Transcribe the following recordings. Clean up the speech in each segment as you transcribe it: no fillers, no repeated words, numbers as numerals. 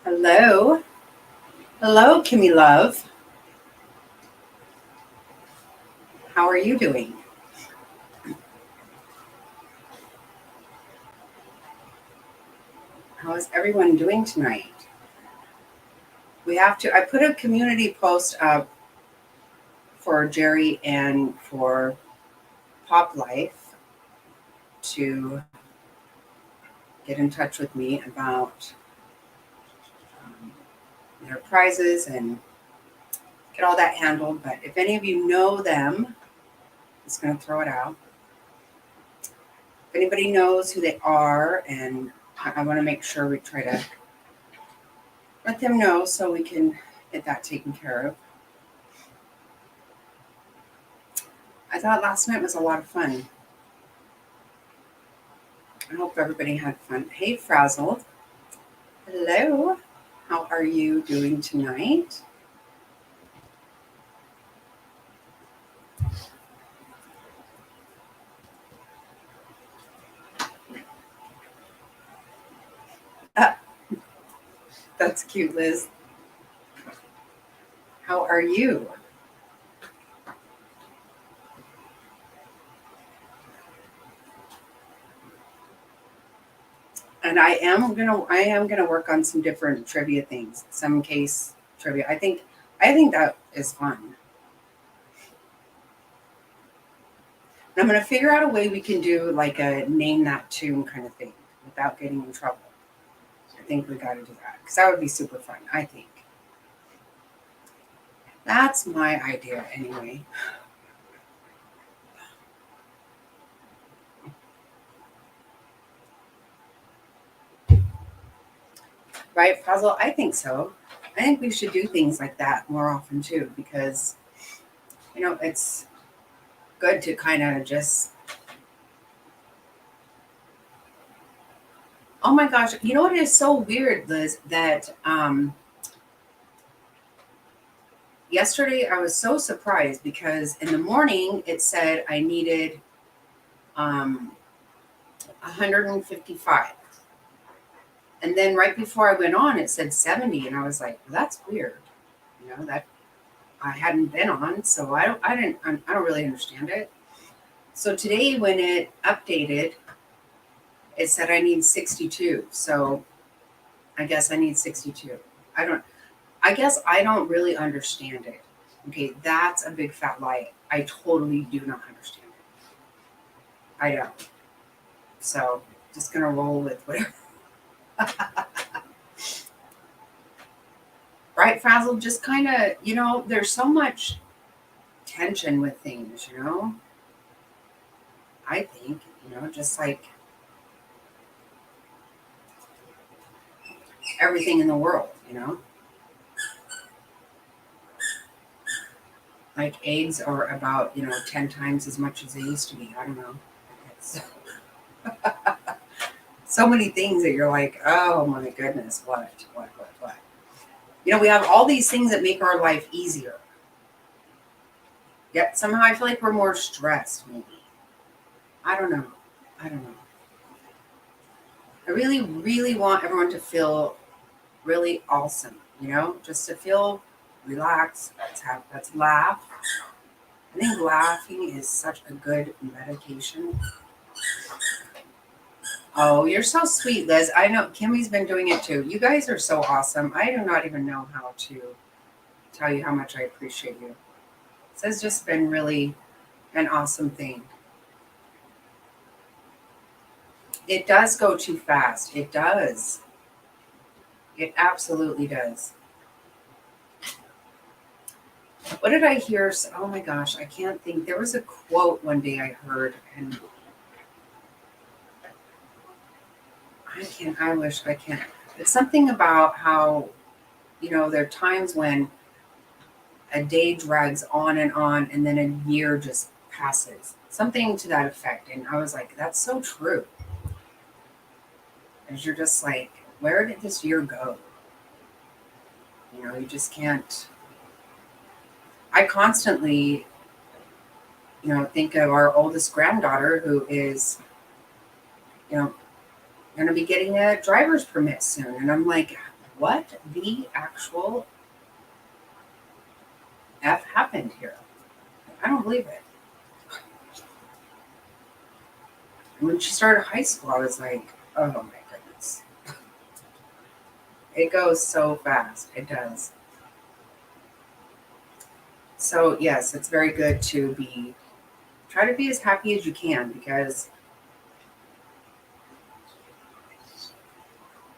Hello. Hello, Kimmy Love. How are you doing? How is everyone doing tonight? I put a community post up for Jerry and for Pop Life to get in touch with me about um, their prizes and get all that handled. But if any of you know them, I'm just going to throw it out. If anybody knows who they are, and I want to make sure we try to let them know so we can get that taken care of. I thought last night was a lot of fun. I hope everybody had fun. Hey, Frazzled. Hello. How are you doing tonight? Ah, that's cute, Liz. How are you? And I am gonna work on some different trivia things, some case trivia. I think that is fun. And I'm gonna figure out a way we can do like a name that tune kind of thing without getting in trouble. I think we got to do that because that would be super fun. I think that's my idea anyway. Right, Puzzle? I think so. I think we should do things like that more often too, because it's good to kind of just. Oh my gosh! You know what is so weird, Liz? That yesterday I was so surprised because in the morning it said I needed 155, and then right before I went on it said 70, and I was like, well, that's weird. That I hadn't been on, so I don't really understand it. So today when it updated, it said I need 62. So I guess I need 62. I don't I guess I don't really understand it. Okay, that's a big fat lie. I totally do not understand it. I don't. So just gonna roll with whatever. Right, Frazzle? Just kind of, there's so much tension with things. I think, just like everything in the world. Like eggs are about 10 times as much as they used to be. I don't know. It's so many things that you're like, oh my goodness, what. We have all these things that make our life easier, yet somehow I feel like we're more stressed. Maybe. I don't know. I really, really want everyone to feel really awesome. Just to feel relaxed. Let's laugh. I think laughing is such a good medication. Oh, you're so sweet, Liz. I know Kimmy's been doing it too. You guys are so awesome. I do not even know how to tell you how much I appreciate you. This has just been really an awesome thing. It does go too fast. It does. It absolutely does. What did I hear? Oh my gosh, I can't think. There was a quote one day I heard, and I wish I can. It's something about how, there are times when a day drags on, and then a year just passes. Something to that effect. And I was like, that's so true. As you're just like, where did this year go? You just can't. I constantly, think of our oldest granddaughter who is, you know, going to be getting a driver's permit soon. And I'm like, what the actual F happened here? I don't believe it. When she started high school, I was like, oh my goodness. It goes so fast. It does. So, yes, it's very good to try to be as happy as you can because,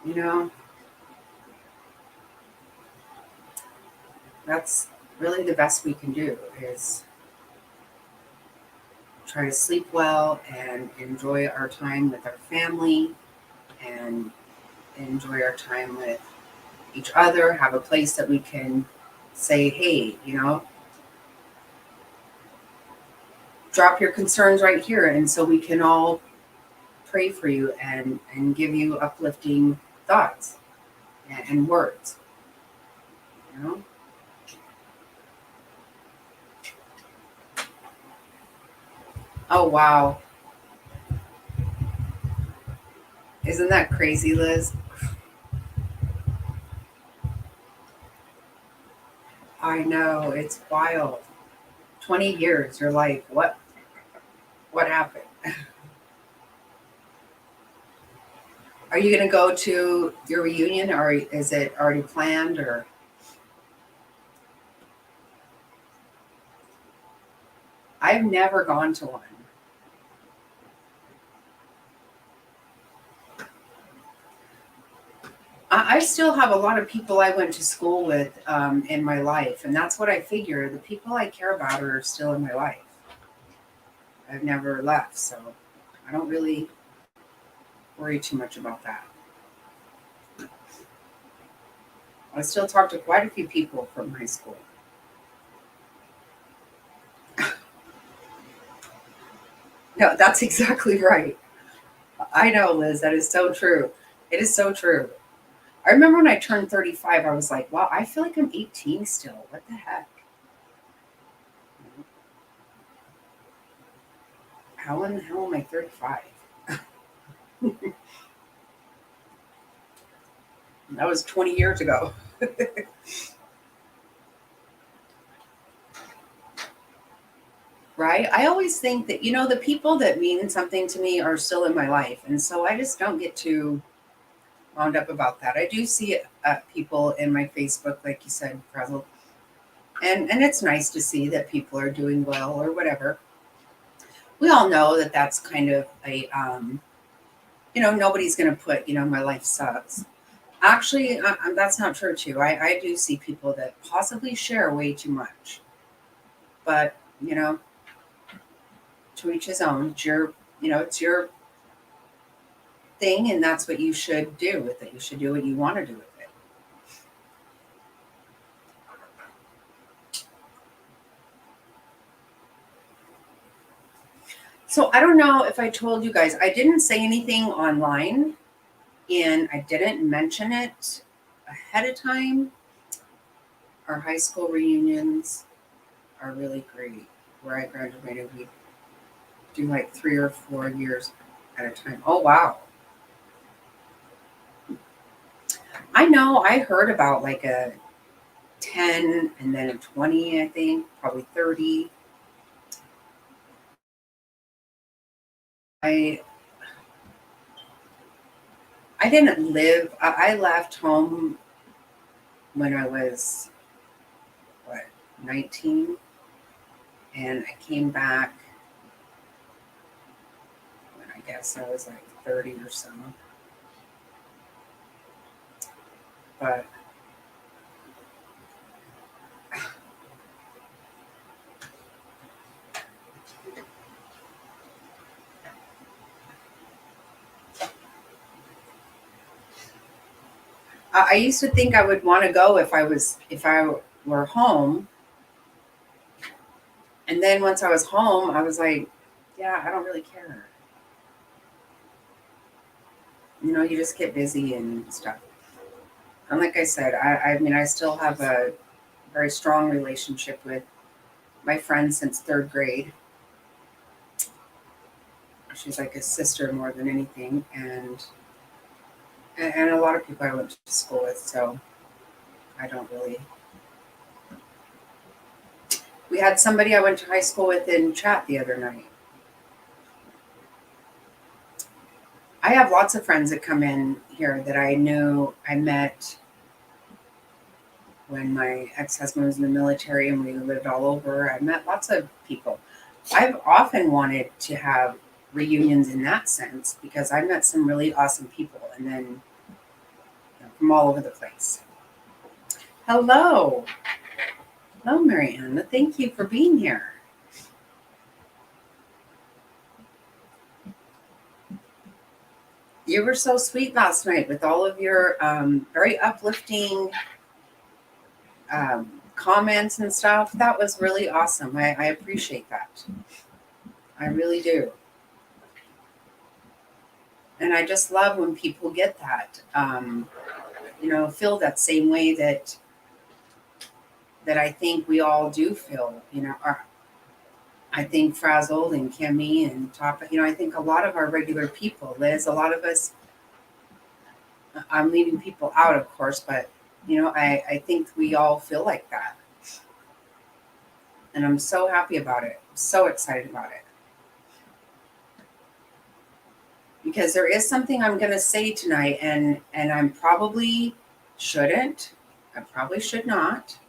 you know, that's really the best we can do is try to sleep well and enjoy our time with our family and enjoy our time with each other, have a place that we can say, hey, drop your concerns right here. And so we can all pray for you and give you uplifting thoughts and words, you know? Oh, wow. Isn't that crazy, Liz? I know, it's wild. 20 years, you're like, what happened? Are you going to go to your reunion or is it already planned or? I've never gone to one. I still have a lot of people I went to school with in my life, and that's what I figure. The people I care about are still in my life. I've never left, so I don't really worry too much about that. I still talk to quite a few people from high school. No, that's exactly right. I know, Liz. That is so true. It is so true. I remember when I turned 35, I was like, wow, I feel like I'm 18 still. What the heck? How in the hell am I 35? That was 20 years ago. Right? I always think that, the people that mean something to me are still in my life. And so I just don't get too wound up about that. I do see people in my Facebook, like you said, Frazzle. And it's nice to see that people are doing well or whatever. We all know that that's kind of nobody's going to put, my life sucks. Actually, that's not true too. I do see people that possibly share way too much. But, to each his own. It's your thing, and that's what you should do with it. You should do what you want to do with it. So I don't know if I told you guys, I didn't say anything online and I didn't mention it ahead of time. Our high school reunions are really great. Where I graduated, we do like 3 or 4 years at a time. Oh, wow. I know I heard about like a 10 and then a 20, I think, probably 30. I I didn't live. I left home when I was what 19, and I came back when I guess I was like 30 or so. But I used to think I would want to go if I were home, and then once I was home, I was like, yeah, I don't really care. You just get busy and stuff. And like I said, I mean, I still have a very strong relationship with my friend since third grade. She's like a sister more than anything, and and a lot of people I went to school with, so I don't really. We had somebody I went to high school with in chat the other night. I have lots of friends that come in here that I knew I met when my ex-husband was in the military and we lived all over. I met lots of people. I've often wanted to have reunions in that sense because I met some really awesome people and then from all over the place. Hello. Hello, Marianne. Thank you for being here. You were so sweet last night with all of your very uplifting comments and stuff. That was really awesome. I appreciate that. I really do. And I just love when people get that, feel that same way that I think we all do feel, I think Frazzled and Kimmy and Top, I think a lot of our regular people, Liz, a lot of us, I'm leaving people out, of course, but, I think we all feel like that. And I'm so happy about it. I'm so excited about it. Because there is something I'm going to say tonight, and I'm probably shouldn't. I probably should not.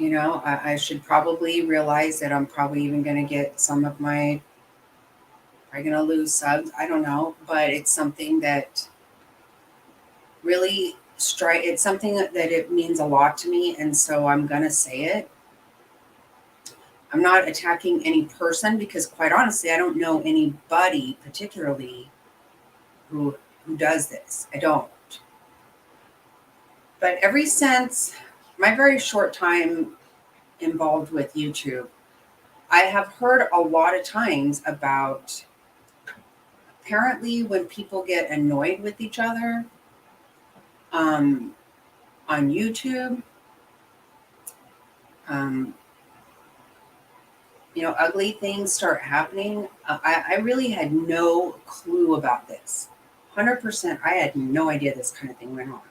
I should probably realize that I'm probably even going to get some of my, I'm going to lose subs. I don't know, but it's something that really it's something that it means a lot to me. And so I'm going to say it. I'm not attacking any person because quite honestly, I don't know anybody particularly who does this. I don't. But ever since my very short time involved with YouTube, I have heard a lot of times about apparently when people get annoyed with each other on YouTube, ugly things start happening. I really had no clue about this. 100%, I had no idea this kind of thing went on.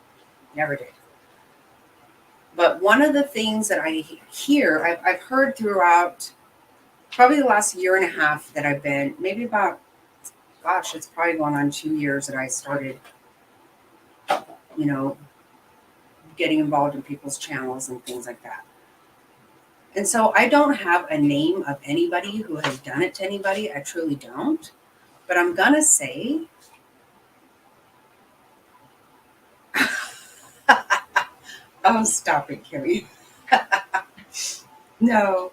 Never did. But one of the things that I hear, I've heard throughout probably the last year and a half that I've been, maybe about, it's probably going on 2 years that I started, getting involved in people's channels and things like that. And so I don't have a name of anybody who has done it to anybody. I truly don't. But I'm going to say, oh, stop it, Kimmy. No.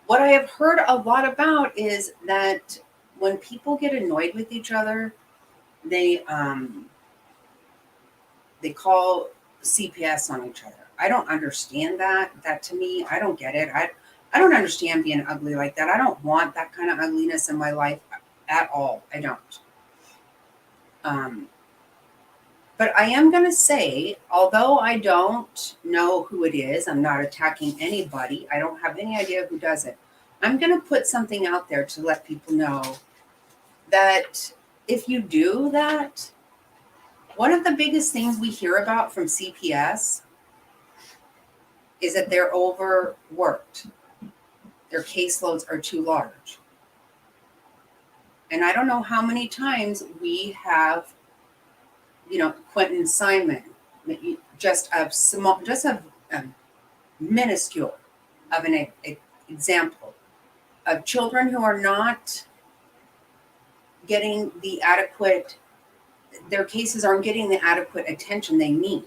What I have heard a lot about is that when people get annoyed with each other, they call CPS on each other. I don't understand that. That to me, I don't get it. I don't understand being ugly like that. I don't want that kind of ugliness in my life at all. I don't. But I am going to say, although I don't know who it is, I'm not attacking anybody. I don't have any idea who does it. I'm going to put something out there to let people know that if you do that, one of the biggest things we hear about from CPS is that they're overworked. Their caseloads are too large. And I don't know how many times we have, Quentin Simon, just a minuscule of an example of children who are not getting their cases aren't getting the adequate attention they need.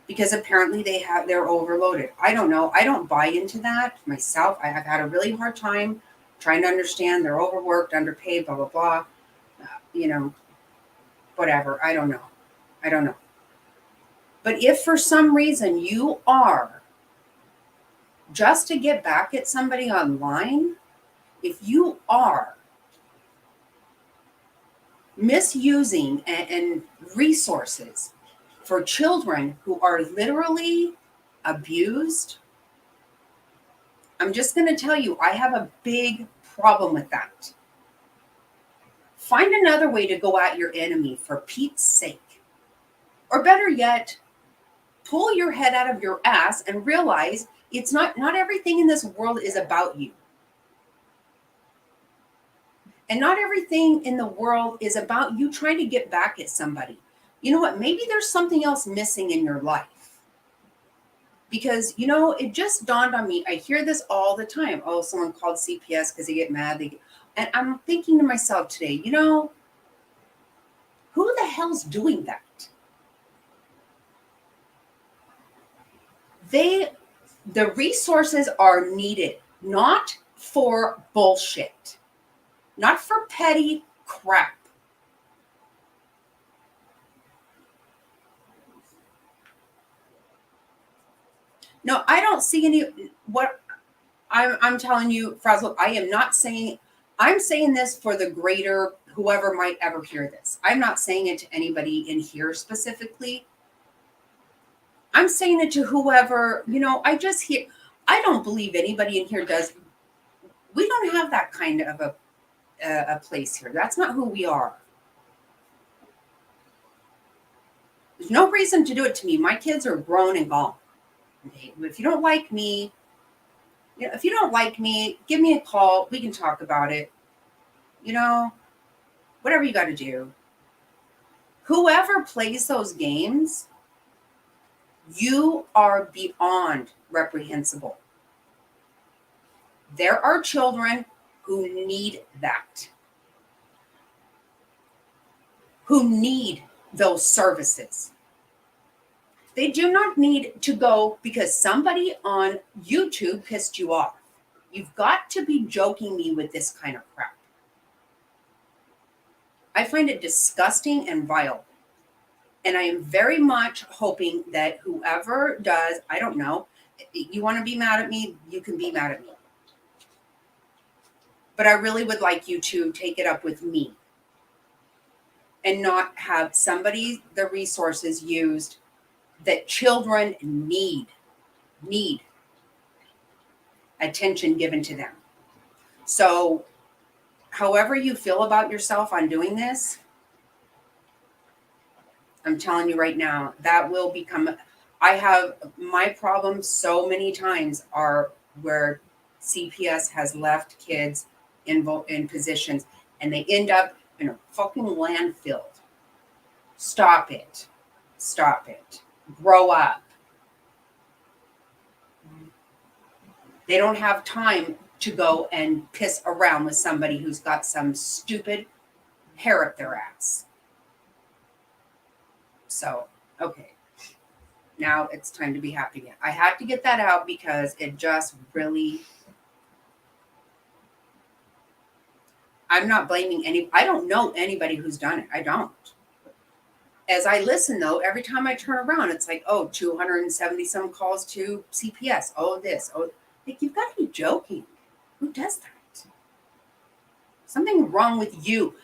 Because apparently they're overloaded. I don't know. I don't buy into that myself. I have had a really hard time trying to understand they're overworked, underpaid, blah, blah, blah. Whatever. I don't know. But if for some reason you are, just to get back at somebody online, if you are misusing and resources for children who are literally abused, I'm just going to tell you, I have a big problem with that. Find another way to go at your enemy, for Pete's sake. Or better yet, pull your head out of your ass and realize it's not everything in this world is about you. And not everything in the world is about you trying to get back at somebody. You know what? Maybe there's something else missing in your life. Because, it just dawned on me. I hear this all the time. Oh, someone called CPS because they get mad. And I'm thinking to myself today, who the hell's doing that? The resources are needed, not for bullshit, not for petty crap. No, I don't see what I'm telling you, Frazzle, I am not saying, I'm saying this for the greater, whoever might ever hear this. I'm not saying it to anybody in here specifically. I'm saying it to whoever, I don't believe anybody in here does. We don't have that kind of a place here. That's not who we are. There's no reason to do it to me. My kids are grown and gone. Okay? If you don't like me, give me a call. We can talk about it. Whatever you got to do. Whoever plays those games, you are beyond reprehensible. There are children who need that, who need those services. They do not need to go because somebody on YouTube pissed you off. You've got to be joking me with this kind of crap. I find it disgusting and vile. And I am very much hoping that whoever does, I don't know, you want to be mad at me, you can be mad at me. But I really would like you to take it up with me and not have the resources used that children need attention given to them. So however you feel about yourself on doing this, I'm telling you right now, that will become, I have my problems so many times are where CPS has left kids in positions and they end up in a fucking landfill. Stop it. Grow up. They don't have time to go and piss around with somebody who's got some stupid hair up their ass. So, okay. Now it's time to be happy again. I had to get that out because it just really, I'm not blaming I don't know anybody who's done it. I don't. As I listen, though, every time I turn around, it's like, 270 some calls to CPS. You've got to be joking. Who does that? Something wrong with you.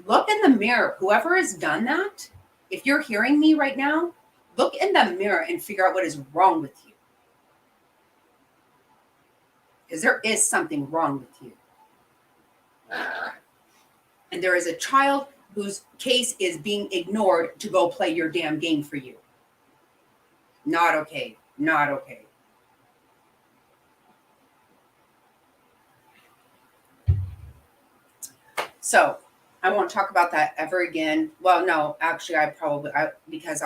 Look in the mirror. Whoever has done that, if you're hearing me right now, look in the mirror and figure out what is wrong with you. Because there is something wrong with you. And there is a child whose case is being ignored to go play your damn game for you. Not okay. Not okay. So I won't talk about that ever again. Well, no, actually, because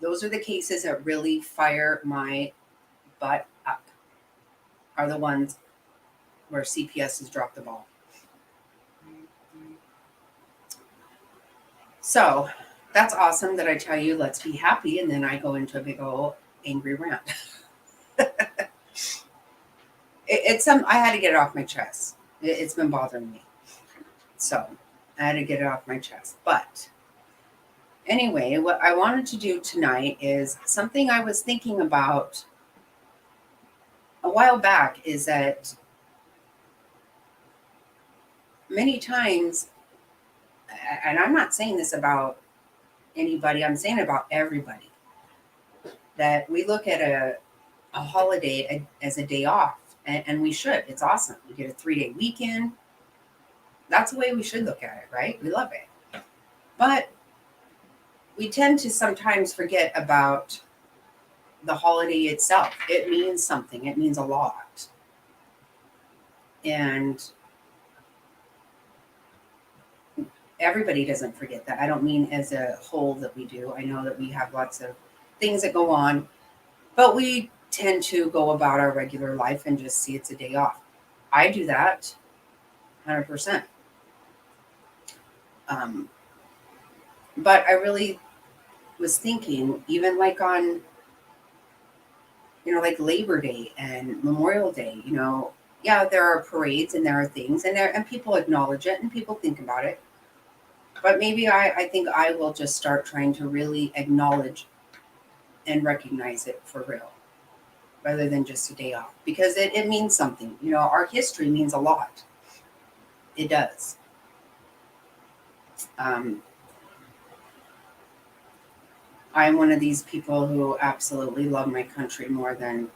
those are the cases that really fire my butt up, are the ones where CPS has dropped the ball. So that's awesome that I tell you, let's be happy. And then I go into a big old angry rant. I had to get it off my chest. It's been bothering me. So I had to get it off my chest. But anyway, what I wanted to do tonight is something I was thinking about a while back, is that many times, and I'm not saying this about anybody, I'm saying about everybody, that we look at a holiday as a day off. And we should. It's awesome. We get a 3-day weekend. That's the way we should look at it, right? We love it. But we tend to sometimes forget about the holiday itself. It means something. It means a lot. And everybody doesn't forget that. I don't mean as a whole that we do. I know that we have lots of things that go on, but we tend to go about our regular life and just see it's a day off. I do that 100%. But I really was thinking, even like on, like Labor Day and Memorial Day, yeah, there are parades and there are things and people acknowledge it and people think about it. But maybe I think I will just start trying to really acknowledge and recognize it for real, rather than just a day off, because it means something. Our history means a lot. It does. I'm one of these people who absolutely love my country more than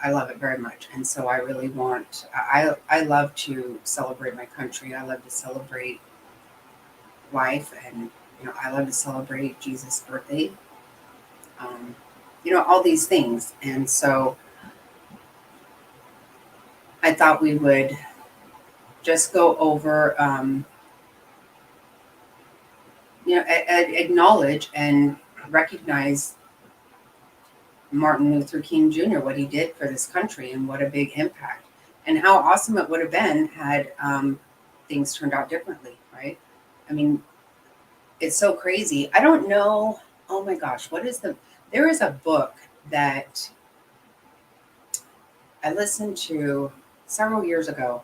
I love it very much. And so I really I love to celebrate my country. I love to celebrate life, and, I love to celebrate Jesus' birthday. All these things. And so I thought we would just go over, acknowledge and recognize Martin Luther King Jr., what he did for this country and what a big impact, and how awesome it would have been had things turned out differently, right? I mean, it's so crazy. I don't know. Oh my gosh, there is a book that I listened to several years ago,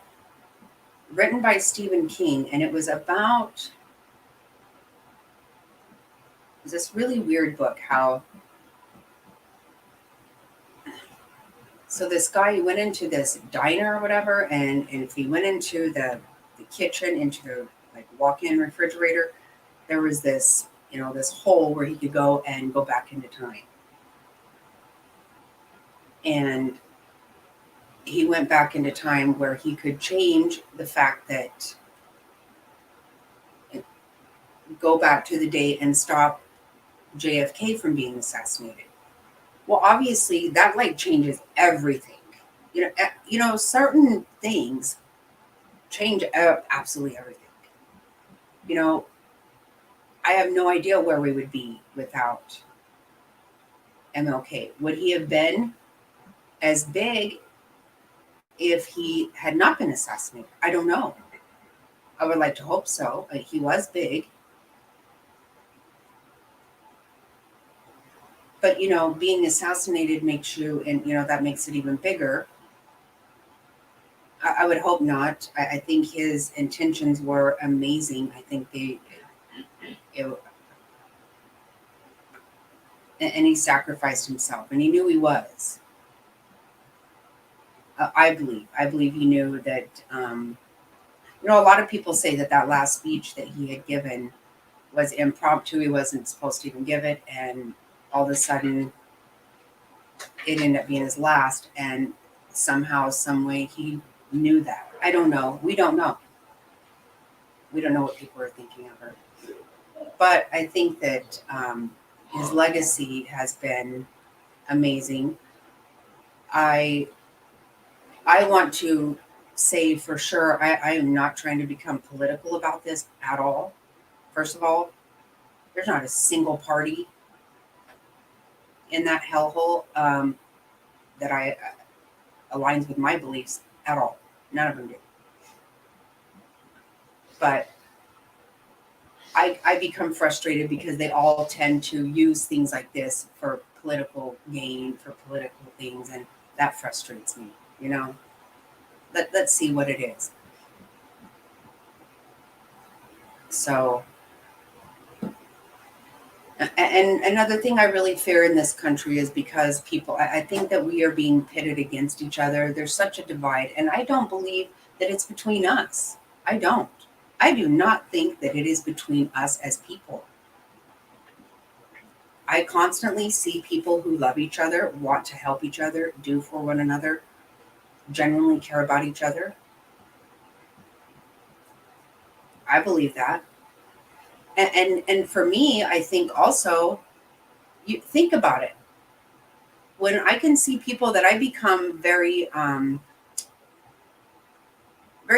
written by Stephen King, and it was about this really weird book. So this guy went into this diner or whatever, and if he went into the kitchen, into the walk-in refrigerator, there was this this hole where he could go and go back into time. And he went back into time where he could change the fact that, go back to the day and stop JFK from being assassinated. Well, obviously that changes everything. Certain things change absolutely everything. I have no idea where we would be without MLK. Would he have been as big if he had not been assassinated? I don't know. I would like to hope so. He was big. But, being assassinated makes you, and, that makes it even bigger. I would hope not. I think his intentions were amazing. I think and he sacrificed himself, and he knew he was. I believe he knew that, a lot of people say that last speech that he had given was impromptu. He wasn't supposed to even give it. And all of a sudden it ended up being his last. And somehow, some way he knew that. I don't know. We don't know. We don't know what people are thinking of her. But I think that his legacy has been amazing. I want to say for sure, I am not trying to become political about this at all. First of all, there's not a single party in that hellhole that aligns with my beliefs at all. None of them do. But I become frustrated because they all tend to use things like this for political gain, for political things, and that frustrates me. Let's see what it is. So, and another thing I really fear in this country is because people, I think that we are being pitted against each other. There's such a divide, and I don't believe that it's between us. I don't. I do not think that it is between us as people. I constantly see people who love each other, want to help each other, do for one another, genuinely care about each other. I believe that. And for me, I think also, you think about it. When I can see people that I become very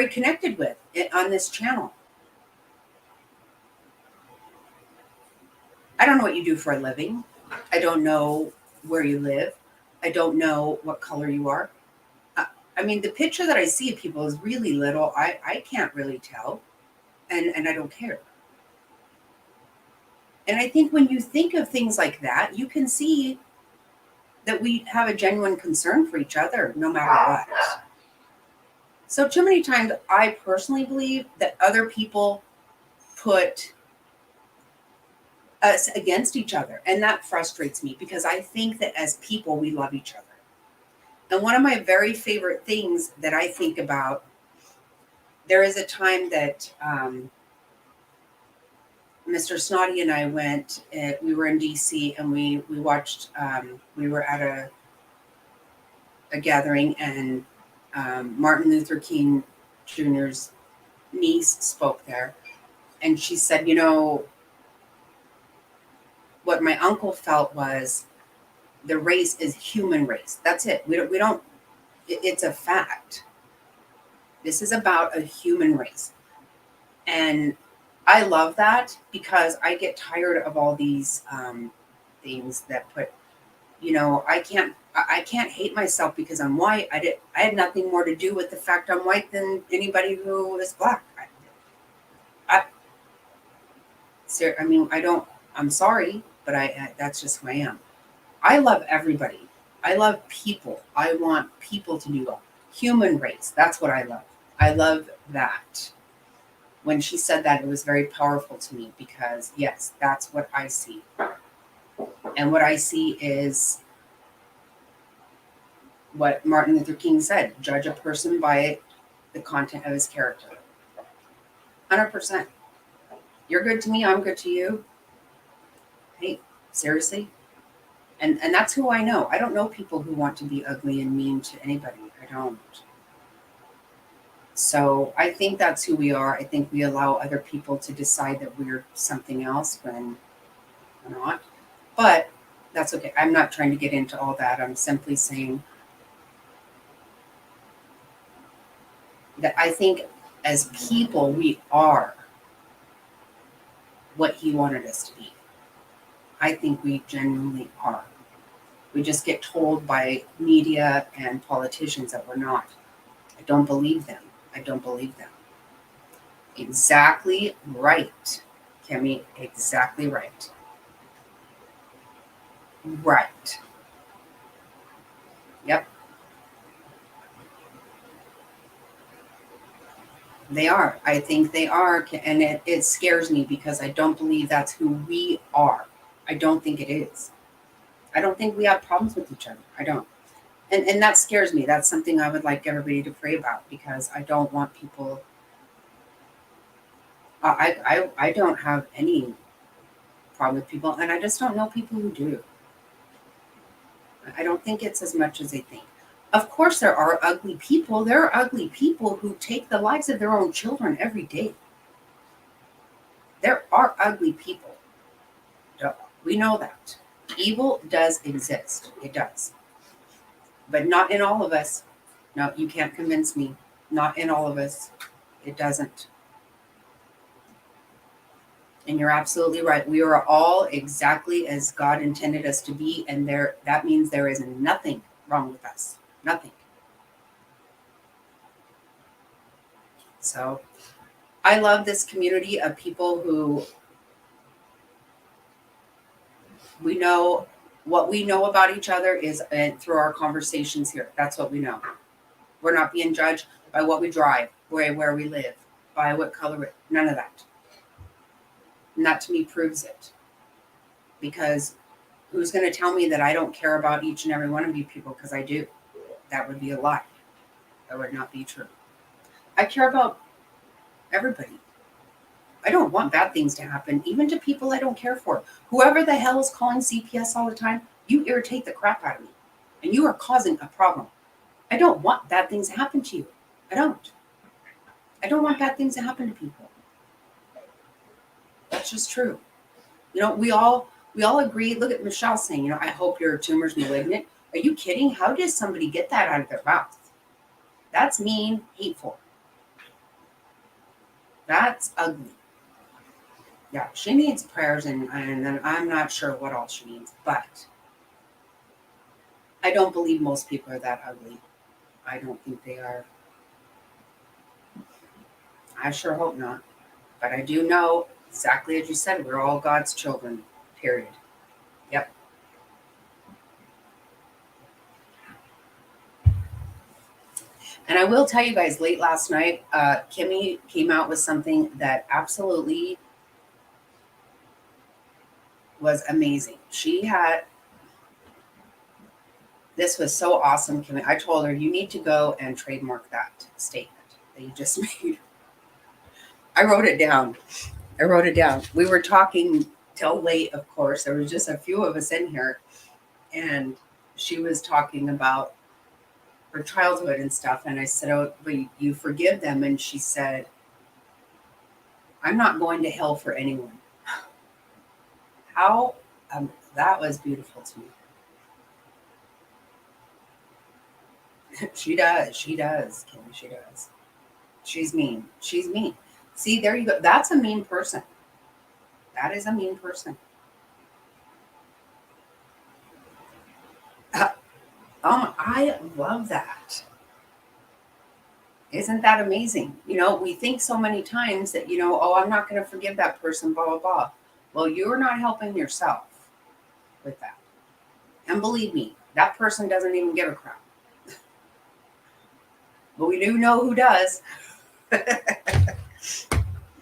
connected with on this channel. I don't know what you do for a living. I don't know where you live. I don't know what color you are. Uh, I mean, the picture that I see of people is really little. I can't really tell, and I don't care. And I think when you think of things like that, you can see that we have a genuine concern for each other, no matter what. So too many times, I personally believe that other people put us against each other, and that frustrates me because I think that as people, we love each other. And one of my very favorite things that I think about, there is a time that Mr. Snotty and I went, we were in DC, and we watched, we were at a gathering, and Martin Luther King Jr.'s niece spoke there. And she said, what my uncle felt was the race is human race. That's it. We don't, it's a fact. This is about a human race. And I love that because I get tired of all these things that put, I can't hate myself because I'm white. I had nothing more to do with the fact I'm white than anybody who is black. I don't, I'm sorry, but that's just who I am. I love everybody. I love people. I want people to do well. Human race. That's what I love. I love that. When she said that, it was very powerful to me because, yes, that's what I see. And what I see is what Martin Luther King said: judge a person by the content of his character. 100%. You're good to me, I'm good to you. Hey, seriously? And that's who I know. I don't know people who want to be ugly and mean to anybody. I don't. So I think that's who we are. I think we allow other people to decide that we're something else when we're not. But that's okay. I'm not trying to get into all that. I'm simply saying that I think as people, we are what he wanted us to be. I think we genuinely are. We just get told by media and politicians that we're not. I don't believe them. I don't believe them. Exactly right, Kimmy. Exactly right. Right. Yep. They are. I think they are. And it scares me because I don't believe that's who we are. I don't think it is. I don't think we have problems with each other. I don't. And that scares me. That's something I would like everybody to pray about because I don't want people. I don't have any problem with people, and I just don't know people who do. I don't think it's as much as they think. Of course, there are ugly people. There are ugly people who take the lives of their own children every day. There are ugly people. Duh. We know that. Evil does exist. It does. But not in all of us. No, you can't convince me. Not in all of us. It doesn't. And you're absolutely right. We are all exactly as God intended us to be, and that means there is nothing wrong with us. Nothing. So I love this community of people who we know what we know about each other is through our conversations here. That's what we know. We're not being judged by what we drive, where we live, by what color, none of that. And that to me proves it. Because who's going to tell me that I don't care about each and every one of you people? Because I do. That would be a lie. That would not be true. I care about everybody. I don't want bad things to happen, even to people I don't care for. Whoever the hell is calling CPS all the time, you irritate the crap out of me. And you are causing a problem. I don't want bad things to happen to you. I don't. I don't want bad things to happen to people. That's just true. We all agree. Look at Michelle saying, I hope your tumor's malignant. Are you kidding? How does somebody get that out of their mouth? That's mean, hateful. That's ugly. Yeah, she needs prayers, and then I'm not sure what else she needs, but I don't believe most people are that ugly. I don't think they are. I sure hope not. But I do know, exactly as you said, we're all God's children, period. Yep. And I will tell you guys, late last night, Kimmy came out with something that absolutely was amazing. This was so awesome, Kimmy. I told her, you need to go and trademark that statement that you just made. I wrote it down. We were talking till late, of course. There was just a few of us in here. And she was talking about her childhood and stuff. And I said, oh, but you forgive them. And she said, I'm not going to hell for anyone. How, that was beautiful to me. She does, Kimmy, she does. She's mean. See, there you go. That's a mean person. That is a mean person. I love that. Isn't that amazing? We think so many times that, oh, I'm not going to forgive that person, blah, blah, blah. Well, you're not helping yourself with that. And believe me, that person doesn't even give a crap. But we do know who does.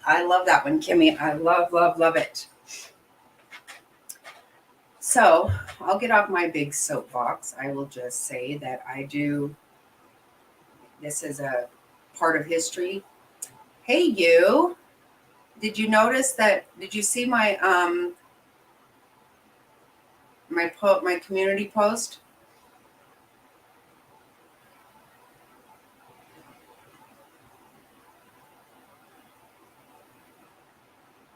I love that one, Kimmy. I love, love, love it. So I'll get off my big soapbox. I will just say that this is a part of history. Hey, you. Did you notice that? Did you see my my community post?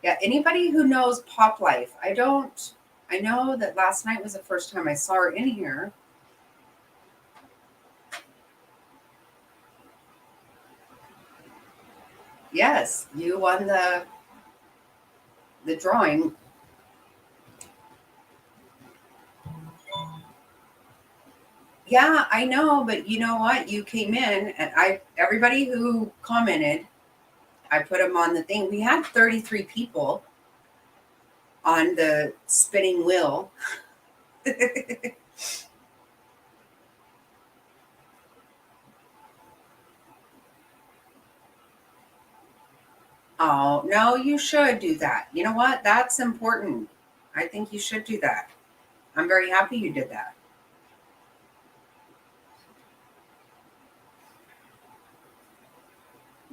Yeah, anybody who knows Pop Life, I know that last night was the first time I saw her in here. Yes, you won the drawing. Yeah, I know, but you know what? You came in, and everybody who commented, I put them on the thing. We had 33 people on the spinning wheel. Oh, no, you should do that. You know what? That's important. I think you should do that. I'm very happy you did that.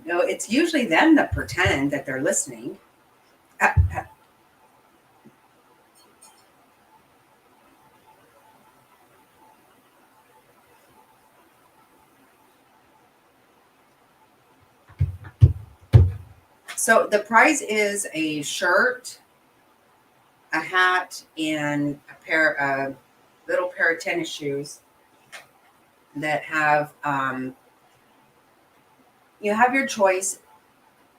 It's usually them that pretend that they're listening. So the prize is a shirt, a hat, and a little pair of tennis shoes that have you have your choice.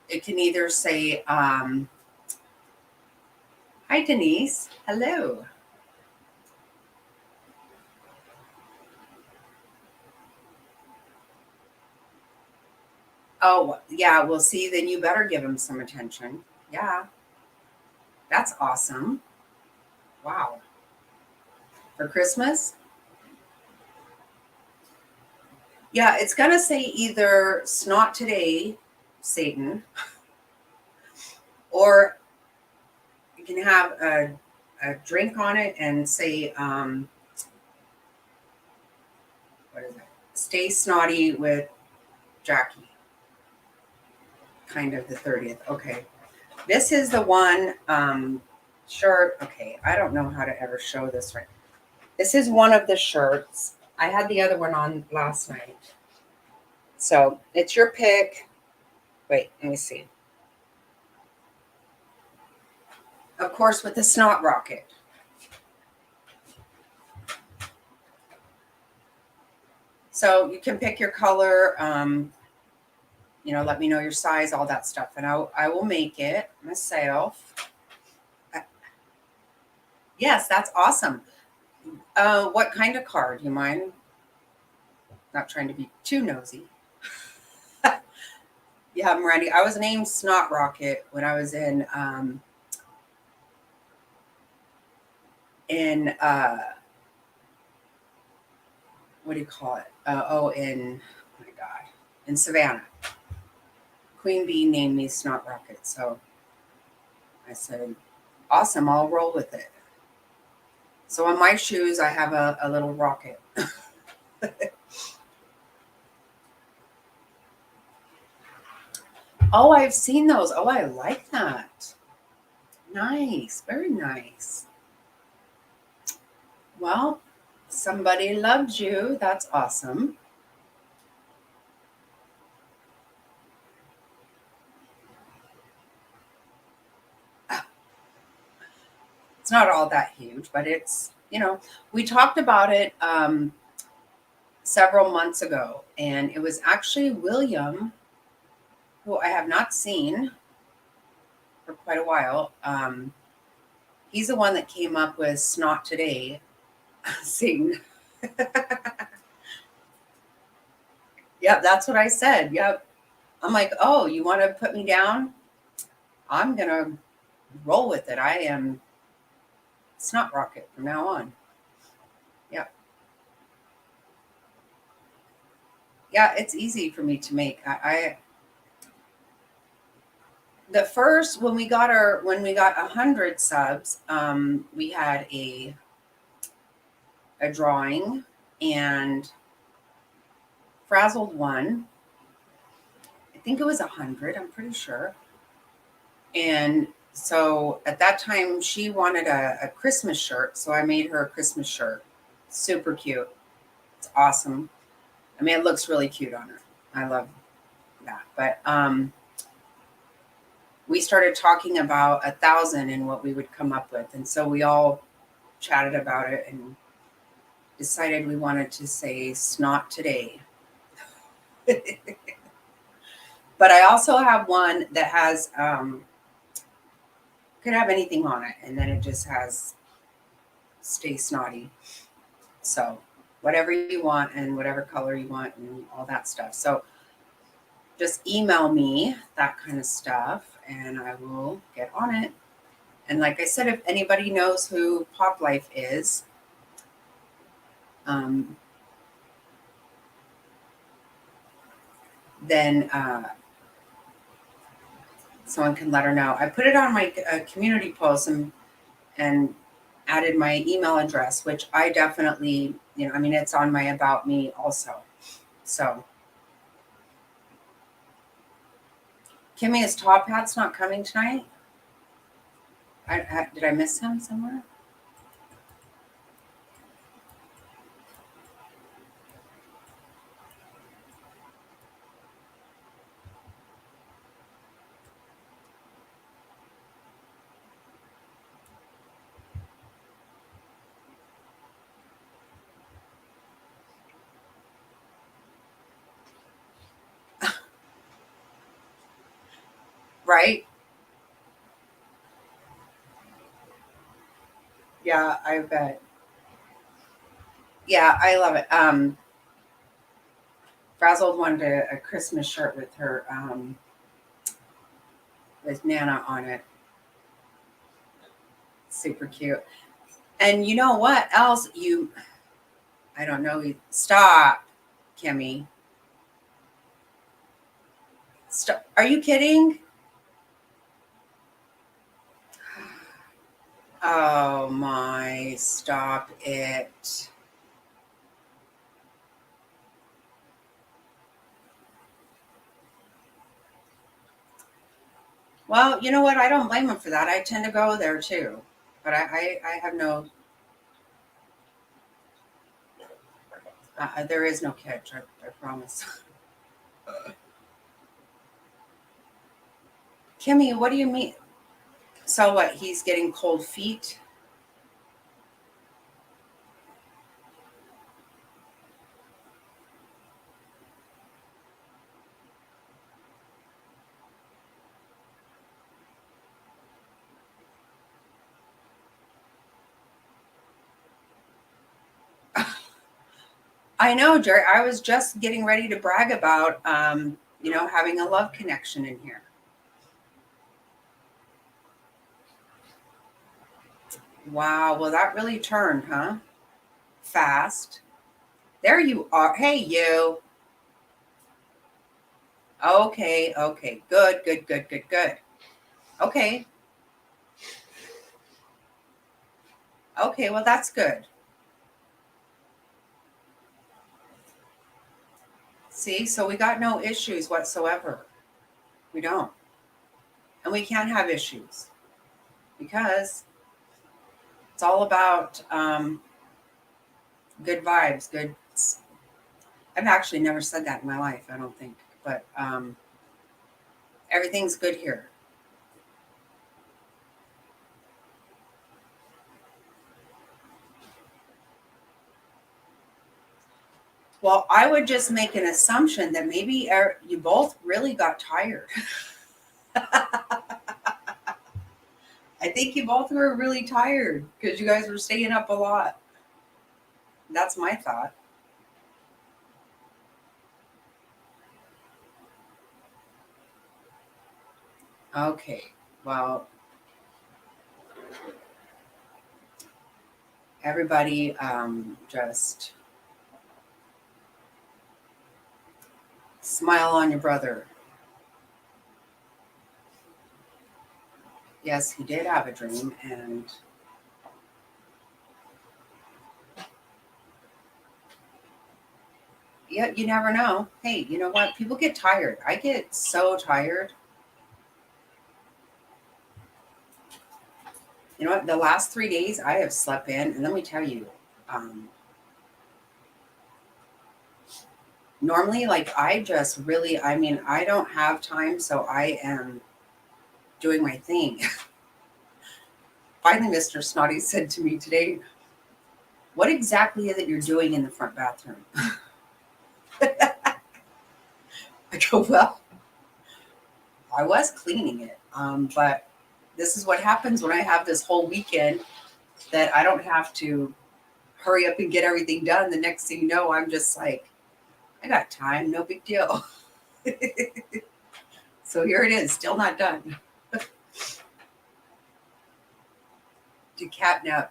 It can either say hi Denise, hello. Oh yeah, well see, then you better give him some attention. Yeah, that's awesome. Wow. For Christmas. Yeah, it's gonna say either snot today, Satan, or you can have a drink on it and say, what is it? Stay snotty with Jackie. Kind of the 30th. Okay. This is the one shirt. Okay, I don't know how to ever show this right. This is one of the shirts. I had the other one on last night. So it's your pick. Wait, let me see. Of course, with the snot rocket. So you can pick your color. Let me know your size, all that stuff, and I will make it myself. Yes, that's awesome. What kind of car? Do you mind? Not trying to be too nosy. Yeah, I'm ready. I was named Snot Rocket when I was in what do you call it? Oh my God, in Savannah. Queen Bee named me Snot Rocket, so I said, awesome, I'll roll with it. So on my shoes, I have a little rocket. Oh, I've seen those. Oh, I like that. Nice, very nice. Well, somebody loved you. That's awesome. It's not all that huge, but we talked about it several months ago, and it was actually William, who I have not seen for quite a while. He's the one that came up with Snot Today sing. Yep, that's what I said. Yep. I'm like, oh, you want to put me down? I'm going to roll with it. I am Snot Rocket from now on. Yep. Yeah, it's easy for me to make. The first when we got 100 subs, we had a drawing, and Frazzled won. I think it was 100. I'm pretty sure. And so at that time, she wanted a Christmas shirt, so I made her a Christmas shirt. Super cute. It's awesome. I mean, it looks really cute on her. I love that. But we started talking about 1,000 and what we would come up with, and so we all chatted about it and decided we wanted to say Snot Today. But I also have one that has could have anything on it, and then it just has Stay Snotty. So whatever you want and whatever color you want and all that stuff. So just email me that kind of stuff and I will get on it. And like I said, if anybody knows who Pop Life is, then someone can let her know. I put it on my community post and added my email address, which I definitely, it's on my About Me also. So Kimmy, is Top Hat's not coming tonight? Did I miss him somewhere? Right? Yeah, I bet. Yeah, I love it. Frazzled wanted a Christmas shirt with her with Nana on it. Super cute. And you know what else? I don't know. Stop, Kimmy. Stop. Are you kidding? Oh my, stop it. Well, you know what? I don't blame him for that. I tend to go there too, but I have no. There is no catch. I promise. Kimmy, what do you mean? So what? He's getting cold feet. I know, Jerry. I was just getting ready to brag about, having a love connection in here. Wow. Well, that really turned, huh? Fast. There you are. Hey, you. Okay. Okay. Good. Good. Good. Good. Good. Okay. Okay. Well, that's good. See, so we got no issues whatsoever. We don't. And we can't have issues because it's all about good vibes, good. I've actually never said that in my life, I don't think, but everything's good here. Well, I would just make an assumption that maybe you both really got tired. I think you both were really tired because you guys were staying up a lot. That's my thought. Okay. Well, everybody just smile on your brother. Yes, he did have a dream, and yeah, you never know. Hey, you know what? People get tired. I get so tired. You know what? The last 3 days I have slept in, and let me tell you, um, normally, like I just really, I mean, I don't have time, so I am doing my thing. Finally, Mr. Snotty said to me today, "What exactly is it you're doing in the front bathroom?" I go, "Well, I was cleaning it, but this is what happens when I have this whole weekend that I don't have to hurry up and get everything done. The next thing you know, I'm just like, I got time, no big deal." So here it is, still not done. To catnap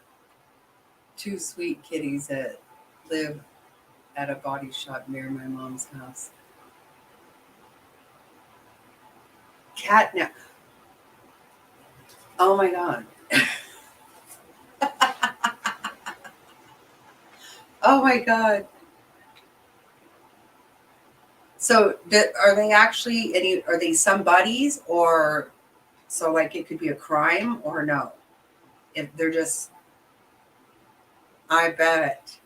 two sweet kitties that live at a body shop near my mom's house. Catnap. Oh my God. Oh my God. So are they actually any, are they somebody's, or so like it could be a crime or no? If they're just, I bet.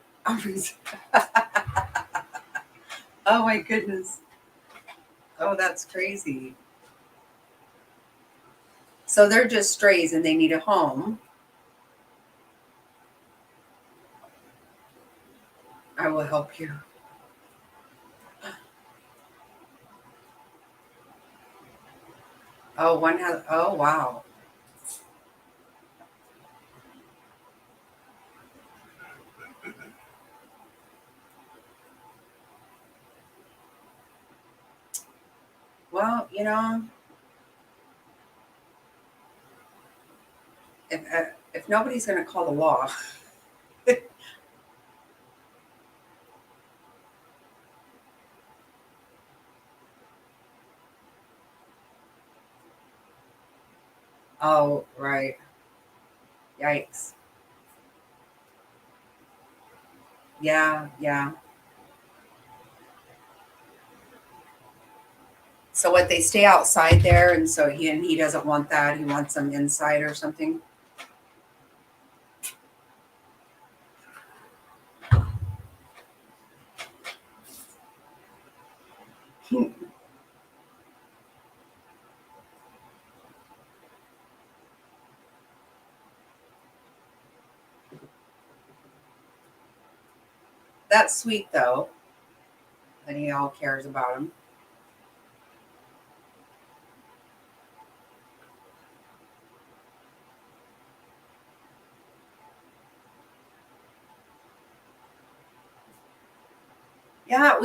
Oh my goodness. Oh, that's crazy. So they're just strays and they need a home. I will help you. Oh, one has, oh wow. Well, if nobody's going to call the law. Oh, right. Yikes. Yeah, yeah. So what, they stay outside there, and so he doesn't want that. He wants them inside or something. That's sweet though, that he all cares about him. Yeah,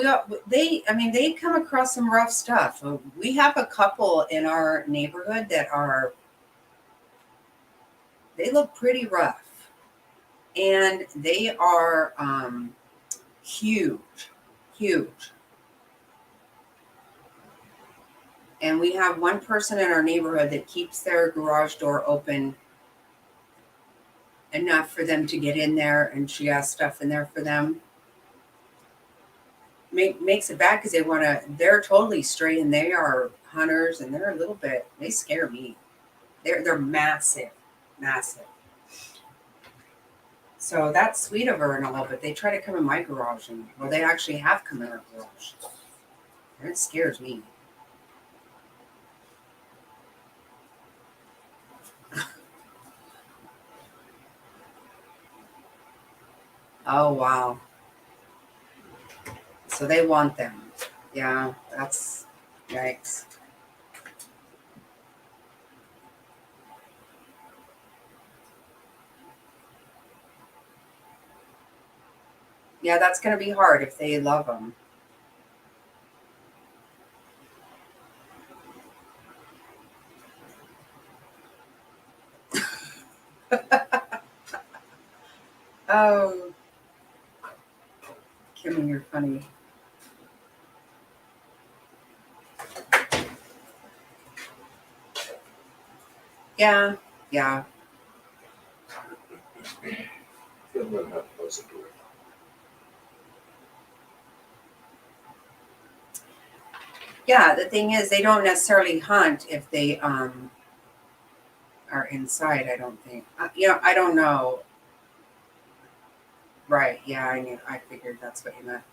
they come across some rough stuff. We have a couple in our neighborhood that they look pretty rough, and they are huge, huge. And we have one person in our neighborhood that keeps their garage door open enough for them to get in there, and she has stuff in there for them. Makes it bad because they're totally straight, and they are hunters, and they're a little bit, they scare me. They're massive, massive. So that's sweet of her and all, but they try to come in my garage, and well, they actually have come in our garage. And it scares me. Oh wow. So they want them. Yeah, that's yikes. Yeah, that's going to be hard if they love them. Oh, Kimmy, you're funny. Yeah, yeah. They'll learn how to close the door. Yeah, the thing is, they don't necessarily hunt if they are inside. I don't think. I don't know. Right? Yeah, I knew. I figured that's what you meant.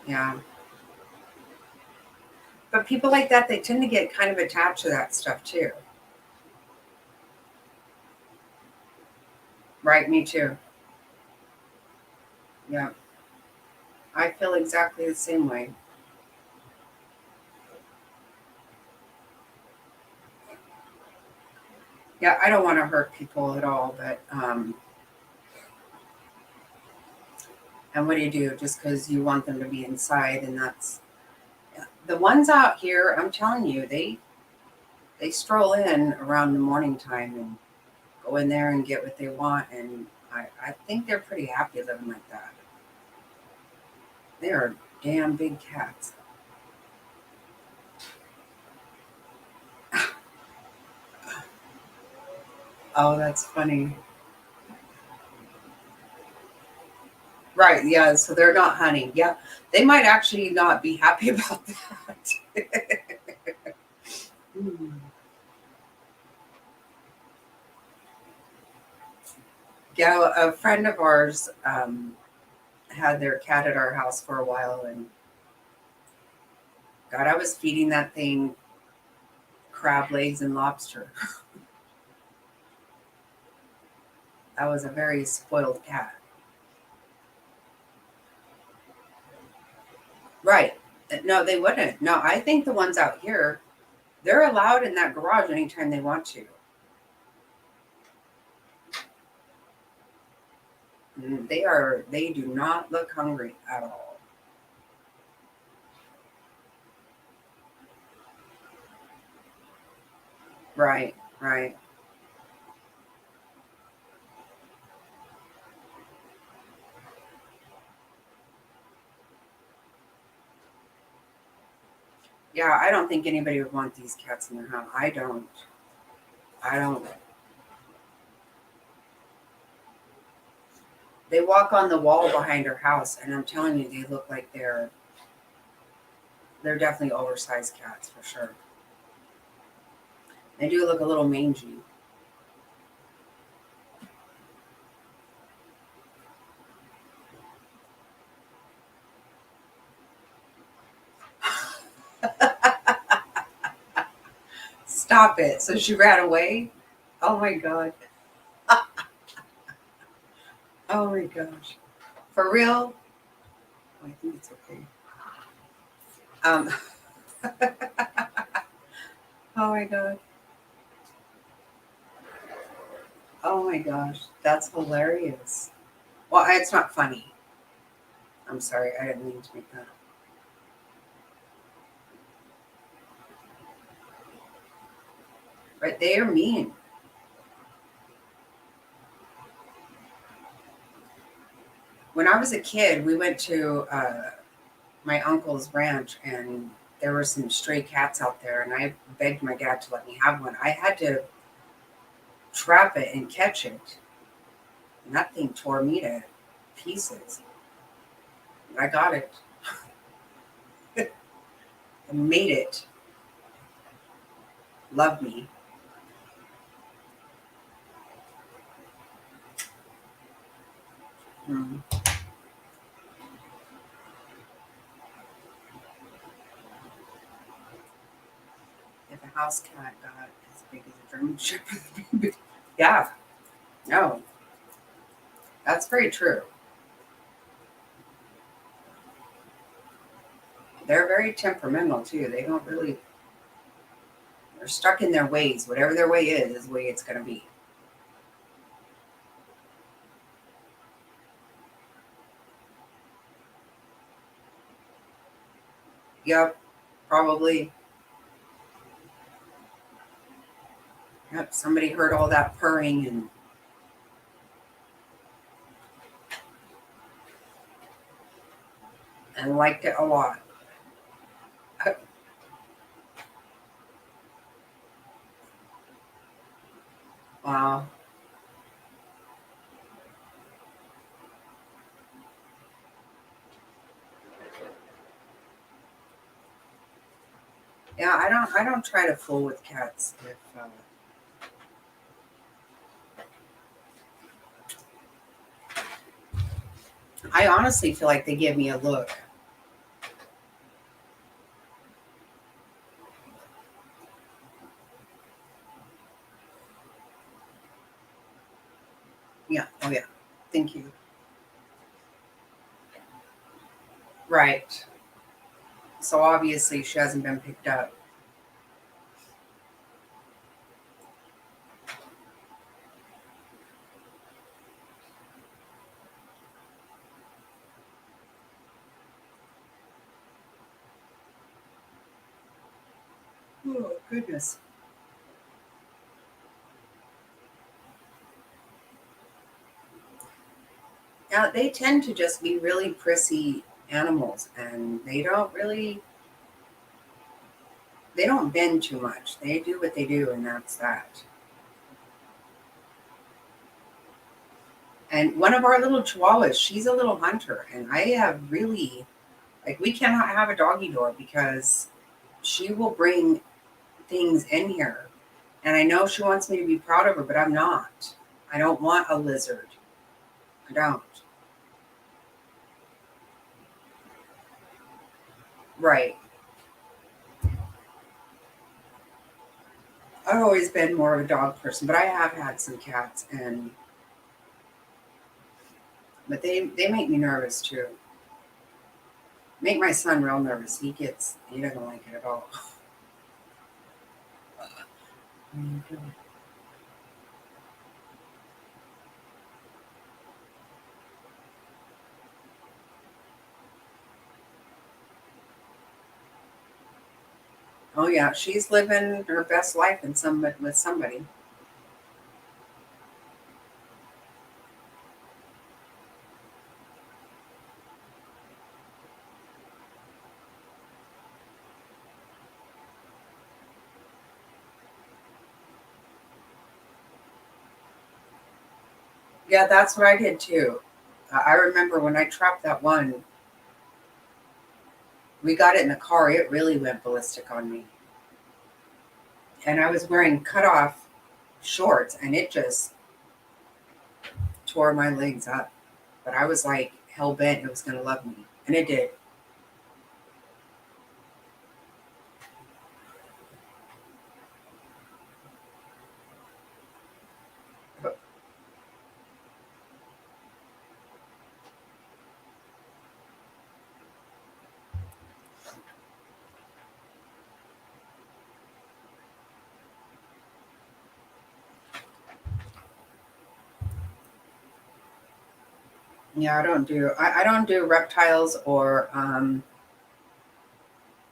Yeah, but people like that, they tend to get kind of attached to that stuff too. Right? Me too. Yeah, I feel exactly the same way. Yeah, I don't want to hurt people at all, but and what do you do just because you want them to be inside? And that's, yeah. The ones out here. I'm telling you, they stroll in around the morning time and go in there and get what they want, and I think they're pretty happy living like that. They are damn big cats. Oh, that's funny. Right, yeah, so they're not hunting. Yeah, they might actually not be happy about that. Hmm. Yeah, a friend of ours had their cat at our house for a while, and God, I was feeding that thing crab legs and lobster. That was a very spoiled cat. Right. No, they wouldn't. No, I think the ones out here, they're allowed in that garage anytime they want to. They do not look hungry at all. Right, right. Yeah, I don't think anybody would want these cats in their house. I don't. I don't. They walk on the wall behind her house, and I'm telling you, they look like they're definitely oversized cats for sure. They do look a little mangy. Stop it. So she ran away? Oh my god. Oh my gosh. For real? Oh, I think it's okay. Um oh my god. Oh my gosh. That's hilarious. Well, it's not funny. I'm sorry. I didn't mean to make that. But they are mean. When I was a kid, we went to my uncle's ranch, and there were some stray cats out there, and I begged my dad to let me have one. I had to trap it and catch it, and that thing tore me to pieces. I got it and made it love me. Mm. If a house cat got as big as a German Shepherd, yeah, no, that's very true. They're very temperamental too. They don't really, they're stuck in their ways. Whatever their way is the way it's going to be. Yep, probably. Yep, somebody heard all that purring and liked it a lot. Wow. Yeah, I don't try to fool with cats. If I honestly feel like they give me a look. Yeah. Oh yeah. Thank you. Right. So obviously she hasn't been picked up. Oh goodness. Yeah, they tend to just be really prissy animals, and they don't bend too much. They do what they do, and that's that. And one of our little chihuahuas, she's a little hunter, and I have really like we cannot have a doggy door because she will bring things in here. And I know she wants me to be proud of her, but I'm not. I don't want a lizard. I don't. Right. I've always been more of a dog person, but I have had some cats, and but they make me nervous too. Make my son real nervous. He doesn't like it at all. Oh yeah, she's living her best life in some with somebody. Yeah, that's what I did too. I remember when I trapped that one, we got it in the car. It really went ballistic on me. And I was wearing cutoff shorts and it just tore my legs up. But I was like hell bent it was going to love me. And it did. Yeah, I don't do reptiles or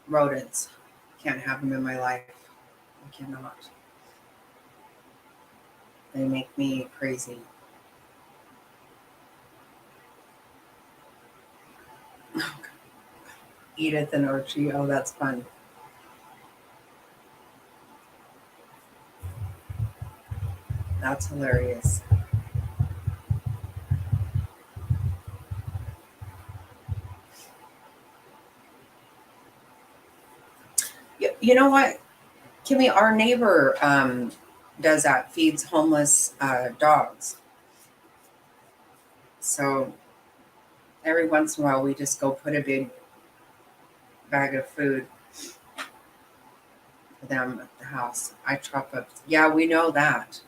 rodents. Can't have them in my life. I cannot. They make me crazy. Edith and Archie. Oh, that's fun. That's hilarious. You know what, Kimmy? Our neighbor does that. Feeds homeless dogs. So every once in a while, we just go put a big bag of food for them at the house. I chop up. Yeah, we know that.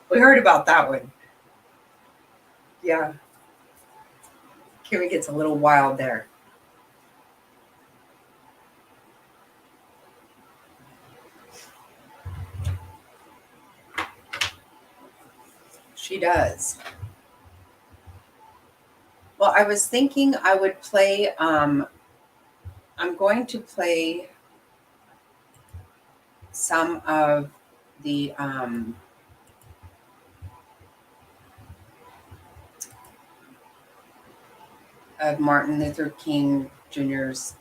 We heard about that one. Yeah, Kimmy gets a little wild there. She does. Well, I was thinking I would play. I'm going to play some of the of Martin Luther King Jr.'s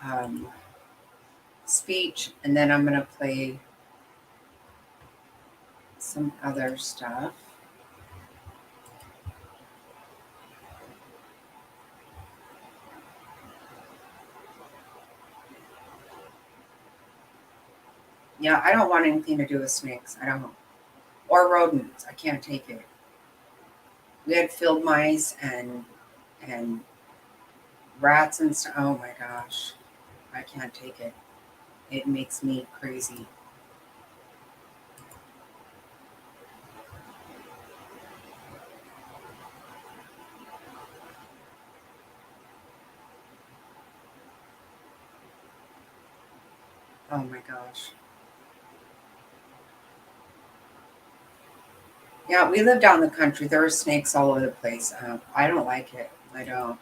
um, speech, and then I'm going to play some other stuff. Yeah, I don't want anything to do with snakes. I don't. Or rodents. I can't take it. We had field mice and rats and stuff. Oh my gosh. I can't take it. It makes me crazy. Oh my gosh. Yeah, we live down the country. There are snakes all over the place. I don't like it. I don't.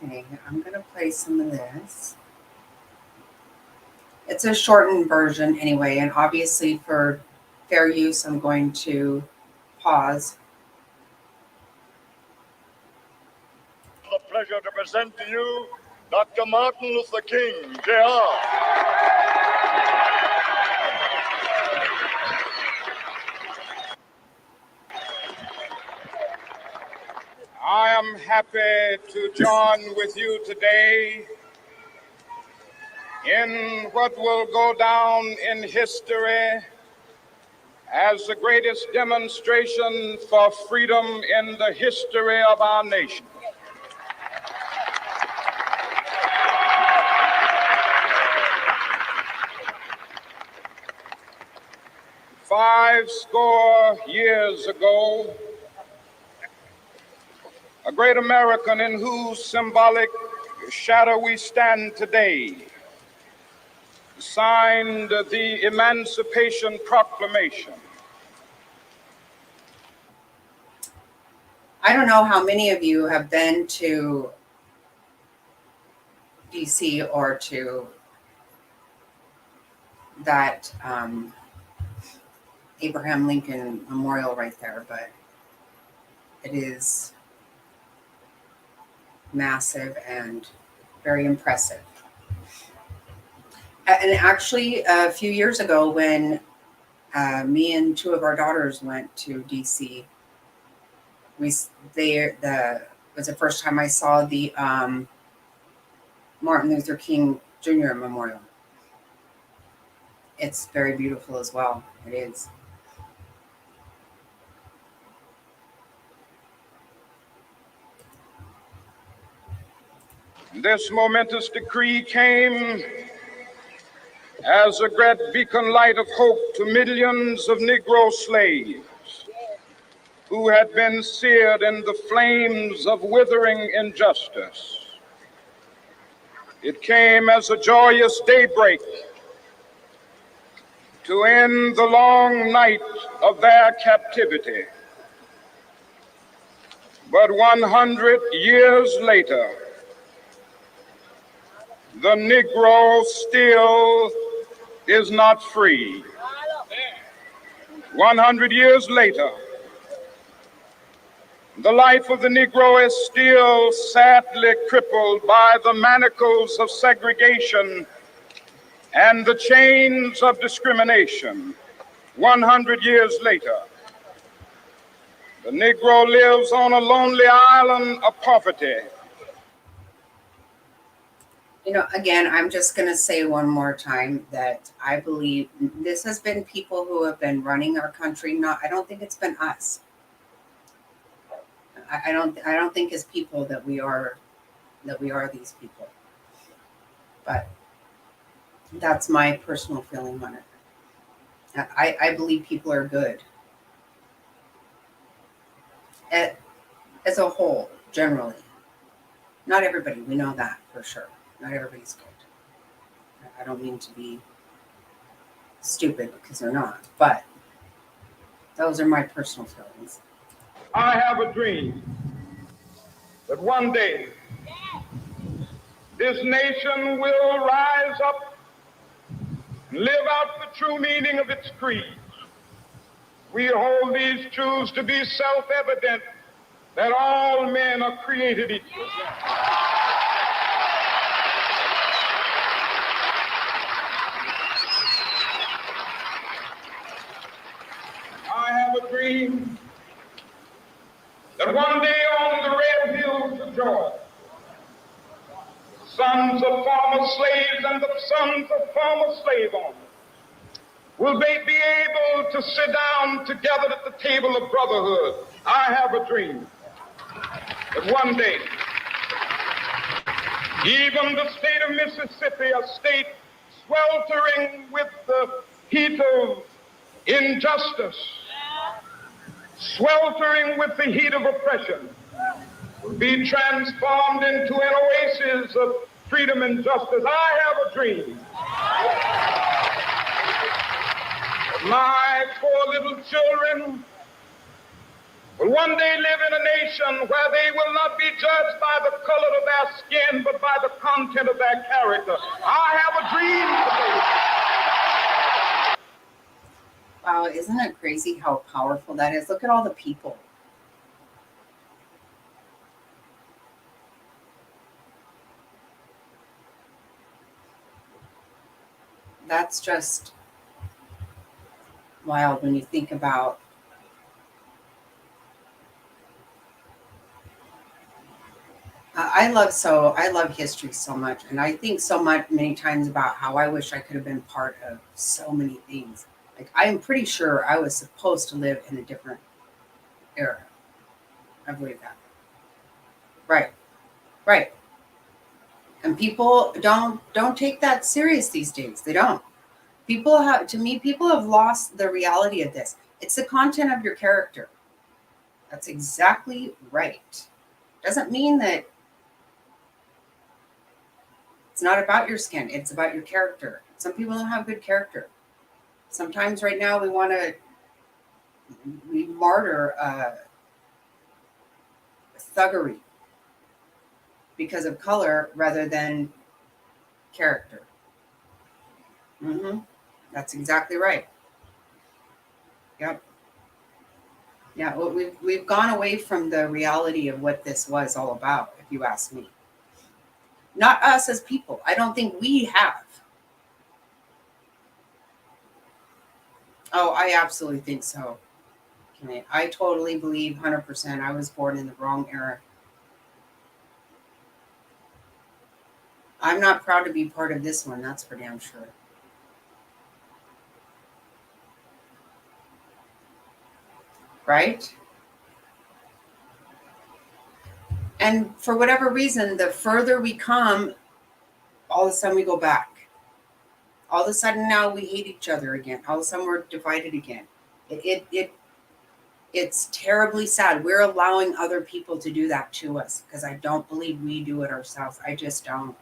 Okay, I'm going to play some of this. It's a shortened version anyway, and obviously for fair use, I'm going to pause. The pleasure to present to you Dr. Martin Luther King, Jr. I am happy to join with you today in what will go down in history as the greatest demonstration for freedom in the history of our nation. Five score years ago, a great American in whose symbolic shadow we stand today signed the Emancipation Proclamation. I don't know how many of you have been to DC or to that Abraham Lincoln Memorial right there, but it is massive and very impressive. And actually, a few years ago, when me and two of our daughters went to DC, was the first time I saw the Martin Luther King Jr. Memorial. It's very beautiful as well. It is. This momentous decree came as a great beacon light of hope to millions of Negro slaves who had been seared in the flames of withering injustice. It came as a joyous daybreak to end the long night of their captivity. But 100 years later, the Negro still is not free. 100 years later, the life of the Negro is still sadly crippled by the manacles of segregation and the chains of discrimination. 100 years later, the Negro lives on a lonely island of poverty. You know, again, I'm just going to say one more time that I believe this has been people who have been running our country. I don't think it's been us. I don't think as people that we are these people. But that's my personal feeling on it. I believe people are good. As a whole, generally. Not everybody, we know that for sure. Not everybody's good. I don't mean to be stupid because they're not, but those are my personal feelings. I have a dream that one day this nation will rise up and live out the true meaning of its creed. We hold these truths to be self-evident, that all men are created equal. I have a dream that one day on the red hills of Georgia, sons of former slaves and the sons of former slave owners will they be able to sit down together at the table of brotherhood. I have a dream that one day, even the state of Mississippi, a state sweltering with the heat of injustice, sweltering with the heat of oppression, will be transformed into an oasis of freedom and justice. I have a dream. My poor little children will one day live in a nation where they will not be judged by the color of their skin, but by the content of their character. I have a dream today. Wow, isn't it crazy how powerful that is? Look at all the people. That's just wild when you think about I love history so much, and I think so much many times about how I wish I could have been part of so many things. Like I am pretty sure I was supposed to live in a different era. I believe that. Right. And people don't take that serious these days. They don't. People have lost the reality of this. It's the content of your character. That's exactly right. Doesn't mean that it's not about your skin. It's about your character. Some people don't have good character. Sometimes right now we martyr thuggery because of color rather than character. That's exactly right. Yep. Yeah, well, we've gone away from the reality of what this was all about, if you ask me. Not us as people. I don't think we have. Oh, I absolutely think so. Okay. I totally believe 100% I was born in the wrong era. I'm not proud to be part of this one, that's for damn sure. Right? And for whatever reason, the further we come, all of a sudden we go back. All of a sudden now we hate each other again. All of a sudden we're divided again. It's terribly sad. We're allowing other people to do that to us because I don't believe we do it ourselves. I just don't.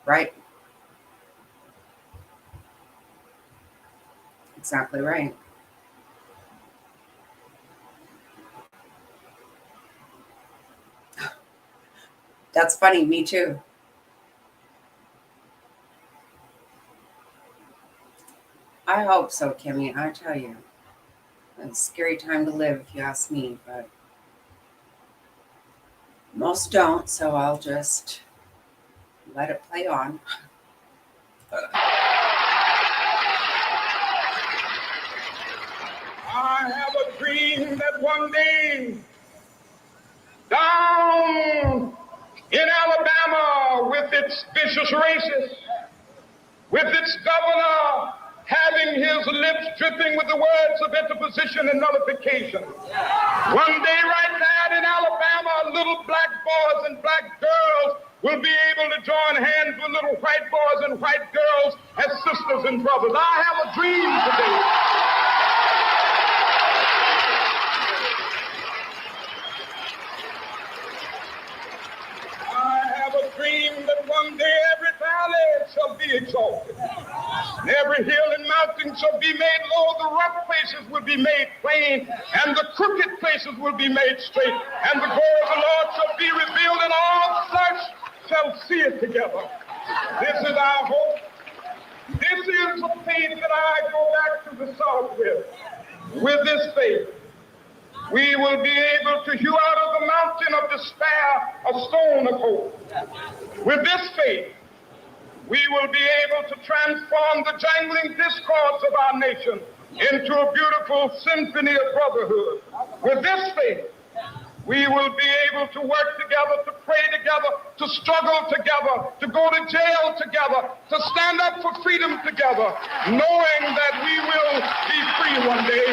Right? Exactly right. That's funny. Me too. I hope so, Kimmy. I tell you, it's a scary time to live, if you ask me. But most don't, so I'll just let it play on. I have a dream that one day down in Alabama with its vicious races, with its governor having his lips dripping with the words of interposition and nullification. One day right there in Alabama, little black boys and black girls will be able to join hands with little white boys and white girls as sisters and brothers. I have a dream today. Dream that one day every valley shall be exalted, and every hill and mountain shall be made low, the rough places will be made plain, and the crooked places will be made straight, and the glory of the Lord shall be revealed, and all flesh shall see it together. This is our hope. This is the faith that I go back to the South with. With this faith, we will be able to hew out of the mountain of despair a stone of hope. With this faith, we will be able to transform the jangling discords of our nation into a beautiful symphony of brotherhood. With this faith, we will be able to work together, to pray together, to struggle together, to go to jail together, to stand up for freedom together, knowing that we will be free one day.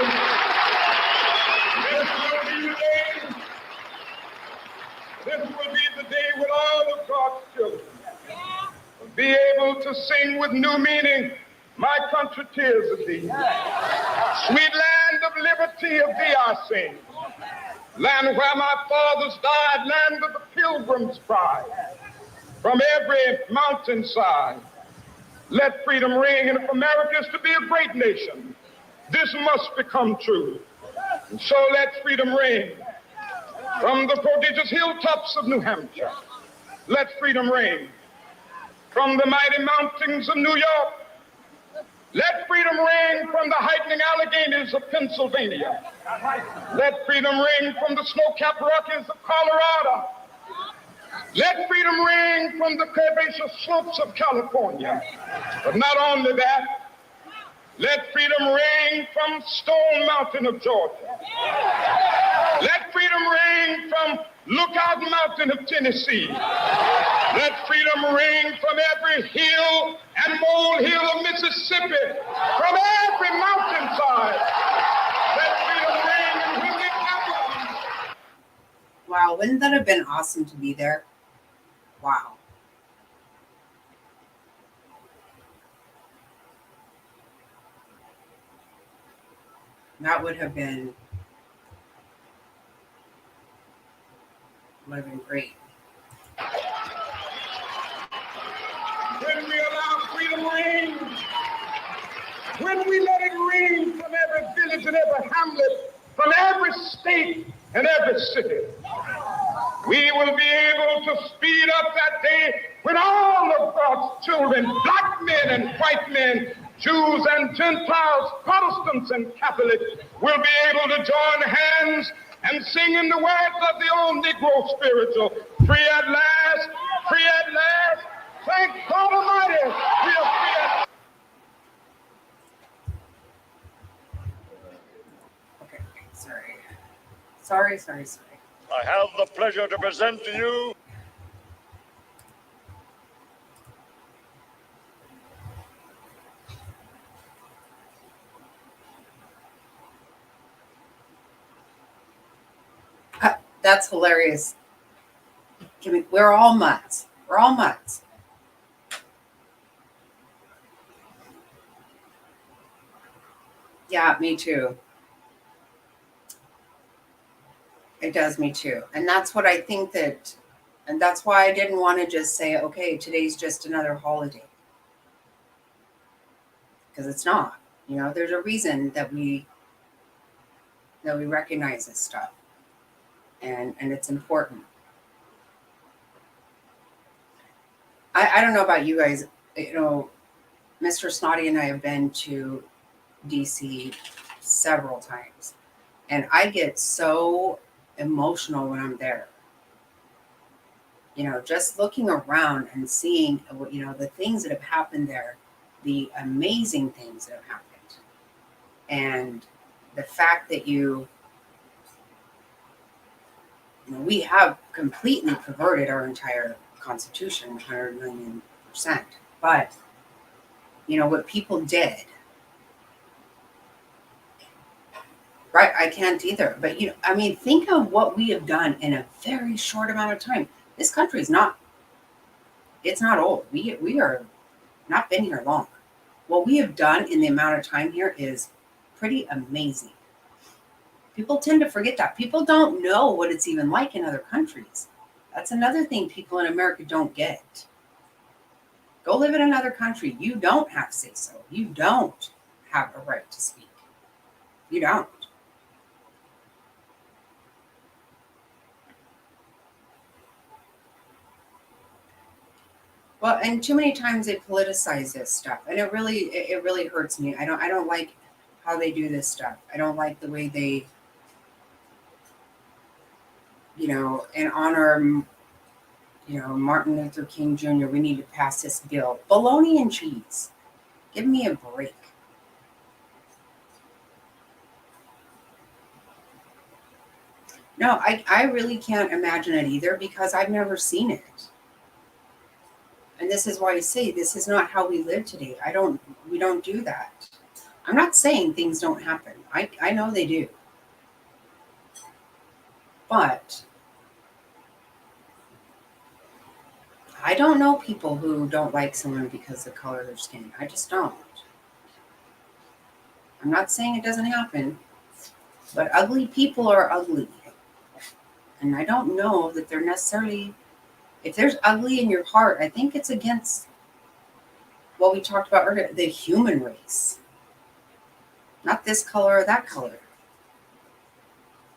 This will be the day when all of God's children will be able to sing with new meaning, my country tears of thee. Sweet land of liberty of thee I sing. Land where my fathers died, land of the pilgrim's pride. From every mountainside, let freedom ring. And if America is to be a great nation, this must become true. And so let freedom ring. From the prodigious hilltops of New Hampshire, let freedom reign. From the mighty mountains of New York, let freedom reign. From the heightening Alleghenies of Pennsylvania, let freedom reign. From the snow-capped Rockies of Colorado, let freedom reign. From the curvaceous slopes of California. But not only that, let freedom reign from Stone Mountain of Georgia. Let freedom reign from Lookout Mountain of Tennessee. Let freedom reign from every hill and molehill of Mississippi, from every mountainside. Let freedom reign in Whitley Capital. Wow, wouldn't that have been awesome to be there? Wow. That would have been great. When we allow freedom reign, when we let it reign from every village and every hamlet, from every state and every city, We will be able to speed up that day when all of God's children, black men and white men, Jews and Gentiles, Protestants and Catholics, will be able to join hands and sing in the words of the old Negro spiritual, free at last, free at last. Thank God Almighty, we are free at Okay, sorry. Sorry. I have the pleasure to present to you That's hilarious. We're all mutts. We're all mutts. Yeah, me too. It does me too. And that's what I think and that's why I didn't want to just say, okay, today's just another holiday. Because it's not. There's a reason that we recognize this stuff. And it's important. I don't know about you guys. Mr. Snotty and I have been to DC several times. And I get so emotional when I'm there. Just looking around and seeing, the things that have happened there, the amazing things that have happened. And the fact that we have completely perverted our entire Constitution, 100 million %. But, what people did, right? I can't either. But, think of what we have done in a very short amount of time. This country it's not old. We are not been here long. What we have done in the amount of time here is pretty amazing. People tend to forget that. People don't know what it's even like in other countries. That's another thing people in America don't get. Go live in another country. You don't have say-so. You don't have a right to speak. You don't. Well, and too many times they politicize this stuff, and it really hurts me. I don't like how they do this stuff. I don't like the way they, in honor, Martin Luther King Jr. We need to pass this bill. Bologna and cheese. Give me a break. No, I really can't imagine it either because I've never seen it. And this is why I say this is not how we live today. We don't do that. I'm not saying things don't happen. I know they do. But I don't know people who don't like someone because of the color of their skin. I just don't. I'm not saying it doesn't happen, but ugly people are ugly. And I don't know that they're necessarily, if there's ugly in your heart, I think it's against what we talked about earlier, the human race. Not this color or that color.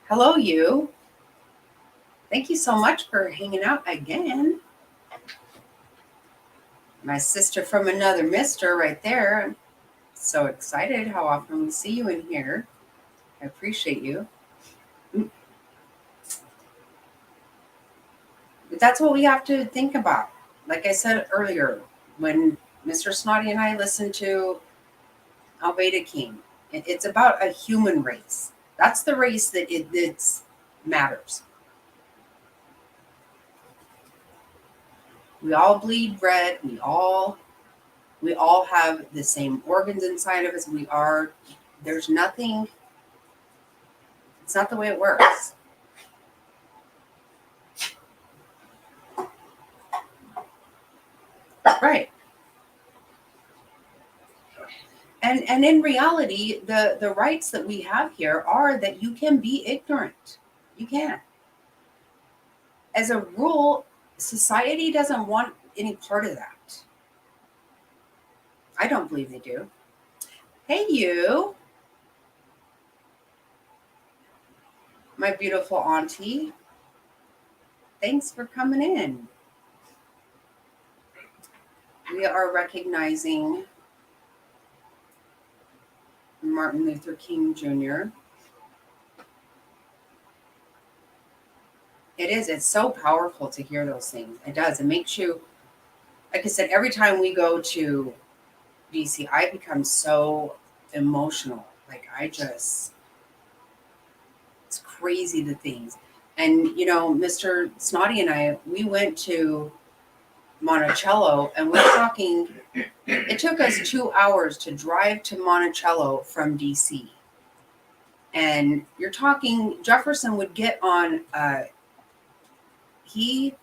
Hello, you. Thank you so much for hanging out again. My sister from another mister right there. I'm so excited how often we see you in here. I appreciate you. But that's what we have to think about. Like I said earlier, when Mr. Snotty and I listened to Alveda King, it's about a human race. That's the race that it matters. We all bleed red. We all have the same organs inside of us. There's nothing. It's not the way it works. Right. And in reality, the rights that we have here are that you can be ignorant. You can. As a rule, society doesn't want any part of that. I don't believe they do. Hey, you. My beautiful auntie. Thanks for coming in. We are recognizing Martin Luther King Jr. It's so powerful to hear those things. It does. It makes you, like I said, every time we go to DC, I become so emotional. Like it's crazy the things. And, Mr. Snotty and I, we went to Monticello, and we're talking, it took us 2 hours to drive to Monticello from DC. And you're talking, Jefferson would get on, he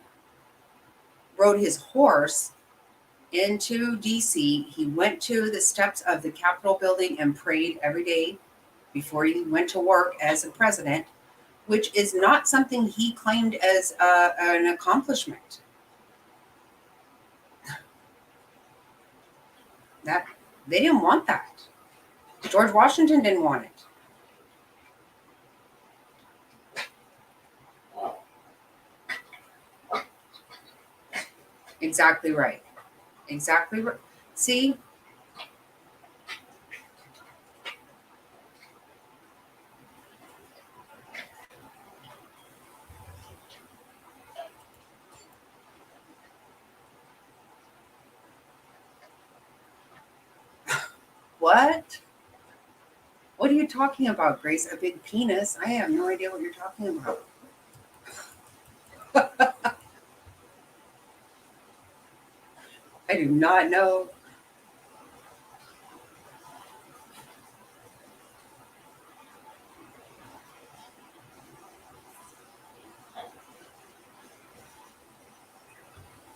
rode his horse into DC. He went to the steps of the Capitol building and prayed every day before he went to work as a president, which is not something he claimed as an accomplishment. That they didn't want that. George Washington didn't want it. Wow. Exactly right. Exactly right. See? What? What are you talking about, Grace? A big penis? I have no idea what you're talking about. I do not know.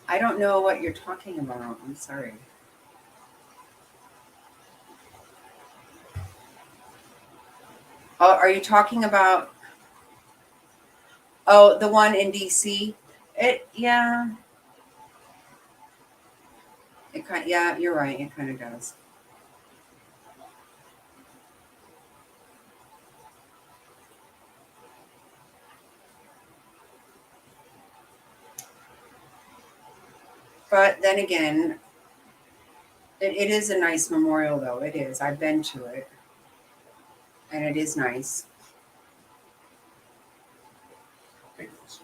I don't know what you're talking about. I'm sorry. Oh, are you talking about? Oh, the one in DC? Yeah. Yeah, you're right. It kind of does. But then again, it is a nice memorial, though. It is. I've been to it, and it is nice. Thanks.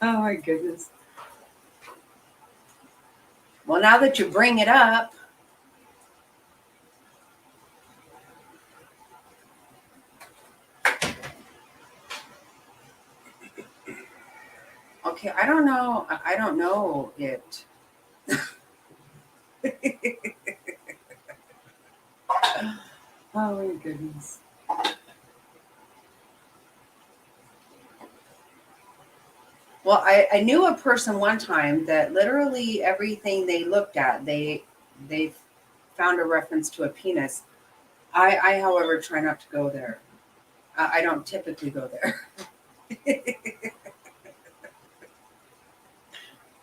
Oh my goodness. Well, now that you bring it up, okay, I don't know. I don't know it. Oh my goodness. Well, I knew a person one time that literally everything they looked at, they found a reference to a penis. I however, try not to go there. I don't typically go there.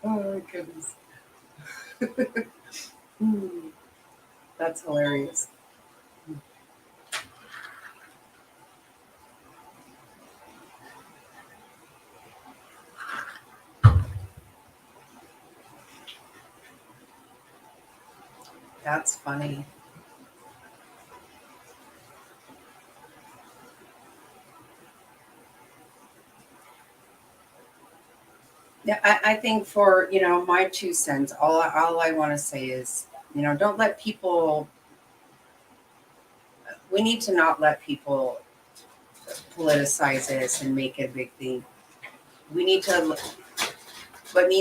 Oh my goodness. That's hilarious. That's funny. Yeah, I think for, my 2 cents, all I want to say is, don't let people, we need to not let people politicize this and make it a big thing. What needs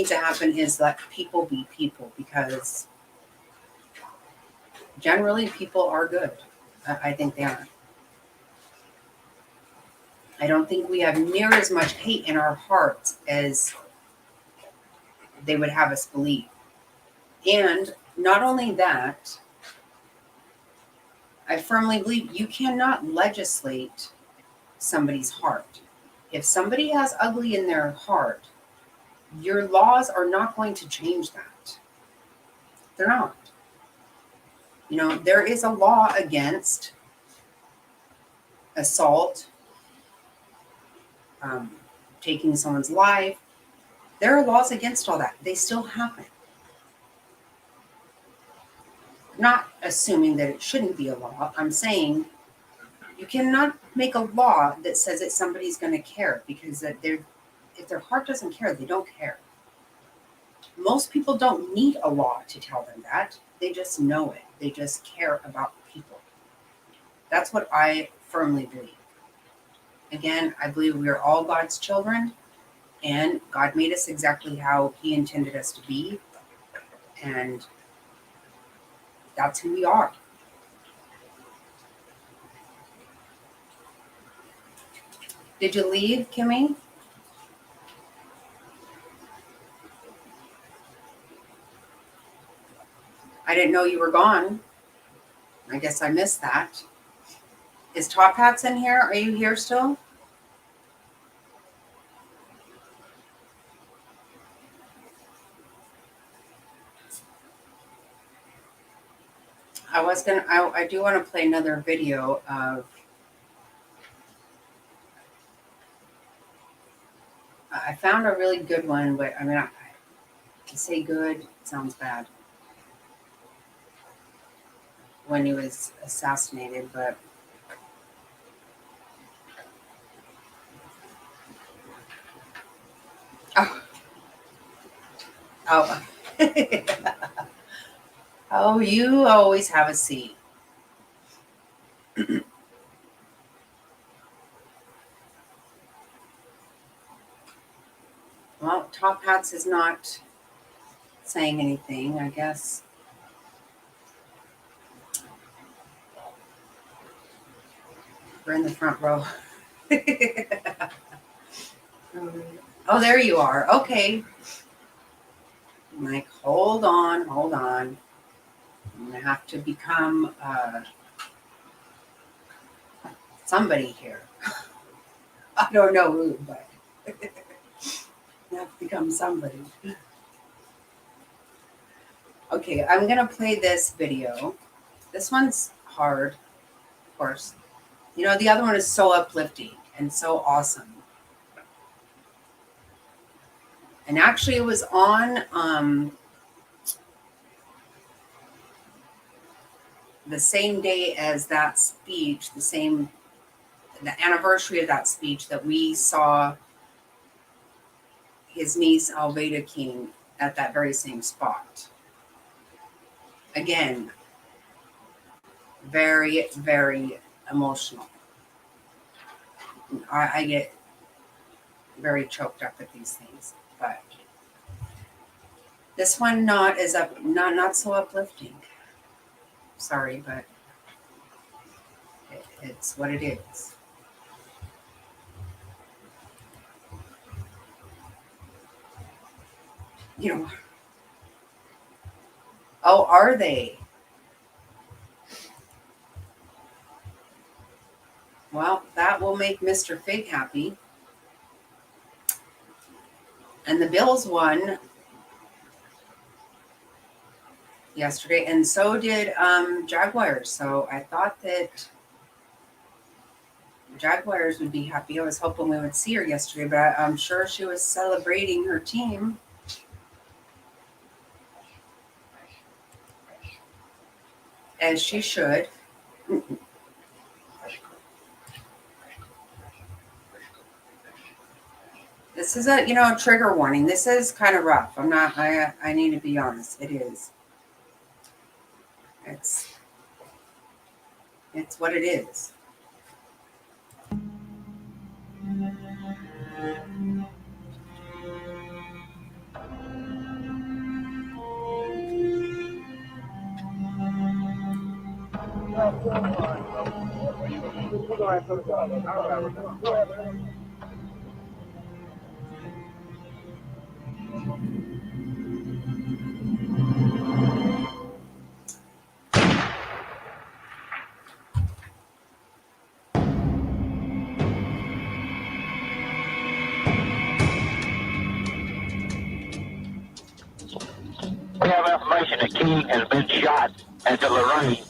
to happen is let people be people, because generally people are good. I think they are. I don't think we have near as much hate in our hearts as they would have us believe. And not only that, I firmly believe you cannot legislate somebody's heart. If somebody has ugly in their heart, your laws are not going to change that. They're not. There is a law against assault, taking someone's life. There are laws against all that. They still happen. Not assuming that it shouldn't be a law. I'm saying you cannot make a law that says that somebody's going to care, because if their heart doesn't care, they don't care. Most people don't need a law to tell them that. They just know it. They just care about people. That's what I firmly believe. Again, I believe we are all God's children, and God made us exactly how He intended us to be. And that's who we are. Did you leave, Kimmy? I didn't know you were gone. I guess I missed that. Is Top Hats in here? Are you here still? I do want to play another video of, I found a really good one, but I mean, to say good, it sounds bad. When he was assassinated, but oh, oh, you always have a seat. Well, Top Hats is not saying anything, I guess. We're in the front row. Oh, there you are. Okay. I'm like, hold on. I'm going to have to become somebody here. I don't know who, but I have to become somebody. Okay, I'm going to play this video. This one's hard, of course. You know, the other one is so uplifting and so awesome. And actually, it was on the same day as that speech, the anniversary of that speech, that we saw his niece, Alveda King, at that very same spot. Again, very, very emotional. I get very choked up at these things, but this one not so uplifting. Sorry, but it's what it is. You know. Oh, are they? Well, that will make Mr. Fig happy. And the Bills won yesterday, and so did Jaguars. So I thought that Jaguars would be happy. I was hoping we would see her yesterday, but I'm sure she was celebrating her team. As she should. This is a trigger warning. This is kind of rough. I need to be honest. It is. It's what it is. We have information that King has been shot at the Lorraine.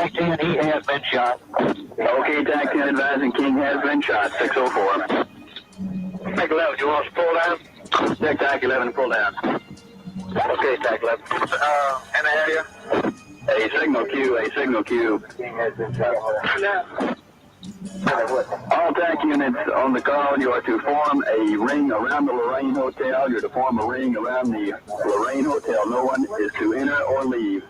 Back 10, he has been shot. Okay, TAC 10 advising King has been shot, 604. TAC 11, you want us to pull down? Check TAC 11, pull down. Okay, TAC 11. In the area? A signal Q. King has been shot. All TAC units on the call, you are to form a ring around the Lorraine Hotel. You're to form a ring around the Lorraine Hotel. No one is to enter or leave.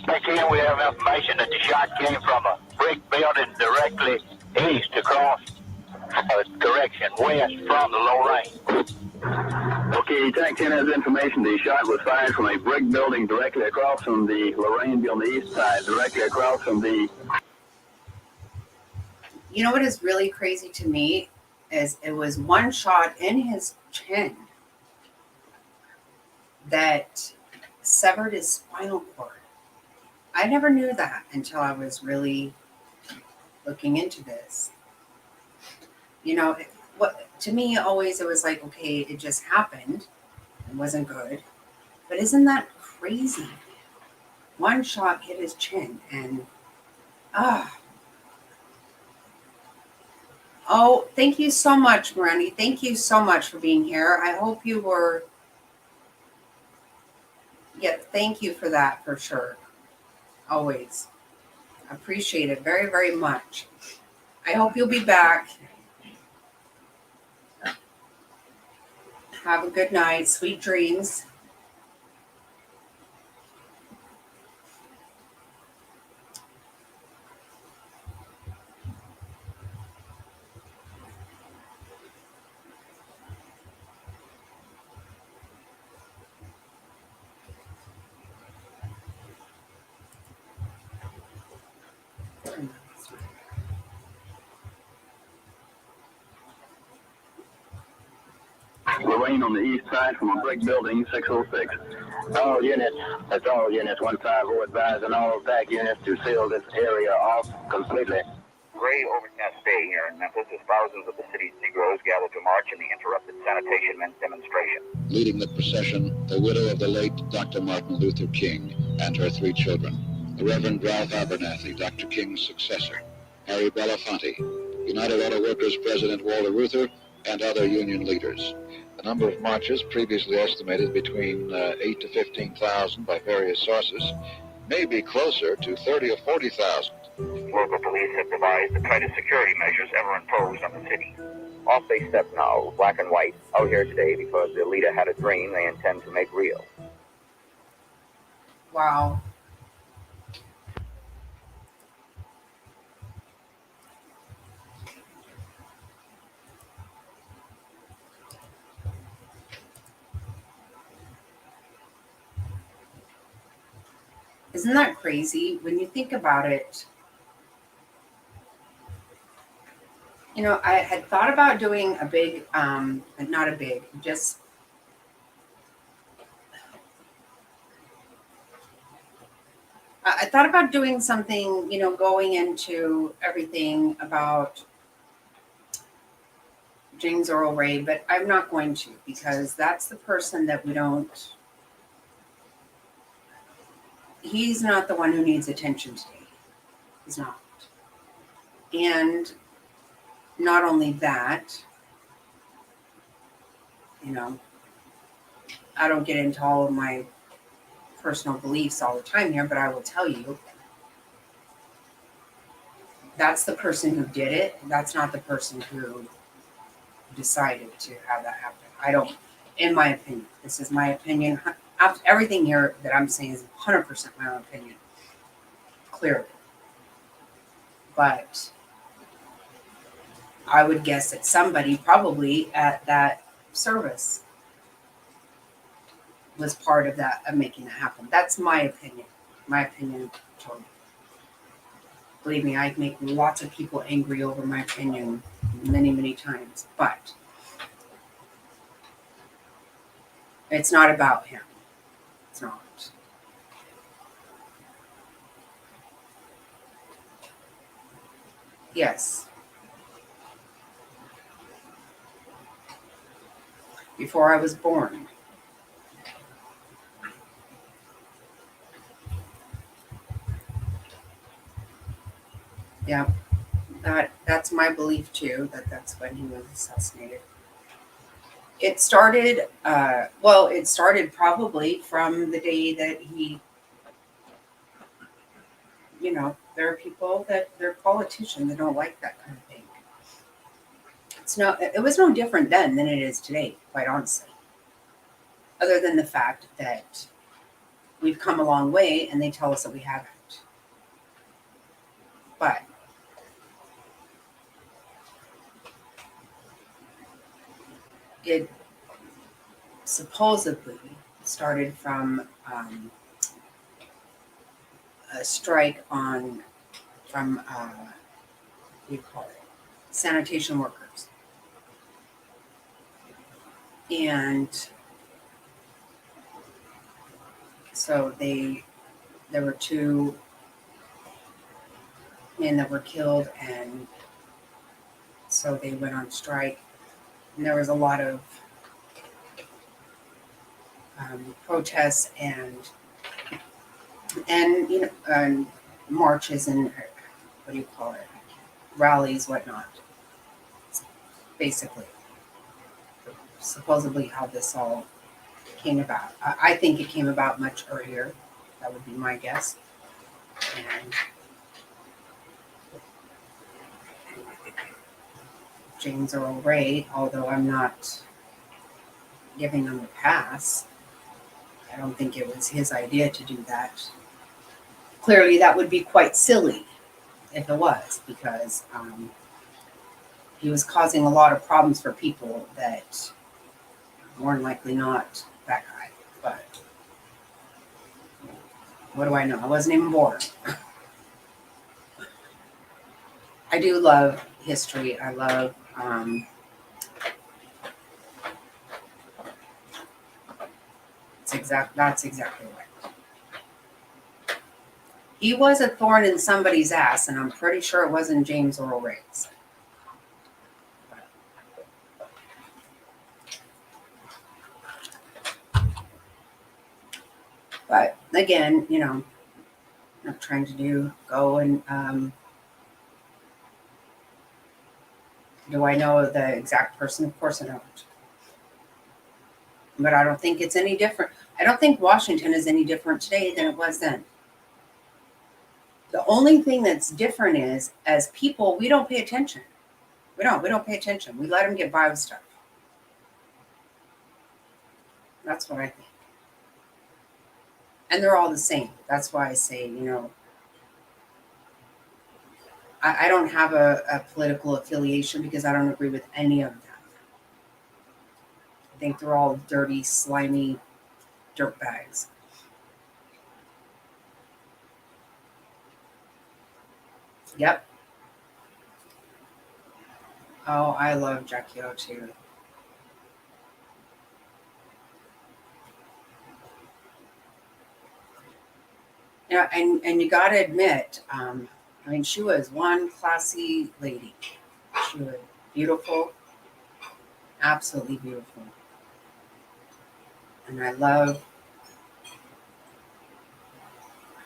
Again, we have information that the shot came from a brick building directly east across, west from the Lorraine. Okay, TAC 10 has information. The shot was fired from a brick building directly across from the Lorraine on the east side, directly across from the... You know what is really crazy to me is it was one shot in his chin that severed his spinal cord. I never knew that until I was really looking into this. You know, what to me always it was like, okay, it just happened. It wasn't good. But isn't that crazy? One shot hit his chin and Oh, thank you so much, Brandy. Thank you so much for being here. I hope you were... Yeah, thank you for that, for sure. Always. Appreciate it very, very much. I hope you'll be back. Have a good night. Sweet dreams. Lorraine on the east side from a brick building, 606. All units, that's all units, 150 advising all TAC units to seal this area off completely. Gray overcast day here in Memphis as thousands of the city's Negroes gather to march in the interrupted sanitation men's demonstration. Leading the procession, the widow of the late Dr. Martin Luther King and her 3 children, the Reverend Ralph Abernathy, Dr. King's successor, Harry Belafonte, United Auto Workers President Walter Reuther, and other union leaders. The number of marches, previously estimated between 8 to 15,000 by various sources, may be closer to 30 or 40,000. Local police have devised the tightest security measures ever imposed on the city. Off they step now, black and white, out here today because the leader had a dream they intend to make real. Wow. Isn't that crazy? When you think about it, you know, I had thought about doing a big, not a big, just I thought about doing something, you know, going into everything about James Earl Ray, but I'm not going to because that's the person that we don't. He's not the one who needs attention today. He's not. And not only that, you know, I don't get into all of my personal beliefs all the time here, but I will tell you, that's the person who did it. That's not the person who decided to have that happen. I don't, in my opinion, this is my opinion. Everything here that I'm saying is 100% my own opinion, clearly. But I would guess that somebody probably at that service was part of that, of making that happen. That's my opinion. My opinion, totally. Believe me, I make lots of people angry over my opinion many, many times, but it's not about him. It's not. Yes. Before I was born. Yeah, that's my belief too. That's when he was assassinated. It started. Well, it started probably from the day that he. You know, there are people that they're politicians that don't like that kind of thing. It's no. It was no different then than it is today, quite honestly. Other than the fact that we've come a long way, and they tell us that we haven't. But it supposedly started from a strike on from what do you call it, sanitation workers, and so there were two men that were killed, and so they went on strike, and there was a lot of protests and you know marches and what do you call it, rallies, whatnot. Basically, supposedly how this all came about. I think it came about much earlier. That would be my guess. And James Earl Ray, although I'm not giving him a pass, I don't think it was his idea to do that. Clearly, that would be quite silly if it was, because he was causing a lot of problems for people that more than likely not that guy. But what do I know? I wasn't even born. I do love history. I love that's exactly right. He was a thorn in somebody's ass, and I'm pretty sure it wasn't James Earl Ray's. But again, you know, I'm not trying to go and do I know the exact person? Of course I don't. But I don't think it's any different. I don't think Washington is any different today than it was then. The only thing that's different is, as people, we don't pay attention. We don't pay attention. We let them get by with stuff. That's what I think. And they're all the same. That's why I say, you know, I don't have a political affiliation because I don't agree with any of them. I think they're all dirty, slimy dirtbags. Yep. Oh, I love Jackie O too. Yeah, and you got to admit, I mean, she was one classy lady. She was beautiful, absolutely beautiful. And I love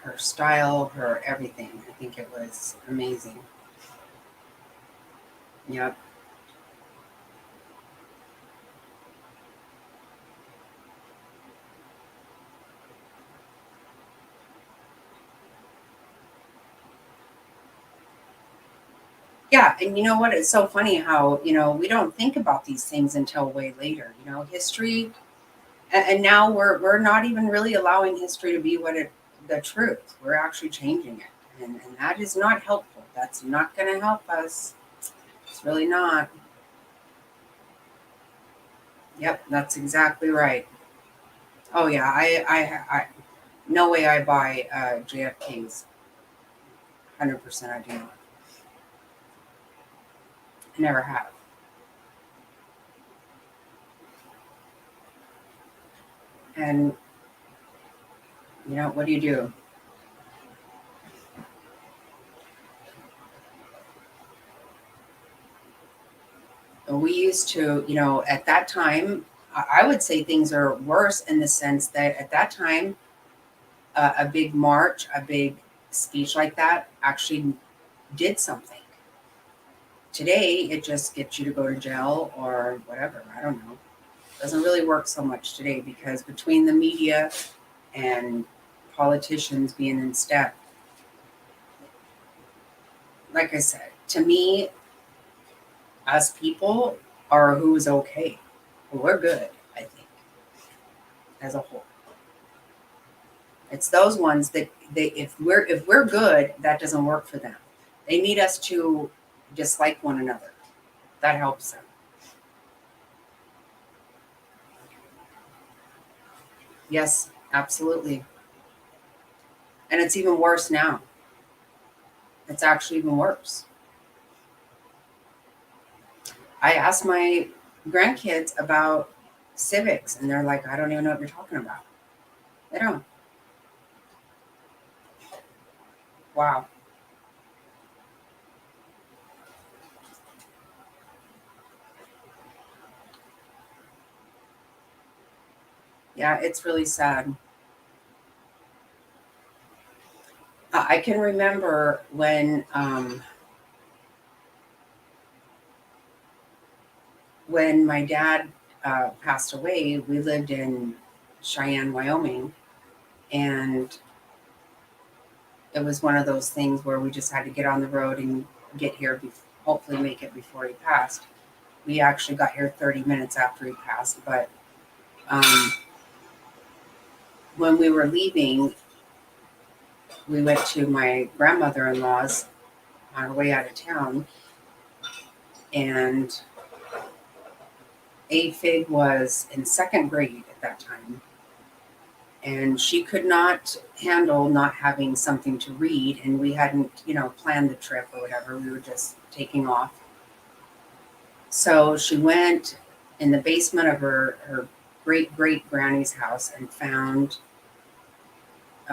her style, her everything. I think it was amazing. Yep. Yeah, and you know what? It's so funny how, you know, we don't think about these things until way later. You know, history, and now we're not even really allowing history to be the truth. We're actually changing it, and that is not helpful. That's not going to help us. It's really not. Yep, that's exactly right. Oh yeah, I no way I buy JFK's. 100%, I do not. I never have. And you know, what do? We used to, you know, at that time, I would say things are worse in the sense that at that time, a big march, a big speech like that actually did something. Today, it just gets you to go to jail or whatever. I don't know. It doesn't really work so much today because between the media and politicians being in step, like I said, to me, us people are who's okay. We're good, I think, as a whole. It's those ones that if we're good, that doesn't work for them. They need us to dislike one another. That helps them. Yes, absolutely. And it's even worse now. It's actually even worse. I asked my grandkids about civics, and they're like, I don't even know what you're talking about. They don't. Wow. Yeah, it's really sad. I can remember when my dad passed away. We lived in Cheyenne, Wyoming, and it was one of those things where we just had to get on the road and get here, hopefully make it before he passed. We actually got here 30 minutes after he passed, but when we were leaving, we went to my grandmother-in-law's on our way out of town, and Fig was in second grade at that time, and she could not handle not having something to read, and we hadn't, planned the trip or whatever. We were just taking off. So she went in the basement of her great granny's house and found,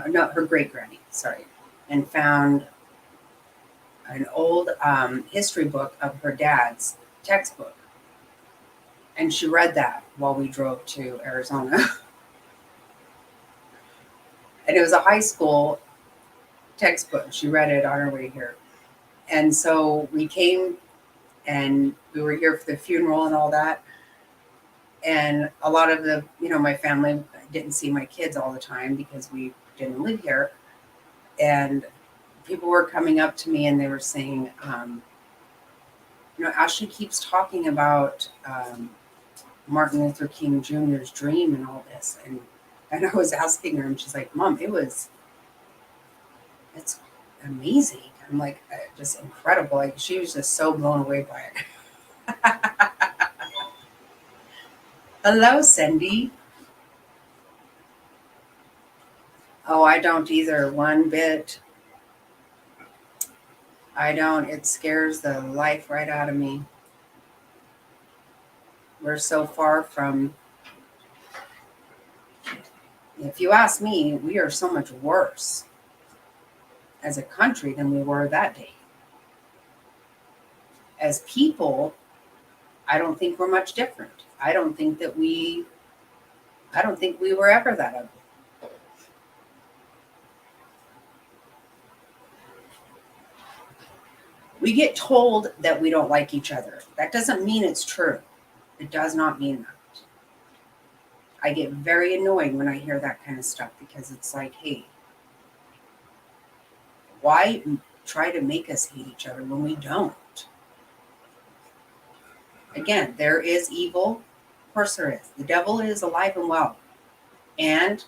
no, her great granny, sorry, and found an old history book of her dad's textbook. And she read that while we drove to Arizona. And it was a high school textbook. She read it on her way here. And so we came and we were here for the funeral and all that. And a lot of the, my family didn't see my kids all the time because we didn't live here. And people were coming up to me and they were saying, Ashley keeps talking about Martin Luther King Jr.'s dream and all this. And I was asking her, and she's like, Mom, it's amazing. I'm like, just incredible. Like, she was just so blown away by it. Hello, Cindy. Oh, I don't either, one bit. I don't. It scares the life right out of me. We're so far from, if you ask me, we are so much worse as a country than we were that day. As people, I don't think we're much different. I don't think we were ever that ugly. We get told that we don't like each other. That doesn't mean it's true. It does not mean that. I get very annoyed when I hear that kind of stuff because it's like, hey, why try to make us hate each other when we don't? Again, there is evil. Of course there is. The devil is alive and well. And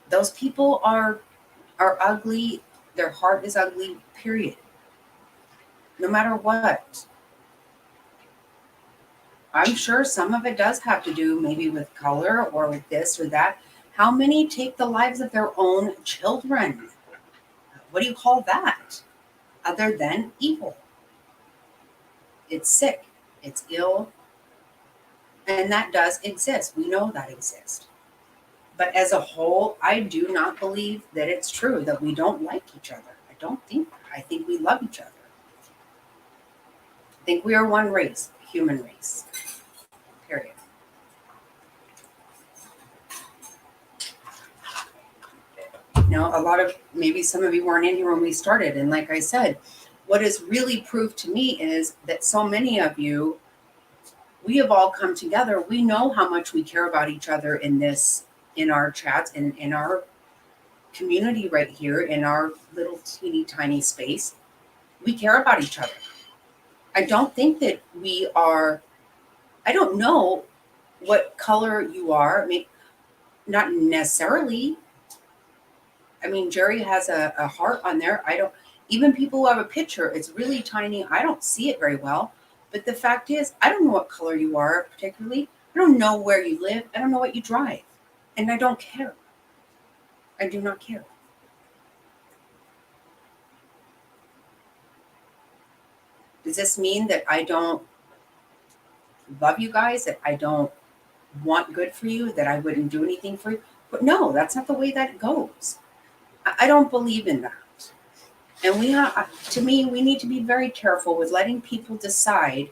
those people are ugly. Their heart is ugly, period. No matter what. I'm sure some of it does have to do maybe with color or with this or that. How many take the lives of their own children? What do you call that? Other than evil. It's sick. It's ill. And that does exist. We know that exists. But as a whole, I do not believe that it's true that we don't like each other. I don't think that. I think we love each other. I think we are one race, human race. Period. a lot of, maybe some of you weren't in here when we started. And like I said, what has really proved to me is that so many of you, we have all come together. We know how much we care about each other in our chats, and in our community right here, in our little teeny tiny space. We care about each other. I don't think that I don't know what color you are. I mean, not necessarily. I mean, Jerry has a heart on there. Even people who have a picture, it's really tiny. I don't see it very well. But the fact is, I don't know what color you are particularly. I don't know where you live. I don't know what you drive. And I don't care. I do not care. Does this mean that I don't love you guys, that I don't want good for you, that I wouldn't do anything for you? But no, that's not the way that goes. I don't believe in that. And to me, we need to be very careful with letting people decide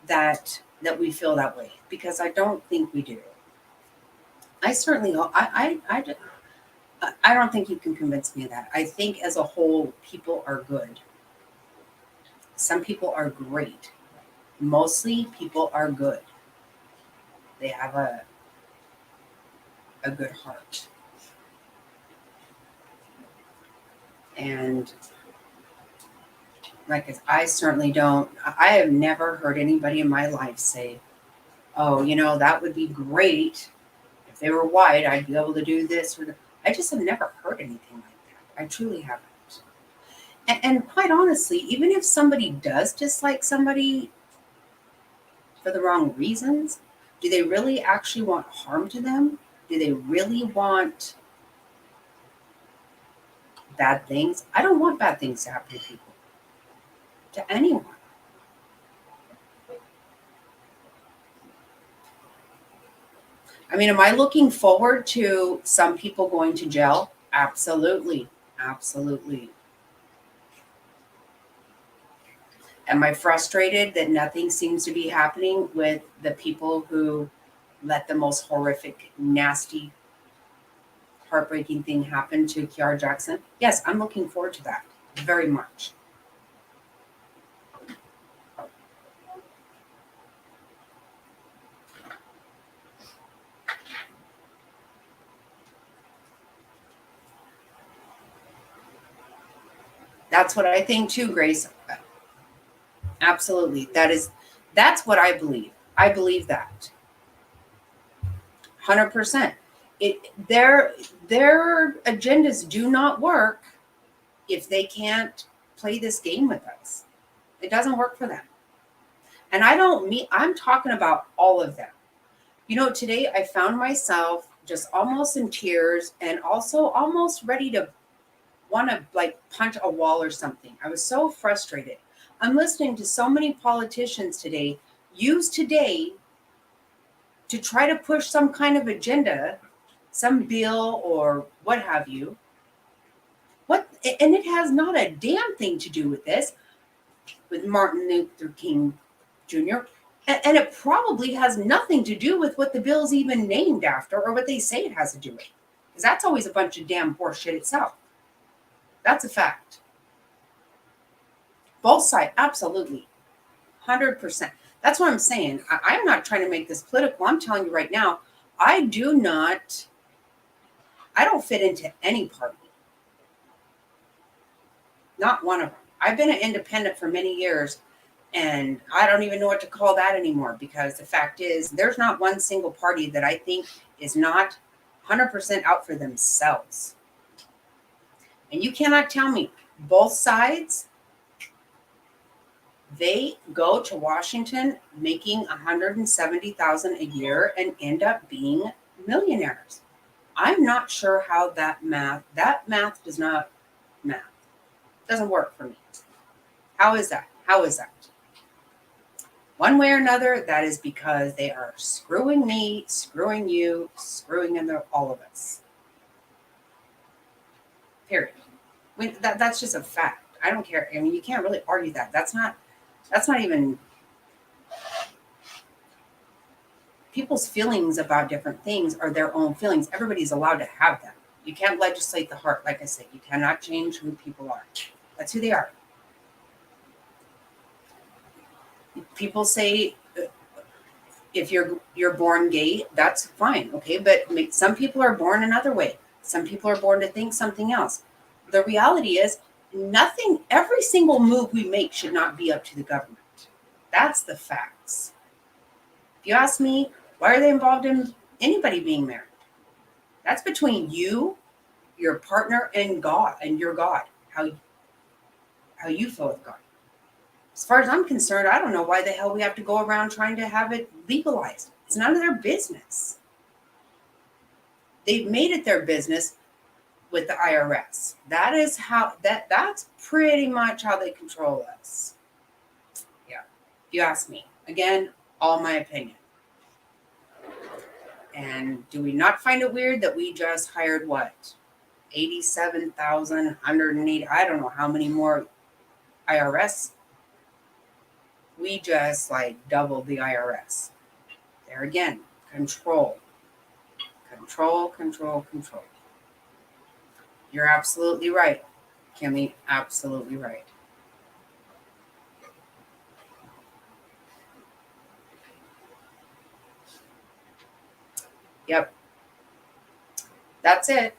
that we feel that way, because I don't think we do. I certainly don't. I don't think you can convince me of that. I think as a whole, people are good. Some people are great. Mostly people are good. They have a good heart. And like, I certainly don't, I have never heard anybody in my life say, oh, that would be great. If they were white, I'd be able to do this. I just have never heard anything like that. I truly haven't. And quite honestly, even if somebody does dislike somebody for the wrong reasons, do they really actually want harm to them? Do they really want bad things? I don't want bad things to happen to people, to anyone. I mean, am I looking forward to some people going to jail? Absolutely. Absolutely. Am I frustrated that nothing seems to be happening with the people who let the most horrific, nasty, heartbreaking thing happen to Kiara Jackson? Yes, I'm looking forward to that very much. That's what I think too, Grace. Absolutely. That's what I believe. I believe that. 100%. Their agendas do not work if they can't play this game with us. It doesn't work for them. And I'm talking about all of them. Today I found myself just almost in tears, and also almost ready to want to punch a wall or something. I was so frustrated. I'm listening to so many politicians today use today to try to push some kind of agenda, some bill or what have you. And it has not a damn thing to do with this, with Martin Luther King Jr. And it probably has nothing to do with what the bill's even named after, or what they say it has to do with. Because that's always a bunch of damn horseshit itself. That's a fact. Both sides, absolutely. 100%. That's what I'm saying. I'm not trying to make this political. I'm telling you right now, I don't fit into any party. Not one of them. I've been an independent for many years, and I don't even know what to call that anymore, because the fact is, there's not one single party that I think is not 100% out for themselves. And you cannot tell me both sides, they go to Washington making $170,000 a year and end up being millionaires. I'm not sure how that math does not math. Doesn't work for me. How is that? One way or another, that is because they are screwing me, screwing you, screwing all of us. Period. That's just a fact. I don't care. I mean, you can't really argue that. That's not even people's feelings about different things are their own feelings. Everybody's allowed to have them. You can't legislate the heart. Like I said, you cannot change who people are. That's who they are. People say if you're born gay, that's fine, okay? But some people are born another way. Some people are born to think something else. The reality is, every single move we make should not be up to the government. That's the facts. If you ask me, why are they involved in anybody being married? That's between you, your partner, and God, and your God. How you feel with God. As far as I'm concerned, I don't know why the hell we have to go around trying to have it legalized. It's none of their business. They've made it their business with the IRS. That is how that's pretty much how they control us. Yeah. If you ask me. Again, all my opinion. And do we not find it weird that we just hired what? 87,180, I don't know how many more IRS. We just doubled the IRS. There again, control. Control, control, control. You're absolutely right, Kimmy. Absolutely right. Yep. That's it.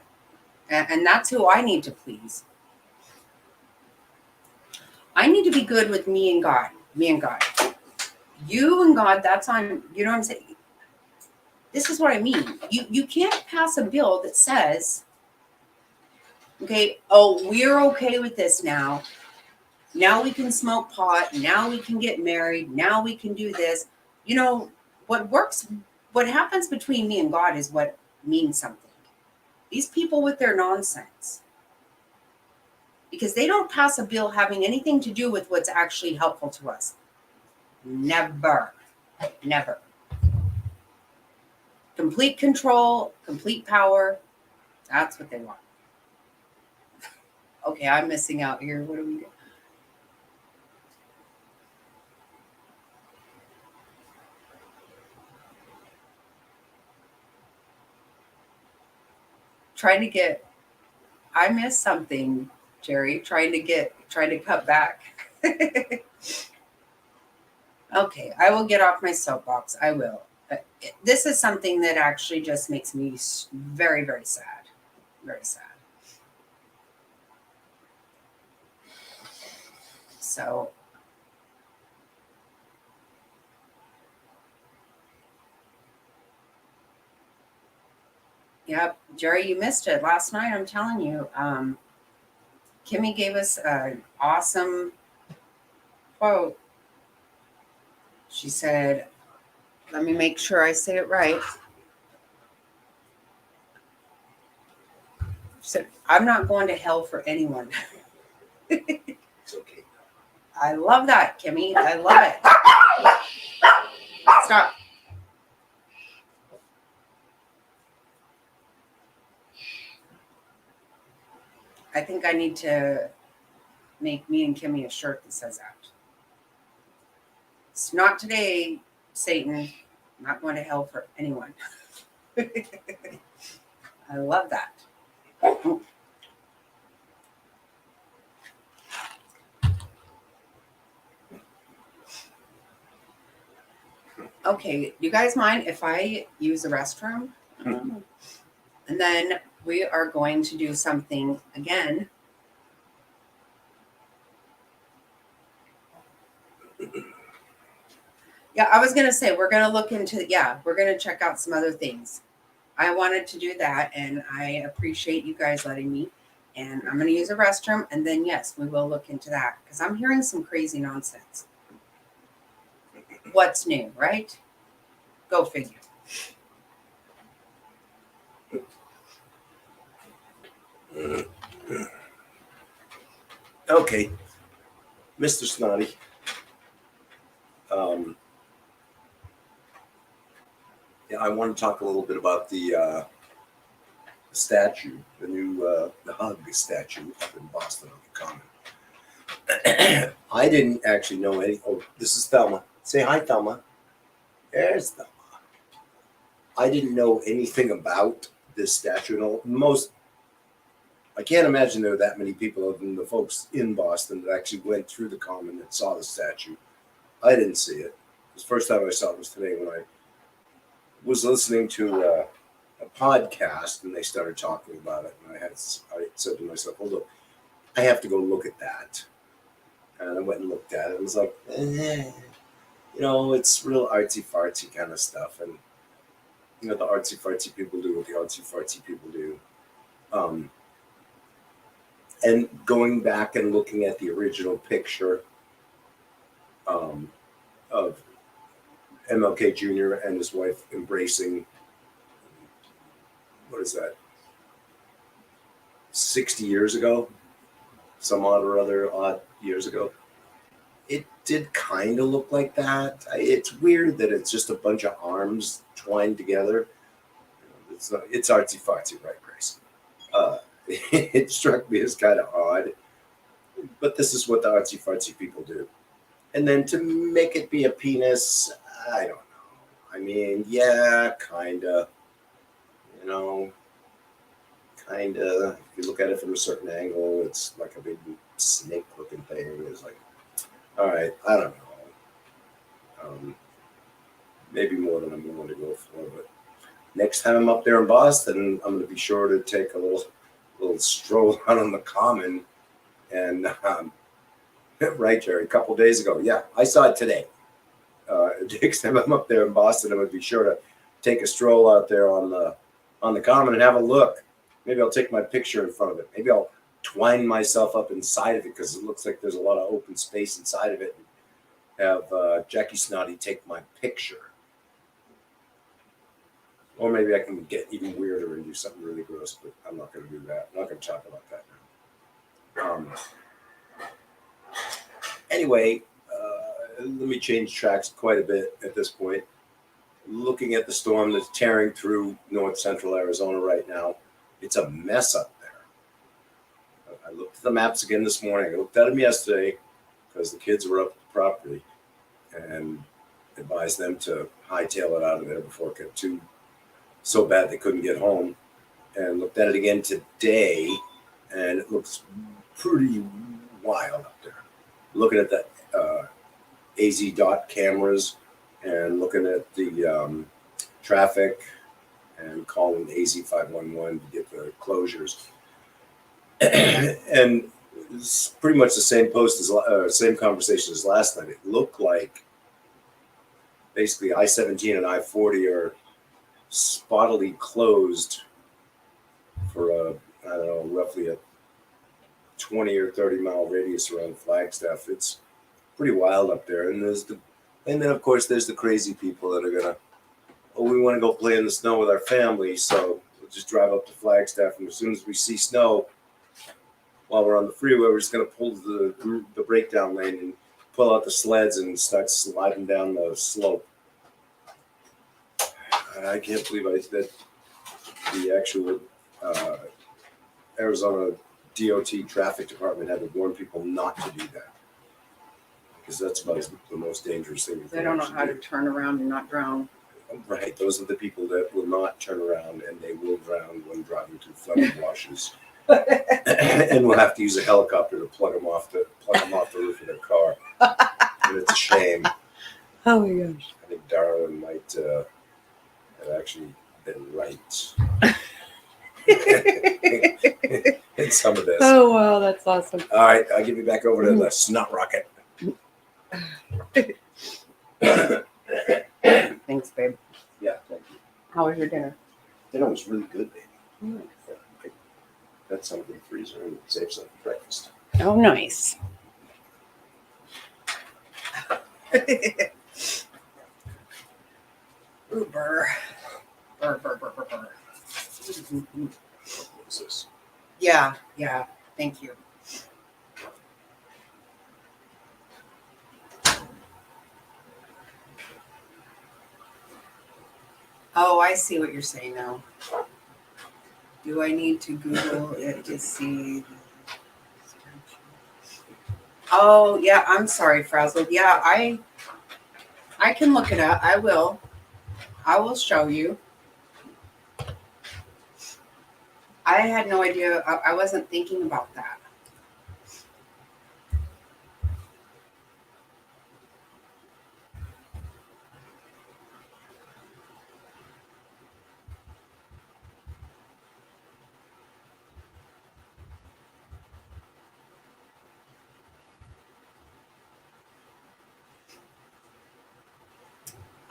And that's who I need to please. I need to be good with me and God. Me and God. You and God, that's on, you know what I'm saying? This is what I mean. You can't pass a bill that says, okay, oh, we're okay with this now. Now we can smoke pot. Now we can get married. Now we can do this. You know, what happens between me and God is what means something. These people with their nonsense. Because they don't pass a bill having anything to do with what's actually helpful to us. Never. Never. Complete control, complete power. That's what they want. Okay, I'm missing out here. What do we do? I missed something, Jerry. Trying to cut back. Okay, I will get off my soapbox. I will. But this is something that actually just makes me very, very sad. Very sad. So, yep, Jerry, you missed it last night. I'm telling you. Kimmy gave us an awesome quote. She said, let me make sure I say it right. She said, I'm not going to hell for anyone. It's okay. I love that, Kimmy. I love it. Stop. I think I need to make me and Kimmy a shirt that says that. It's not today, Satan. I'm not going to hell for anyone. I love that. Okay, you guys mind if I use the restroom? And then we are going to do something again. Yeah, I was going to say, we're going to look into, we're going to check out some other things. I wanted to do that, and I appreciate you guys letting me. And I'm going to use a restroom, and then, yes, we will look into that, because I'm hearing some crazy nonsense. What's new, right? Go figure. Okay, Mr. Snotty. Yeah, I want to talk a little bit about the statue, the new the hug statue up in Boston on the Common. I didn't actually know any. Oh, this is Thelma. Say hi, Thelma. There's Thelma. I didn't know anything about this statue at all. I can't imagine there were that many people other than the folks in Boston that actually went through the common and saw the statue. I didn't see it. The first time I saw it was today when I was listening to a podcast and they started talking about it. And I said to myself, well, look, I have to go look at that. And I went and looked at it. It was like, it's real artsy-fartsy kind of stuff. And, the artsy-fartsy people do what the artsy-fartsy people do. And going back and looking at the original picture of MLK Jr. and his wife embracing, what is that, 60 years ago? Some odd years ago. It did kind of look like that. It's weird that it's just a bunch of arms twined together. It's artsy-fartsy, right, Grace? It struck me as kind of odd, but this is what the artsy-fartsy people do. And then to make it be a penis, I don't know. I mean, yeah, kind of. Kind of. If you look at it from a certain angle, it's like a big snake-looking thing. It's like, all right, I don't know. Maybe more than I'm willing to go for, but next time I'm up there in Boston, I'm going to be sure to take a little stroll out on the common. And right, Jerry, a couple days ago, yeah, I saw it today. Next time I'm up there in Boston, I'm going to be sure to take a stroll out there on the common and have a look. Maybe I'll take my picture in front of it. Maybe I'll twine myself up inside of it because it looks like there's a lot of open space inside of it. And have Jackie Snotty take my picture. Or maybe I can get even weirder and do something really gross, but I'm not going to do that. I'm not going to talk about that now. Anyway, let me change tracks quite a bit at this point. Looking at the storm that's tearing through north central Arizona right now, it's a mess up there. I looked at the maps again this morning. I looked at them yesterday because the kids were up at the property and advised them to hightail it out of there before it got too so bad they couldn't get home. And looked at it again today, and it looks pretty wild up there. Looking at the AZ dot cameras and looking at the traffic and calling AZ 511 to get the closures. And it's pretty much the same conversation as last night. It looked like basically I-17 and I-40 are spottily closed for roughly a 20 or 30 mile radius around Flagstaff. It's pretty wild up there. And then of course there's the crazy people that are gonna, we want to go play in the snow with our family, so we'll just drive up to Flagstaff, and as soon as we see snow while we're on the freeway, we're just gonna pull the breakdown lane and pull out the sleds and start sliding down the slope. I can't believe that the actual Arizona DOT traffic department had to warn people not to do that, because that's about the most dangerous thing. They don't know how to turn around and not drown. Right, those are the people that will not turn around, and they will drown when driving through flooded washes. And we'll have to use a helicopter to plug them off the roof of their car. And it's a shame. Oh my gosh! I think Darwin might have actually been right in some of this. Oh wow, that's awesome! All right, I'll give you back over to the snot rocket. Thanks, babe. Yeah, thank you. How was your dinner? Dinner was really good, baby. Nice. I got some in the freezer and save some for breakfast. Oh, nice. Ooh, burr. Burr. What is this? Yeah. Thank you. Oh, I see what you're saying now. Do I need to Google it to see? Oh, yeah. I'm sorry, Frazzled. Yeah, I can look it up. I will show you. I had no idea. I wasn't thinking about that.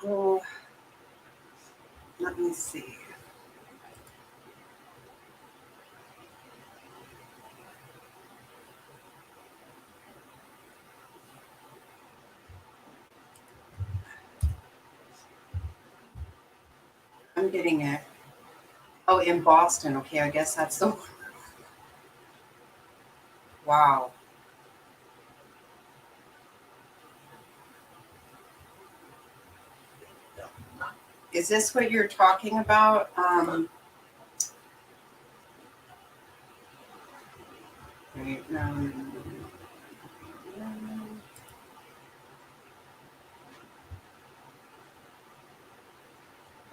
Oh, let me see. I'm getting it. Oh, in Boston. Okay, I guess that's the one. Wow. Is this what you're talking about? Wait,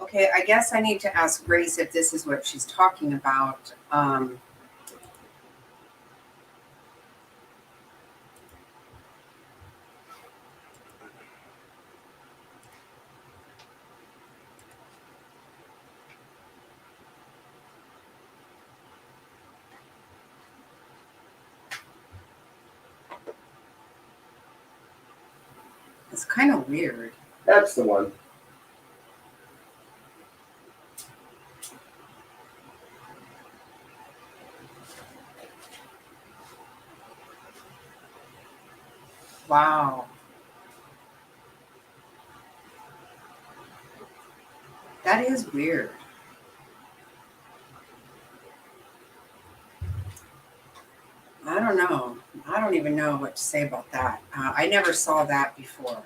okay, I guess I need to ask Grace if this is what she's talking about. It's kind of weird. That's the one. Wow. That is weird. I don't know. I don't even know what to say about that. I never saw that before.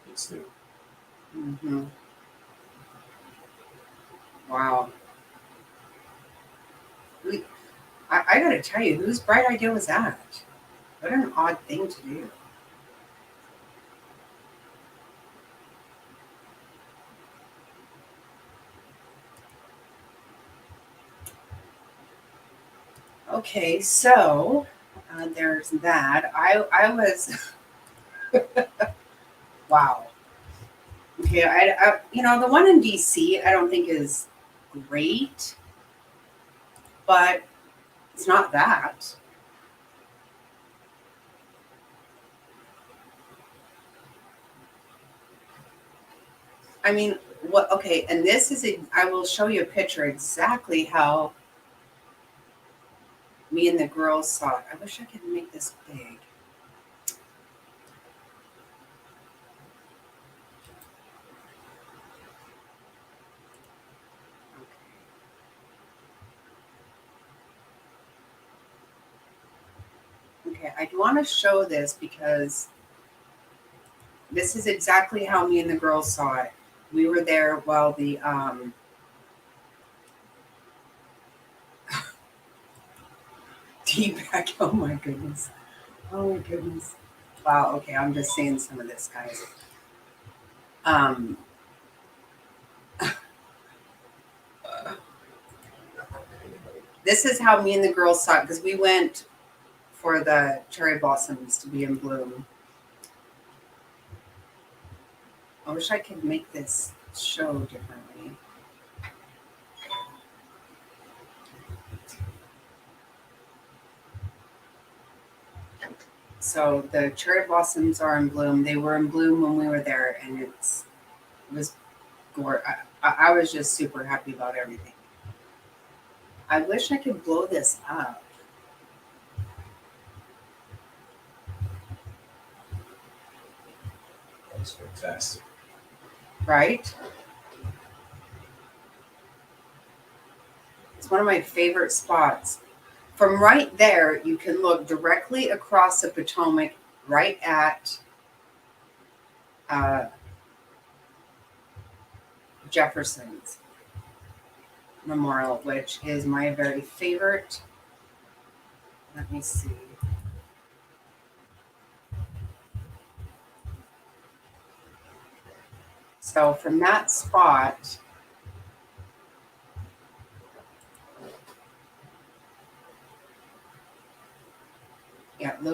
It's new. Mm-hmm. Wow. I got to tell you, whose bright idea was that? What an odd thing to do. Okay, so there's that. I was wow. Okay, the one in DC I don't think is great, but it's not that. I mean, what? Okay, and this is I will show you a picture exactly how me and the girls saw it. I wish I could make this big. Okay, I want to show this because this is exactly how me and the girls saw it. We were there while the feedback. Oh my goodness. Oh my goodness. Wow. Okay, I'm just seeing some of this, guys. Um, this is how me and the girls saw it because we went for the cherry blossoms to be in bloom. I wish I could make this show differently. So the cherry blossoms are in bloom. They were in bloom when we were there, and it was gorgeous. I was just super happy about everything. I wish I could blow this up. That's fantastic. Right? It's one of my favorite spots. From right there, you can look directly across the Potomac, right at Jefferson's Memorial, which is my very favorite. Let me see. So from that spot,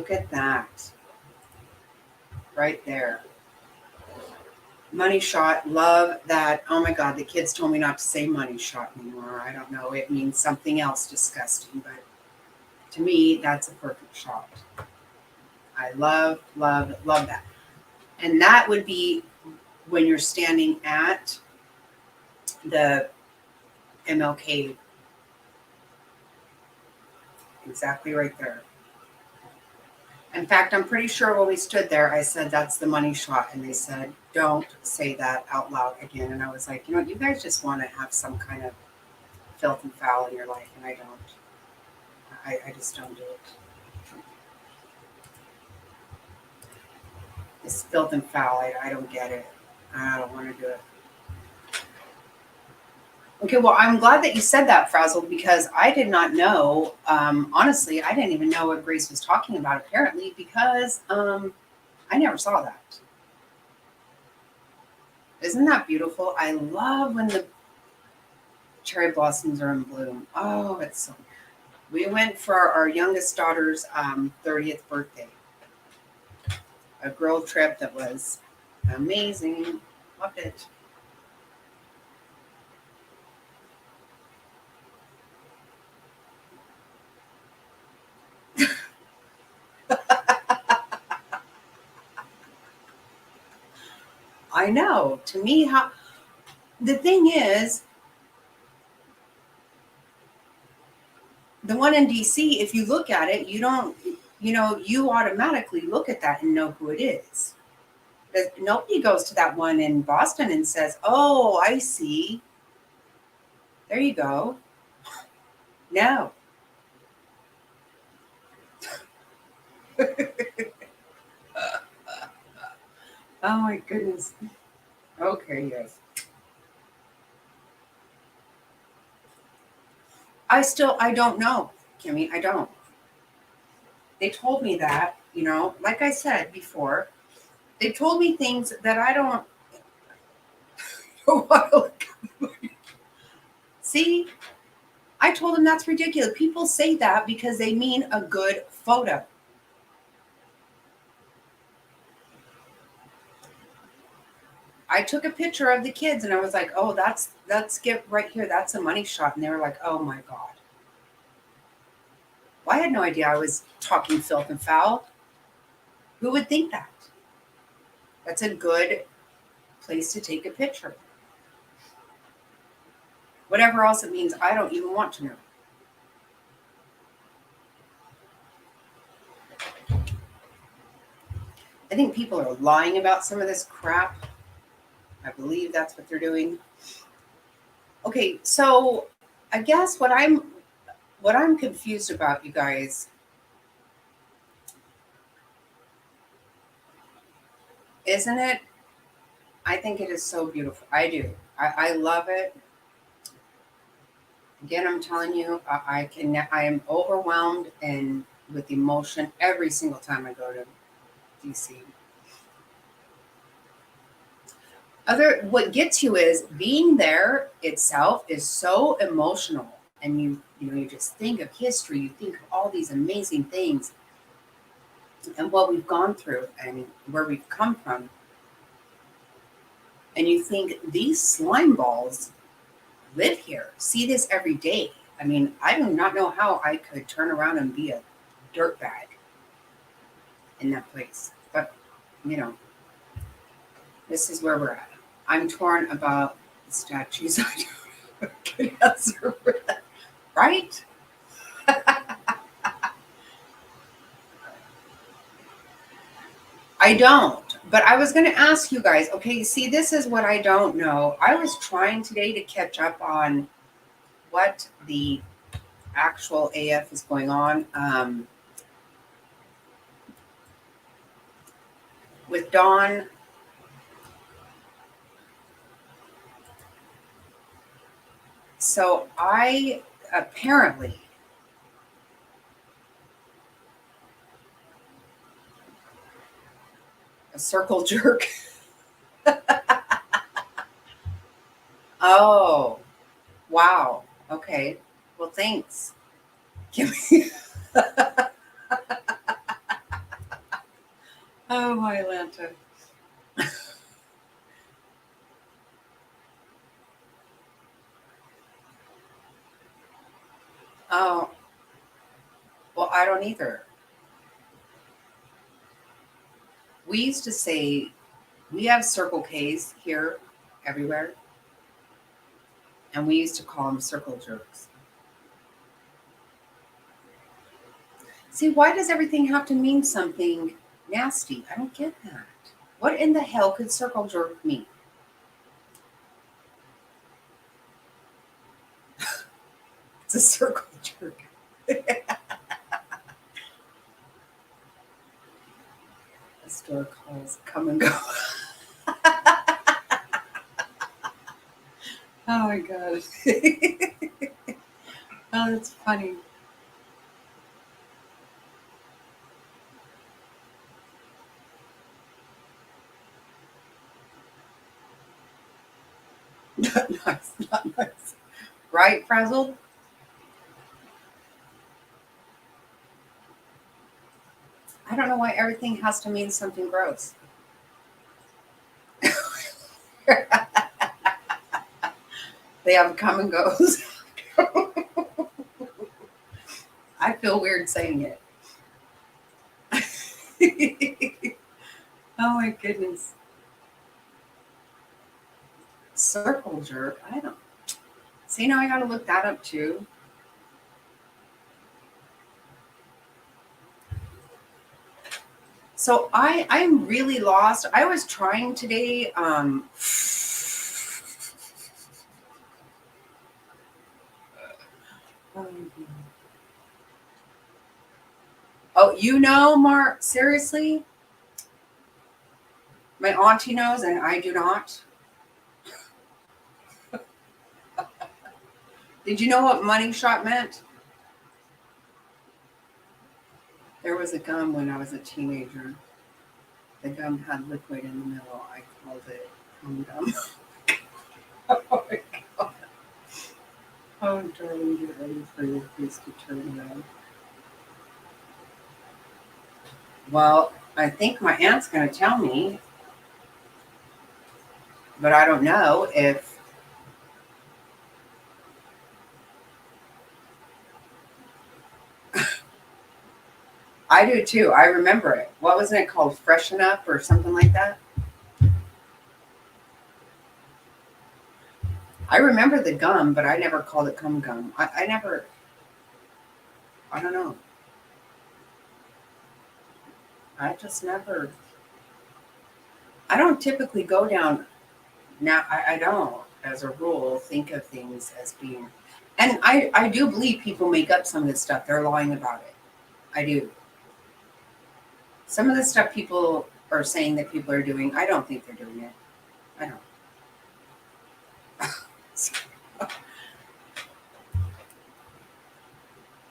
Look at that. Right there. Money shot. Love that. Oh my God, the kids told me not to say money shot anymore. I don't know. It means something else disgusting, but to me, that's a perfect shot. I love, love, love that. And that would be when you're standing at the MLK, exactly right there. In fact, I'm pretty sure when we stood there, I said, that's the money shot. And they said, don't say that out loud again. And I was like, you know, you guys just want to have some kind of filth and foul in your life. And I don't. I just don't do it. It's filth and foul. I don't get it. I don't want to do it. Okay, well, I'm glad that you said that, Frazzle, because I did not know. Honestly, I didn't even know what Grace was talking about, apparently, because I never saw that. Isn't that beautiful? I love when the cherry blossoms are in bloom. Oh, it's so. We went for our youngest daughter's 30th birthday. A girl trip that was amazing. Loved it. I know. To me, how the thing is, the one in DC, if you look at it, you don't, you know, you automatically look at that and know who it is. Nobody goes to that one in Boston and says, oh, I see. There you go. No. Oh my goodness. Okay, yes. I don't know, Kimmy. I don't. They told me that, you know, like I said before, they told me things that I don't see. I told them that's ridiculous. People say that because they mean a good photo. I took a picture of the kids and I was like, oh, that's get right here. That's a money shot. And they were like, oh my God. Well, I had no idea I was talking filth and foul. Who would think that? That's a good place to take a picture. Whatever else it means, I don't even want to know. I think people are lying about some of this crap. I believe that's what they're doing. Okay, so I guess what I'm confused about, you guys, isn't it? I think it is so beautiful. I do. I love it. Again, I'm telling you, I am overwhelmed and with emotion every single time I go to DC. What gets you is being there itself is so emotional, and you just think of history, you think of all these amazing things and what we've gone through and where we've come from, and you think these slime balls live here, see this every day. I mean, I do not know how I could turn around and be a dirtbag in that place, but you know, this is where we're at. I'm torn about the statues. I don't have a good answer for that. Right? I don't. But I was going to ask you guys, okay, see, this is what I don't know. I was trying today to catch up on what the actual AF is going on with Dawn. So I apparently a circle jerk. Oh, wow. Okay. Well, thanks. Give me. Oh, my Atlanta. Oh, well, I don't either. We used to say we have Circle K's here everywhere, and we used to call them circle jerks. See, why does everything have to mean something nasty? I don't get that. What in the hell could circle jerk mean? It's a circle jerk. The store calls come and go. Oh my god. Oh, that's funny. Not nice, not nice. Right, Frazzled? I don't know why everything has to mean something gross. They have come and goes. I feel weird saying it. Oh my goodness. Circle jerk. I don't see now I gotta look that up too. So I'm really lost. I was trying today. Oh, you know, Mark, seriously? My auntie knows and I do not. Did you know what money shot meant? There was a gum when I was a teenager. The gum had liquid in the middle. I called it gum. Oh my god. Oh, darling, get ready for your face to turn red. Well, I think my aunt's going to tell me, but I don't know if I do too. I remember it. What wasn't it called? Freshen Up or something like that? I remember the gum, but I never called it gum. I never, I don't know. I just never, I don't typically go down now. I don't, as a rule, think of things as being, and I do believe people make up some of this stuff. They're lying about it. I do. Some of the stuff people are saying that people are doing, I don't think they're doing it. I don't.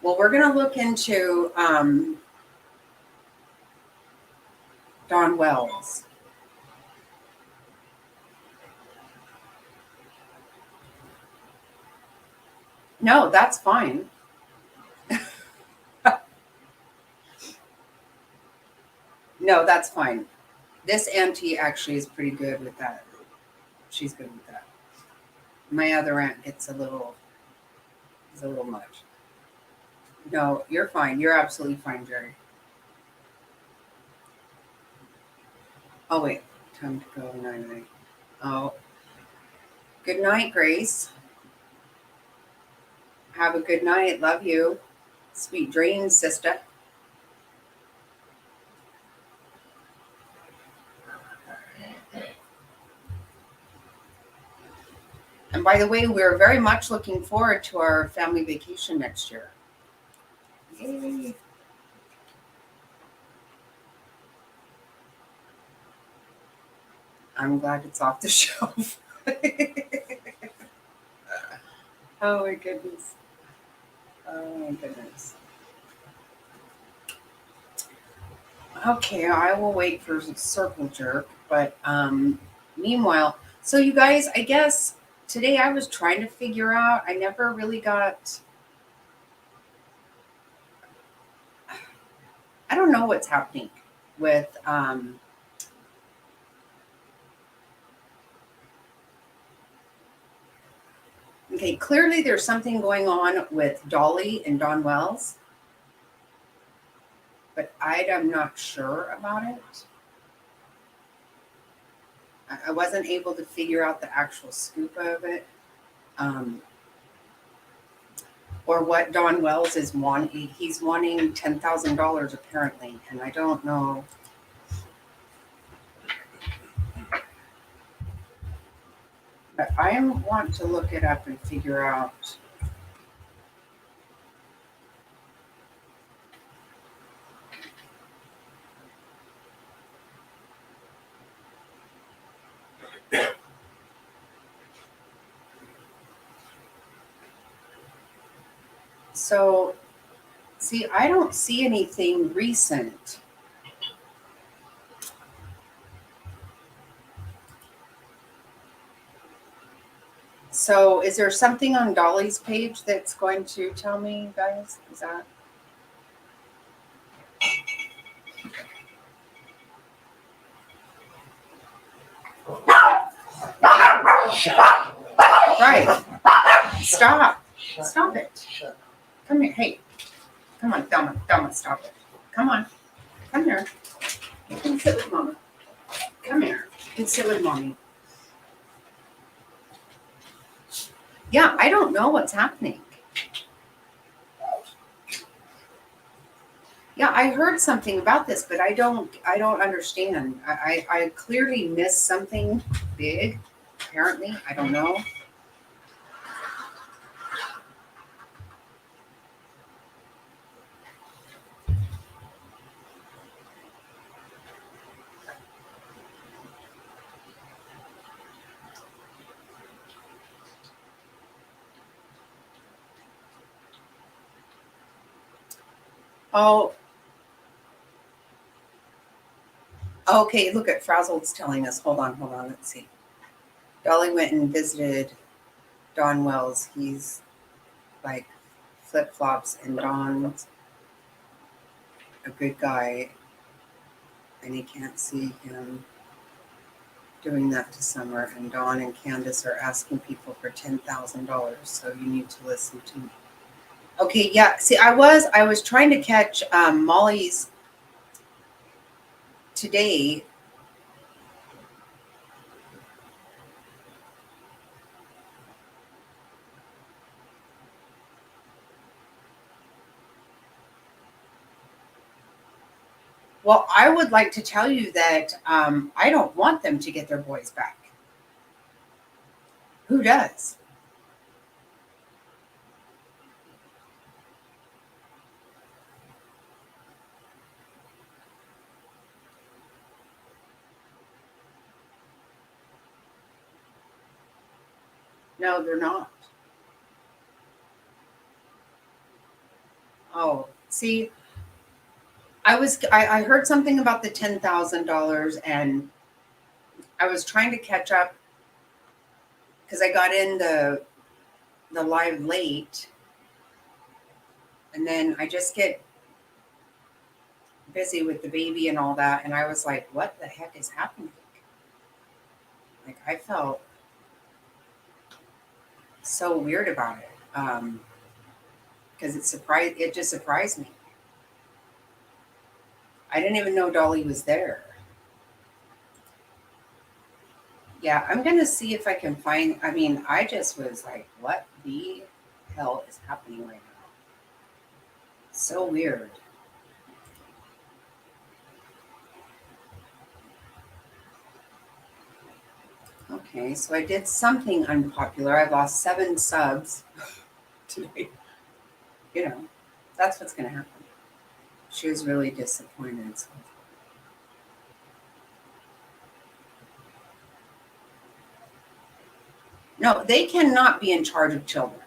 Well, we're going to look into Don Wells. No, that's fine. No, that's fine. This auntie actually is pretty good with that. She's good with that. My other aunt gets a little much. No, you're fine. You're absolutely fine, Jerry. Oh, wait. Time to go night-night. Oh. Good night, Grace. Have a good night. Love you. Sweet dreams, sister. And by the way, we're very much looking forward to our family vacation next year. Yay. I'm glad it's off the shelf. Oh my goodness. Oh my goodness. Okay, I will wait for circle jerk. But meanwhile, so you guys, I guess today I was trying to figure out, I never really got, I don't know what's happening. with okay, clearly there's something going on with Dolly and Don Wells, but I am not sure about it. I wasn't able to figure out the actual scoop of it, or what Don Wells is wanting. He's wanting $10,000 apparently, and I don't know. But I want to look it up and figure out. So, see, I don't see anything recent. So, is there something on Dolly's page that's going to tell me, guys? Is that? Right. Stop. Stop it. Come here. Hey. Come on, Thelma. Thelma, stop it. Come on. Come here. You can sit with Mama. Come here. You can sit with Mommy. Yeah, I don't know what's happening. Yeah, I heard something about this, but I don't understand. I clearly missed something big, apparently. I don't know. Oh, okay. Look at Frazzled's telling us. Hold on. Let's see. Dolly went and visited Don Wells. He's like flip flops, and Don's a good guy, and he can't see him doing that to Summer. And Don and Candace are asking people for $10,000. So you need to listen to me. Okay, yeah. See, I was trying to catch Molly's today. Well, I would like to tell you that I don't want them to get their boys back. Who does? No, they're not. Oh, see, I heard something about the $10,000, and I was trying to catch up because I got in the live late, and then I just get busy with the baby and all that, and I was like, what the heck is happening? Like, I felt so weird about it, because it just surprised me. I didn't even know Dolly was there. Yeah, I'm gonna see if I can find. I mean, I just was like, what the hell is happening right now? So weird. Okay, so I did something unpopular. I lost 7 subs today. You know, that's what's gonna happen. She was really disappointed. So. No, they cannot be in charge of children.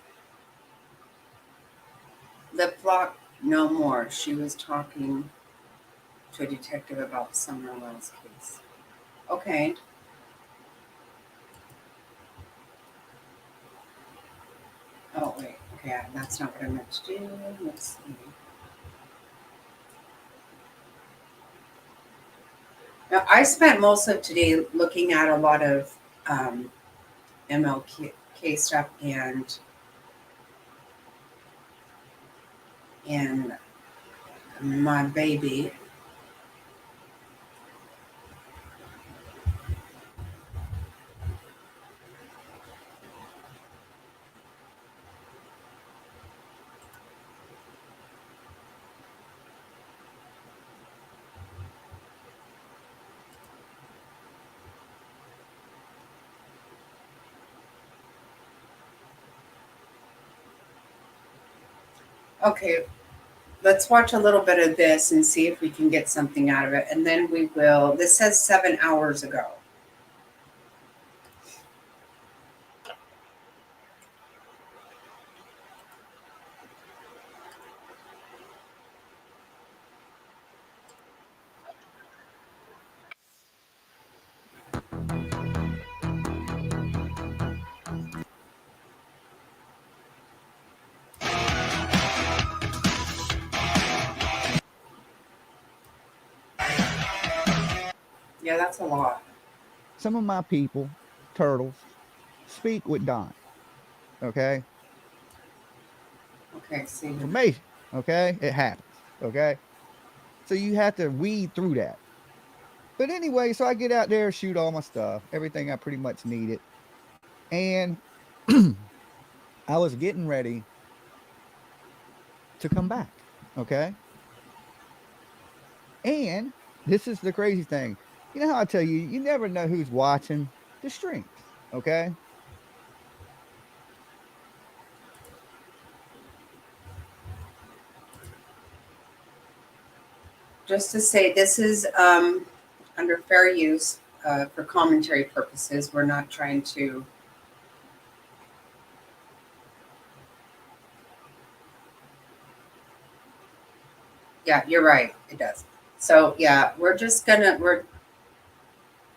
Lip lock, no more. She was talking to a detective about Summer Wells' case. Okay. Oh, wait. Okay, that's not what I meant to do. Let's see. Now, I spent most of today looking at a lot of MLK stuff and my baby. Okay, let's watch a little bit of this and see if we can get something out of it. And then we will. This says 7 hours ago. Yeah, that's a lot. Some of my people, turtles, speak with Don. Okay, Okay, see. information. Okay, it happens. Okay, so you have to weed through that. But anyway, so I get out there, shoot all my stuff, everything I pretty much needed, and I was getting ready to come back. Okay, and this is the crazy thing. You know how I tell you, you never know who's watching the streams. Okay, Just to say, this is under fair use for commentary purposes. We're not trying to. Yeah, you're right. It does. So yeah, we're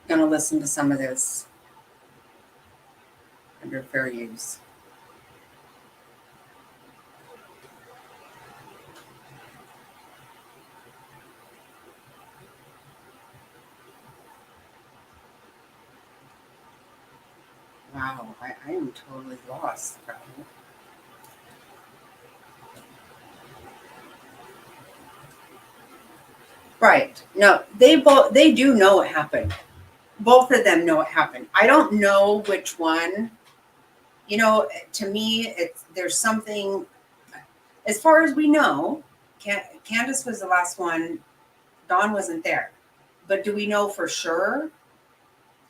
gonna listen to some of this under fair use. Wow, I am totally lost. Right. No, they do know what happened. Both of them know what happened. I don't know which one. You know, to me, there's something. As far as we know, Candace was the last one. Dawn wasn't there. But do we know for sure?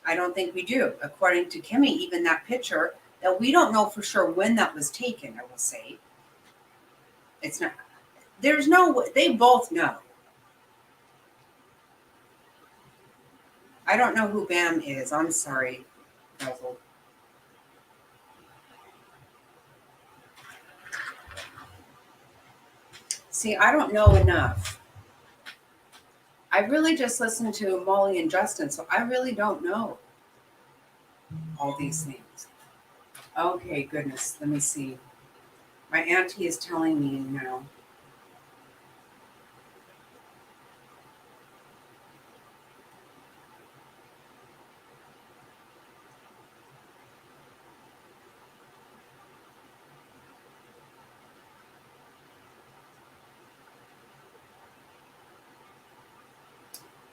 I don't think we do. According to Kimmy, even that picture, that we don't know for sure when that was taken. I will say it's not. There's no. They both know. I don't know who Bam is. I'm sorry, Basil. See, I don't know enough. I really just listened to Molly and Justin, so I really don't know all these things. Okay, goodness. Let me see. My auntie is telling me now.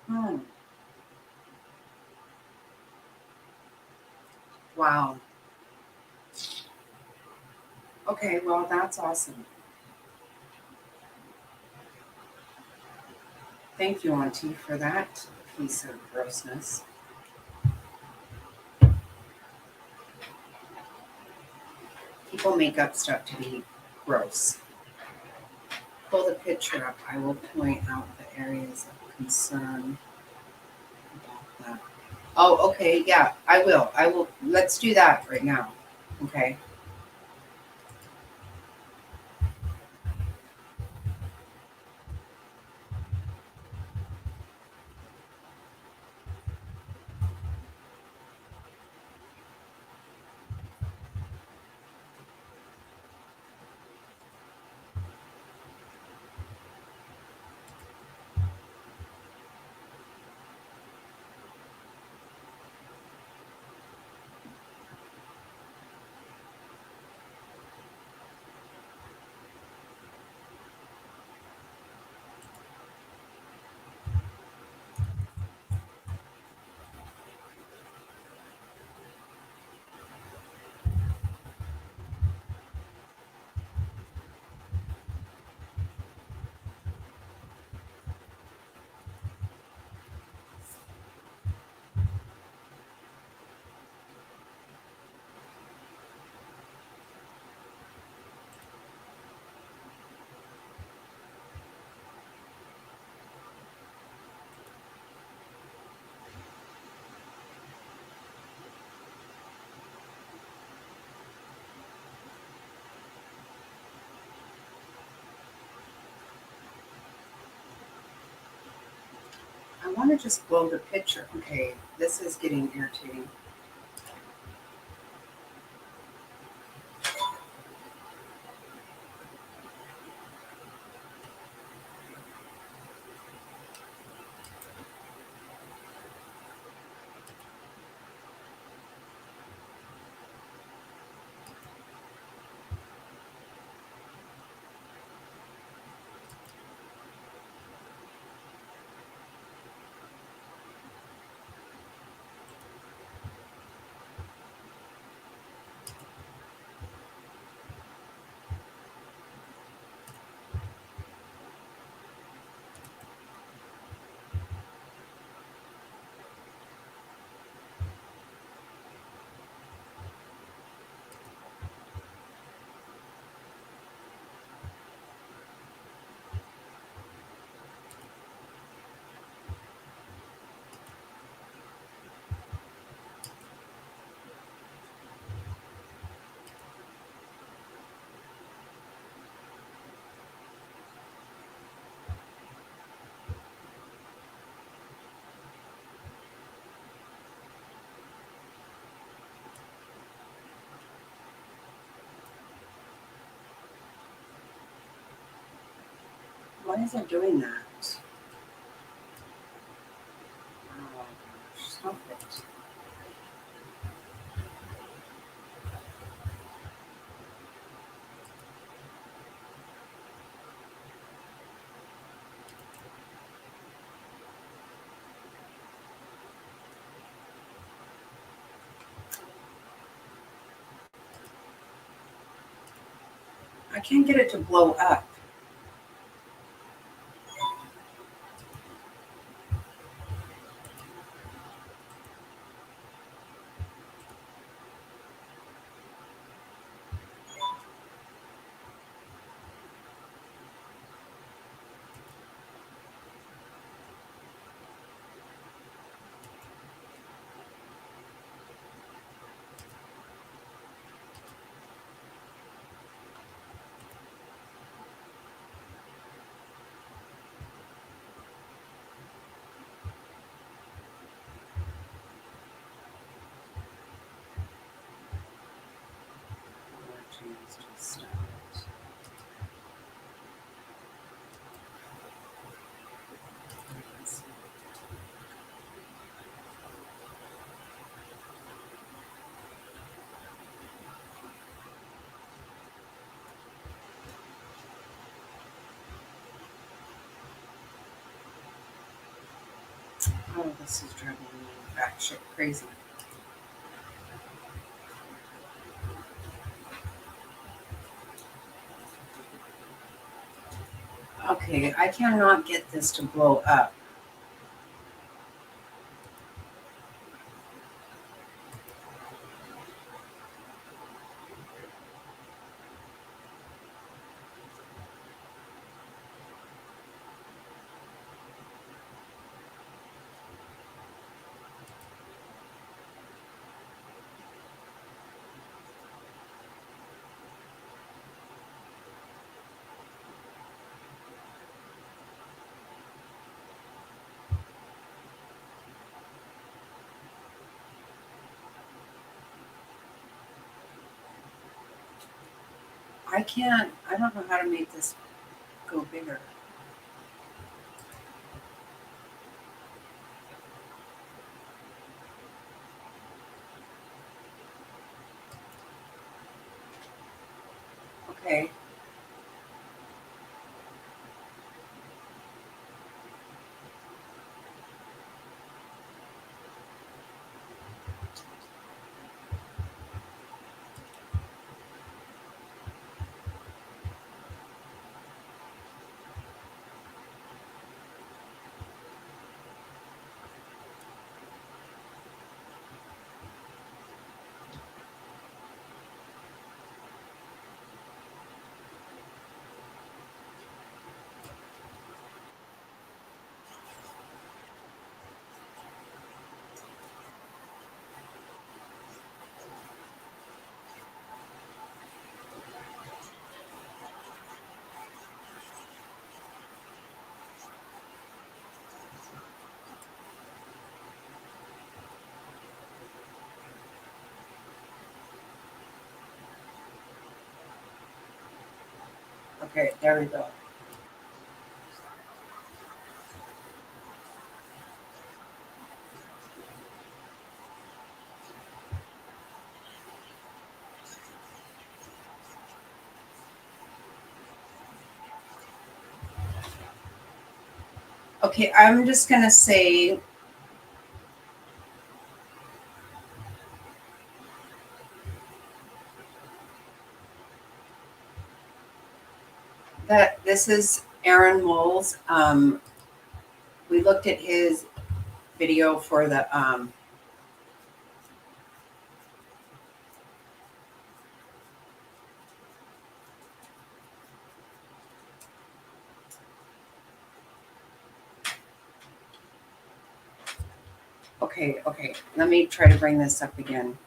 Hmm. Wow. Okay, well, that's awesome. Thank you, Auntie, for that piece of grossness. People make up stuff to be gross. Pull the picture up. I will point out the areas of concern about that. Oh, okay. Yeah, I will. I will. Let's do that right now. Okay. want to just blow the picture. Okay, this is getting irritating. Why is it doing that? Oh, stop it. I can't get it to blow up. Oh, geez, just stop it. Let's see. Oh, this is driving me batshit crazy. Okay, I cannot get this to blow up. I don't know how to make this go bigger. Okay. Okay, there we go. Okay, I'm just going to say that this is Aaron Moles. We looked at his video for the okay. Let me try to bring this up again.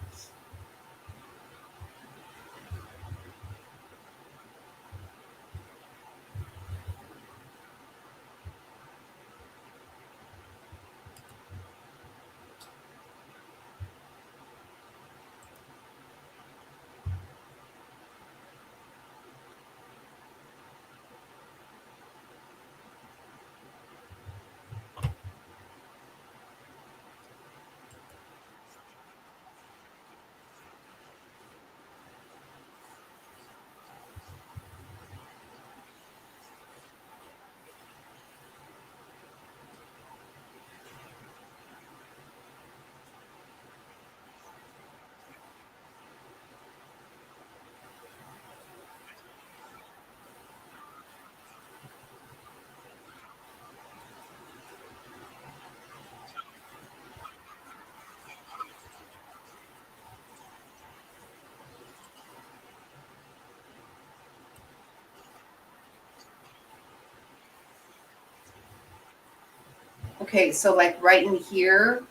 Okay, so like right in here,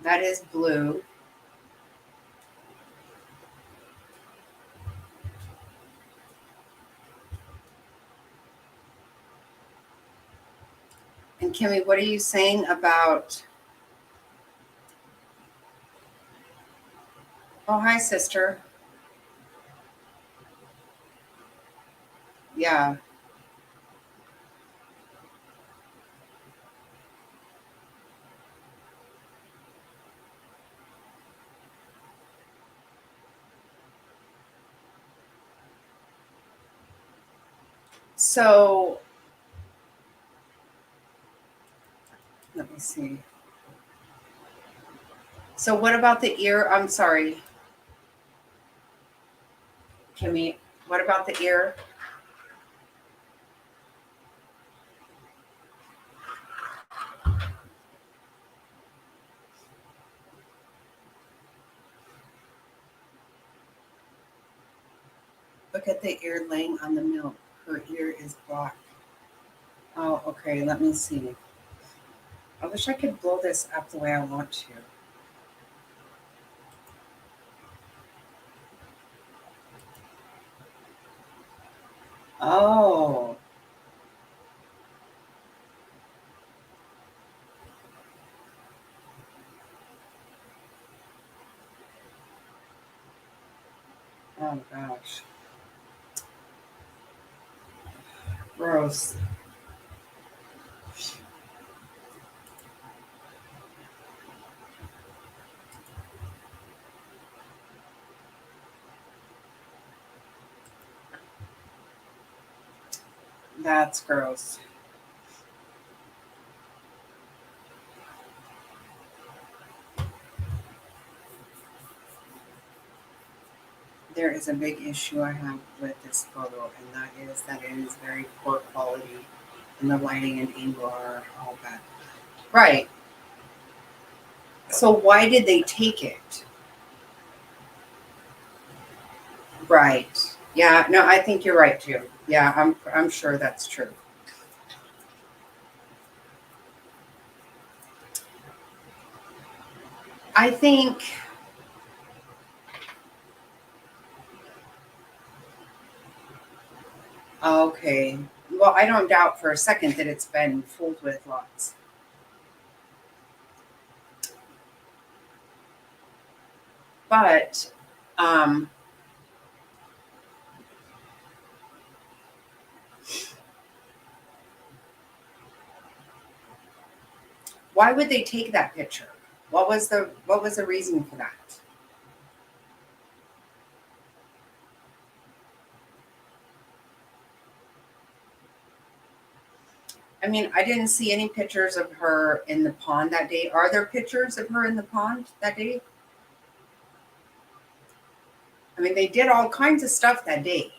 that is blue. And Kimmy, what are you saying about? Oh, hi, sister. Yeah. So let me see. So what about the ear? I'm sorry, Kimmy. What about the ear? Look at the ear laying on the milk. Her ear is black. Oh, okay. Let me see. I wish I could blow this up the way I want to. Oh, oh gosh. Gross. That's gross. There is a big issue I have with this photo, and that is that it is very poor quality, and the lighting and angle are all bad. Right. So why did they take it? Right. Yeah. No, I think you're right too. Yeah, I'm sure that's true. I think. Okay. Well, I don't doubt for a second that it's been fooled with lots. But, um, Why would they take that picture? What was the reason for that? I mean, I didn't see any pictures of her in the pond that day. Are there pictures of her in the pond that day? I mean, they did all kinds of stuff that day.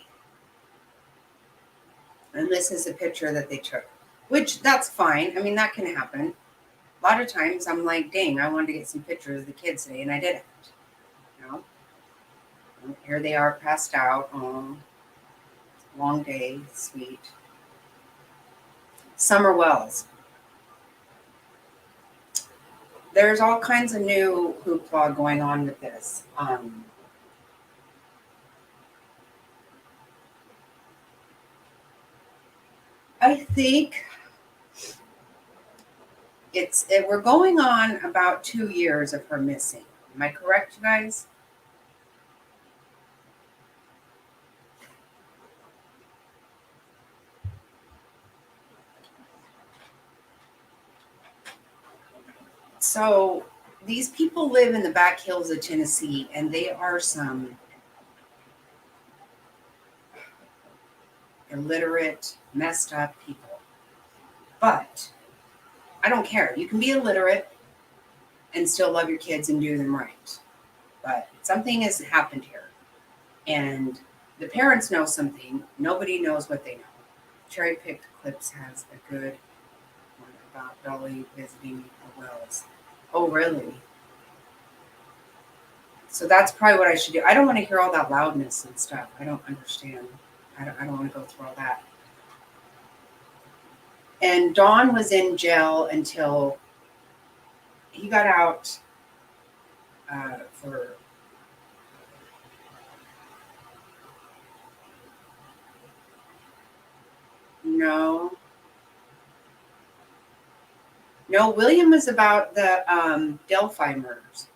And this is a picture that they took, which that's fine. I mean, that can happen. A lot of times I'm like, dang, I wanted to get some pictures of the kids today, and I didn't. You know? And here they are passed out. Oh, long day, sweet. Summer Wells. There's all kinds of new hoopla going on with this. I think we're going on about 2 years of her missing. Am I correct, you guys? So these people live in the back hills of Tennessee, and they are some illiterate, messed up people. But I don't care. You can be illiterate and still love your kids and do them right. But something has happened here. And the parents know something. Nobody knows what they know. Cherry Picked Clips has a good one about Dolly visiting the wells. Oh, really? So that's probably what I should do. I don't want to hear all that loudness and stuff. I don't understand. I don't want to go through all that. And Don was in jail until he got out for no. William was about the Delphi murders.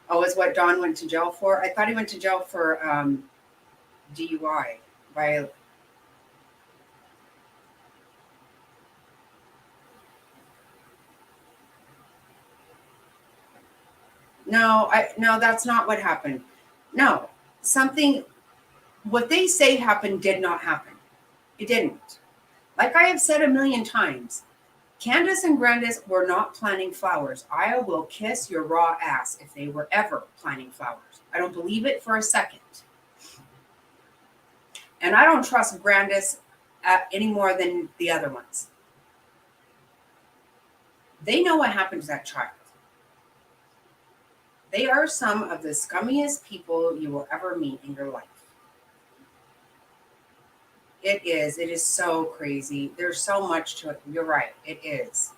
Oh, is what Don went to jail for? I thought he went to jail for DUI. No, that's not what happened. No, what they say happened did not happen. It didn't. Like I have said a million times, Candace and Grandis were not planting flowers. I will kiss your raw ass if they were ever planting flowers. I don't believe it for a second. And I don't trust Grandis any more than the other ones. They know what happened to that child. They are some of the scummiest people you will ever meet in your life. It is so crazy. There's so much to it. You're right. It is.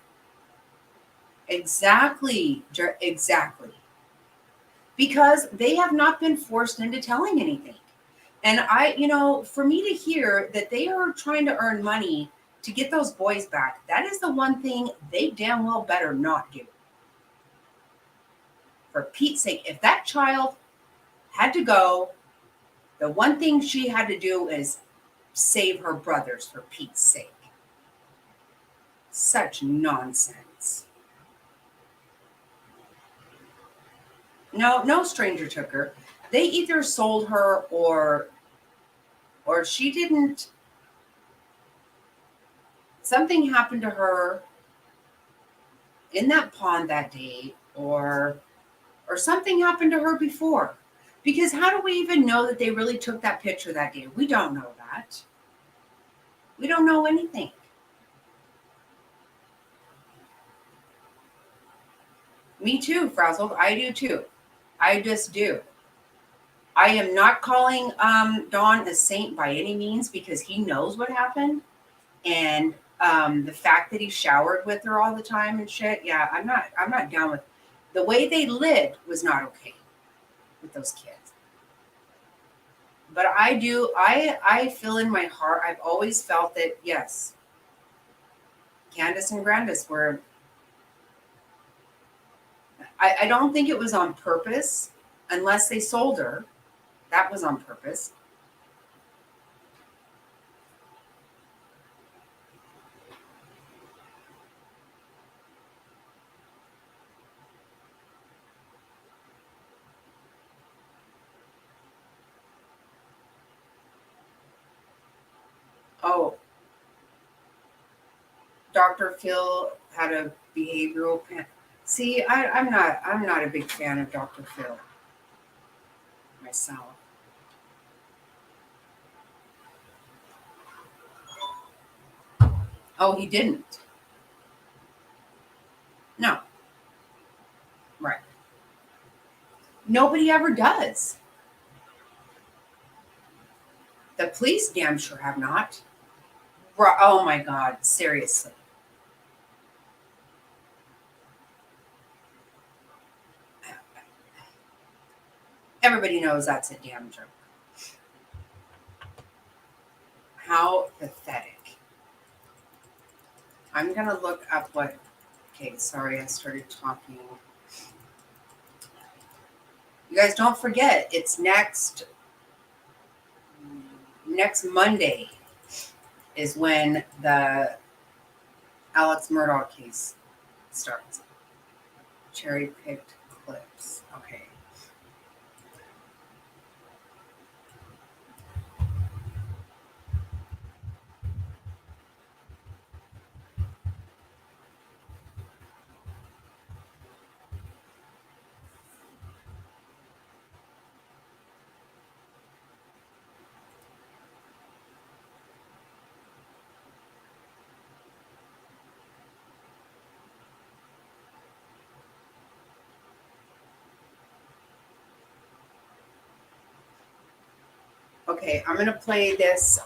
Exactly. Because they have not been forced into telling anything. And for me to hear that they are trying to earn money to get those boys back, that is the one thing they damn well better not do. For Pete's sake, if that child had to go, the one thing she had to do is save her brothers, for Pete's sake. Such nonsense. No stranger took her. They either sold her or she didn't. Something happened to her in that pond that day, or something happened to her before. Because how do we even know that they really took that picture that day? We don't know that. We don't know anything. Me too, Frazzled. I do too. I just do. I am not calling Don a saint by any means, because he knows what happened. And the fact that he showered with her all the time and shit. Yeah, I'm not down with the way they lived. Was not okay with those kids. But I feel in my heart, I've always felt that, yes, Candace and Grandis were, I don't think it was on purpose, unless they sold her. That was on purpose. Oh, Dr. Phil had a behavioral See, I'm not a big fan of Dr. Phil myself. Oh, he didn't. No, right. Nobody ever does. The police damn sure have not. Oh my God, seriously. Everybody knows that's a damn joke. How pathetic. I'm going to look up what. Okay, sorry, I started talking. You guys don't forget, it's next Monday is when the Alex Murdaugh case starts. Cherry picked clips. Okay. Okay, I'm going to play this.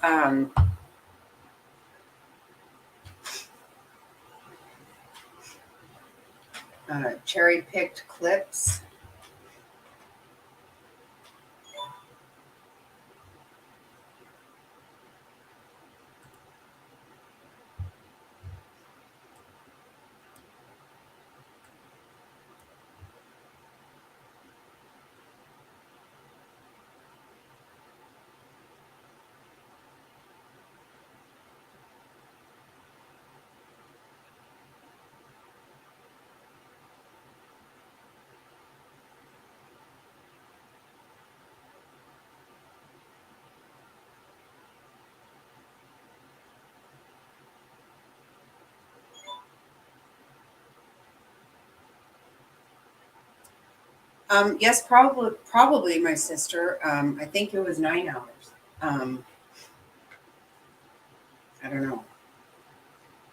Cherry picked clips. Yes, probably my sister. I think it was 9 hours. I don't know.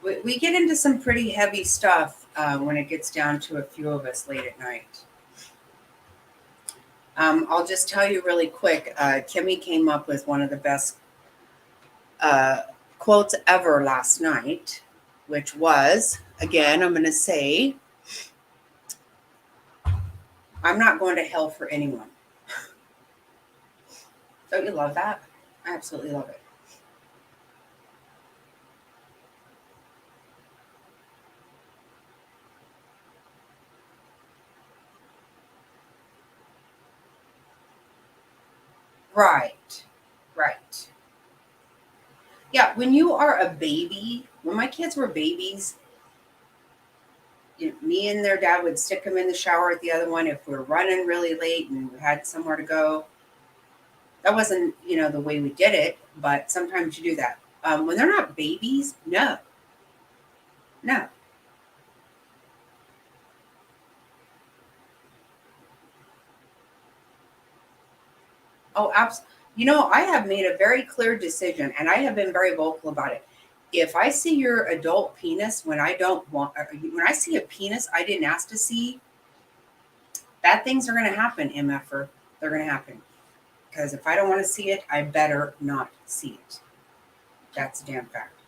We get into some pretty heavy stuff when it gets down to a few of us late at night. I'll just tell you really quick. Kimmy came up with one of the best quotes ever last night, which was, again, I'm going to say, I'm not going to hell for anyone. Don't you love that? I absolutely love it. Right. Right. Yeah, when you are a baby, when my kids were babies, me and their dad would stick them in the shower at the other one if we were running really late and we had somewhere to go. That wasn't, the way we did it, but sometimes you do that. When they're not babies, no. No. Oh, absolutely. I have made a very clear decision, and I have been very vocal about it. If I see your adult penis when I see a penis I didn't ask to see, bad things are going to happen, MFer. They're going to happen. Because if I don't want to see it, I better not see it. That's a damn fact.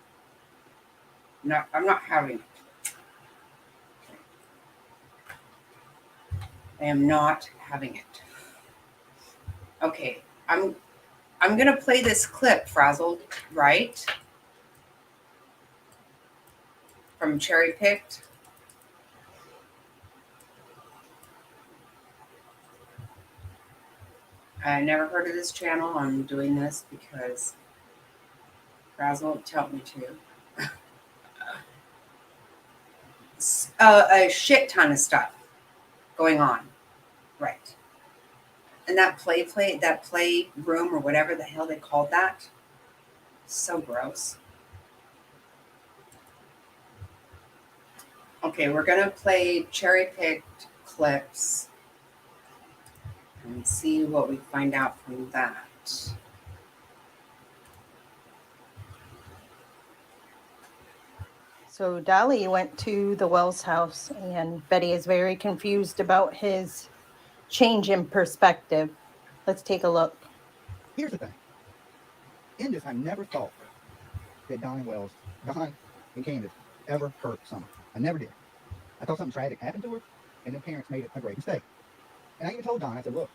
No, I'm not having it. I am not having it. Okay, I'm gonna play this clip, Frazzled, right? From Cherry Picked. I never heard of this channel. I'm doing this because Frazzled told me to. A shit ton of stuff going on, right? And that play room or whatever the hell they called that. So gross. Okay, we're gonna play cherry-picked clips and see what we find out from that. So Dolly went to the Wells house, and Betty is very confused about his change in perspective. Let's take a look. Here's the thing. In this, I never thought that Don and Candace ever hurt Summer. I never did. I thought something tragic happened to her, and the parents made a great mistake. And I even told Don, I said, look,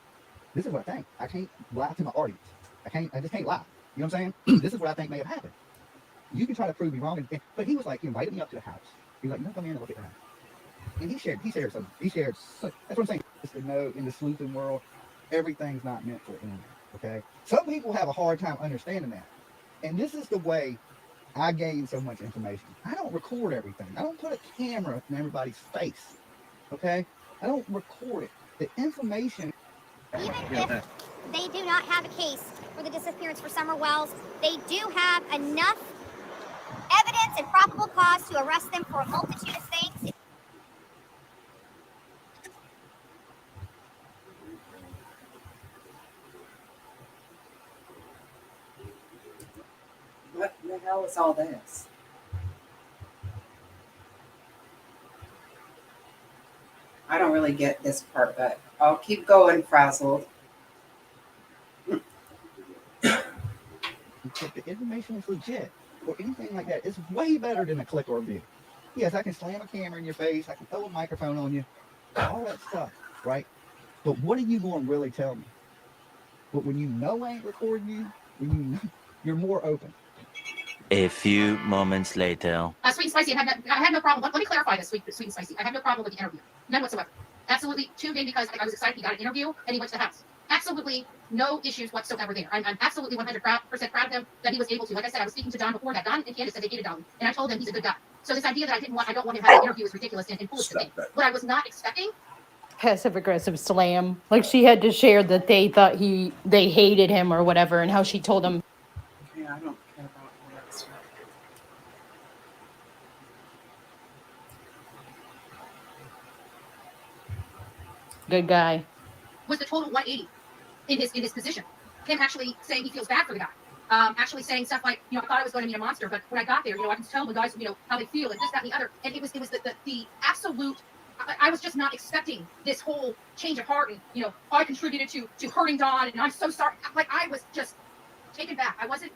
this is what I think. I can't lie to my audience. I just can't lie. You know what I'm saying? This is what I think may have happened. You can try to prove me wrong. But he was like, he invited me up to the house. He was like, come in and look at the house. And he shared something. That's what I'm saying. Just to know, in the sleuthing world, everything's not meant for the internet, okay? Some people have a hard time understanding that. And this is the way I gain so much information. I don't record everything. I don't put a camera in everybody's face, okay? I don't record it. The information... Even if they do not have a case for the disappearance for Summer Wells, they do have enough evidence and probable cause to arrest them for a multitude of things. What the hell is all this? I don't really get this part, but I'll keep going, frazzled. If the information is legit or anything like that, it's way better than a click or a view. Yes, I can slam a camera in your face. I can throw a microphone on you. All that stuff, right? But what are you going to really tell me? But when you know I ain't recording you, when you know, you're more open. A few moments later. Sweet and spicy, I had no problem. Let me clarify this, sweet and spicy. I have no problem with the interview. None whatsoever. Absolutely tuned in because I was excited he got an interview and he went to the house. Absolutely no issues whatsoever there. I'm absolutely 100% proud of him that he was able to. Like I said, I was speaking to Don before that. Don and Candace said they hated Don. And I told them he's a good guy. So this idea that I don't want him to have an interview is ridiculous and foolish to me. What I was not expecting. Passive-aggressive slam. Like she had to share that they thought they hated him or whatever, and how she told him. Yeah, I don't care about all that stuff. Good guy. Was the total 180 in his position. Him actually saying he feels bad for the guy. Actually saying stuff like, I thought I was going to meet a monster, but when I got there, I can tell the guys, how they feel and this, that, and the other. And it was the absolute. I was just not expecting this whole change of heart, and I contributed to hurting Don, and I'm so sorry. Like I was just taken back. I wasn't.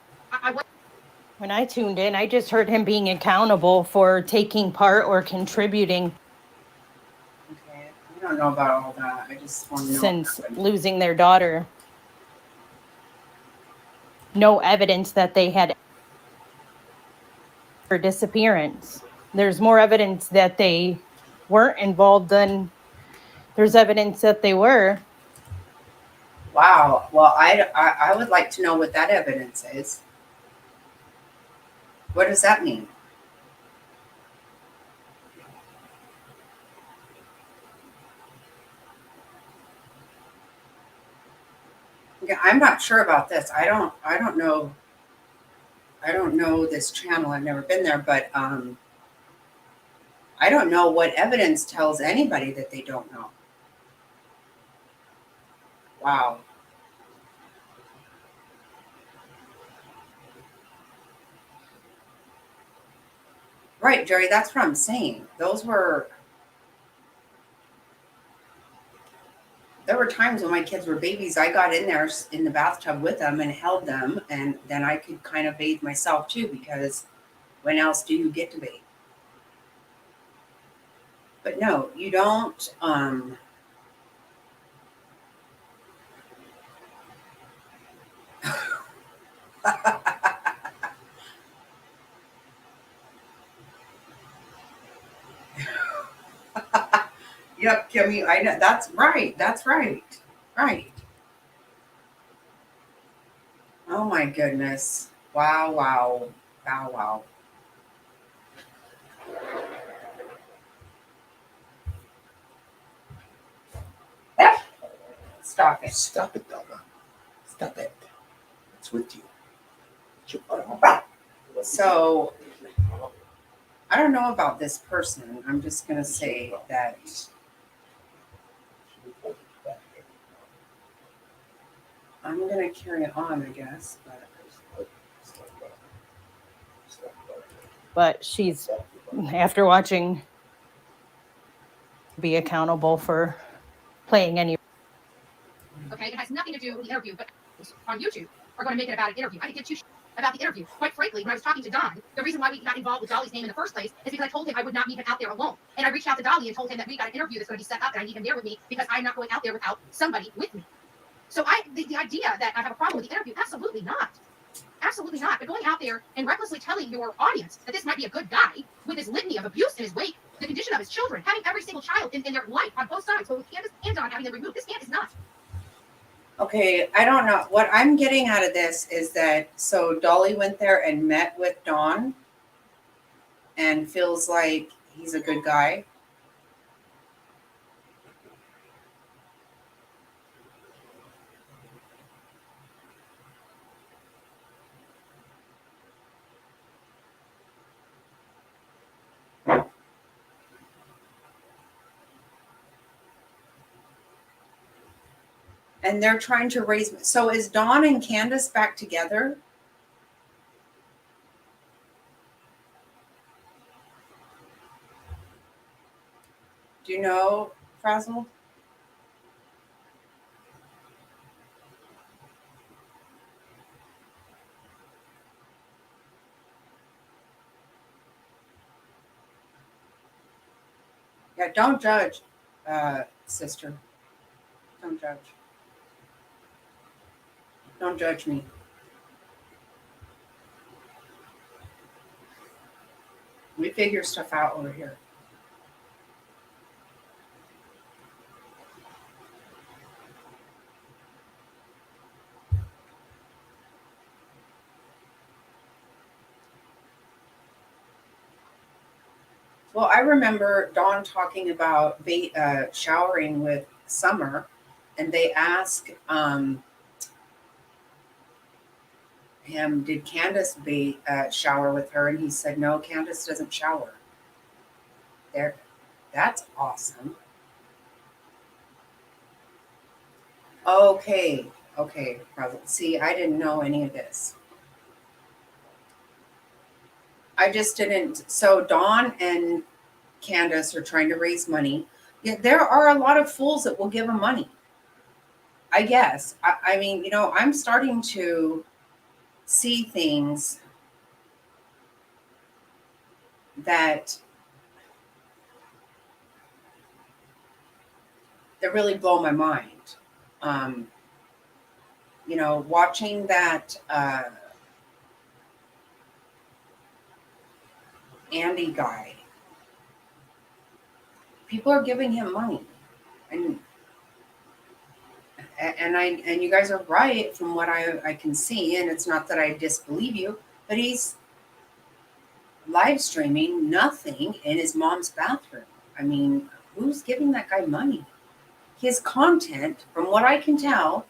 When I tuned in, I just heard him being accountable for taking part or contributing. Okay, I don't know about all that. I just want to know. Since losing their daughter. No evidence that they had her disappearance. There's more evidence that they weren't involved than there's evidence that they were. Wow. Well, I would like to know what that evidence is. What does that mean? Yeah, I'm not sure about this. I don't know. I don't know this channel. I've never been there, but I don't know what evidence tells anybody that they don't know. Wow. Right, Jerry, that's what I'm saying. There were times when my kids were babies, I got in there in the bathtub with them and held them, and then I could kind of bathe myself too, because when else do you get to bathe? But no, you don't. Yep, Kimmy, I know. That's right. That's right. Right. Oh my goodness. Wow, wow. Wow, wow. Stop it. Stop it, Donna. Stop it. It's with you. So I don't know about this person. I'm just going to say that I'm going to carry it on, I guess. But she's, after watching, be accountable for playing any. Okay, it has nothing to do with the interview, but on YouTube are going to make it about an interview. I didn't give two about the interview. Quite frankly, when I was talking to Don, the reason why we got involved with Dolly's name in the first place is because I told him I would not meet him out there alone. And I reached out to Dolly and told him that we got an interview that's going to be set up and I need him there with me because I'm not going out there without somebody with me. So the idea that I have a problem with the interview, absolutely not. Absolutely not. But going out there and recklessly telling your audience that this might be a good guy with his litany of abuse in his wake, the condition of his children, having every single child in their life on both sides, both Candace and Don having them removed, this man is not. Okay, I don't know. What I'm getting out of this is that so Dolly went there and met with Don and feels like he's a good guy. And they're trying to raise. So is Dawn and Candace back together? Do you know, Frazzle? Yeah, don't judge, sister. Don't judge. Don't judge me. We figure stuff out over here. Well, I remember Dawn talking about showering with Summer, and they asked him, did Candace shower with her? And he said, no, Candace doesn't shower. There, that's awesome. Okay, see, I didn't know any of this. I just didn't. So Dawn and Candace are trying to raise money. Yeah, there are a lot of fools that will give them money. I guess. I mean, I'm starting to see things that really blow my mind. Watching that Andy guy, people are giving him money, and you guys are right from what I can see, and it's not that I disbelieve you, but he's live streaming nothing in his mom's bathroom. I mean, who's giving that guy money? His content, from what I can tell,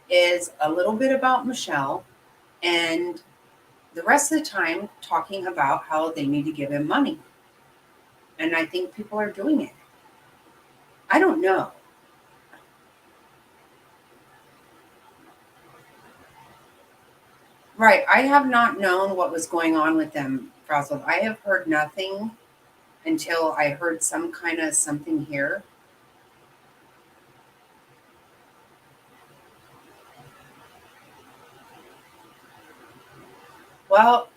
is a little bit about Michelle, and the rest of the time talking about how they need to give him money. And I think people are doing it. I don't know. Right. I have not known what was going on with them, Frazzled. I have heard nothing until I heard some kind of something here. Well,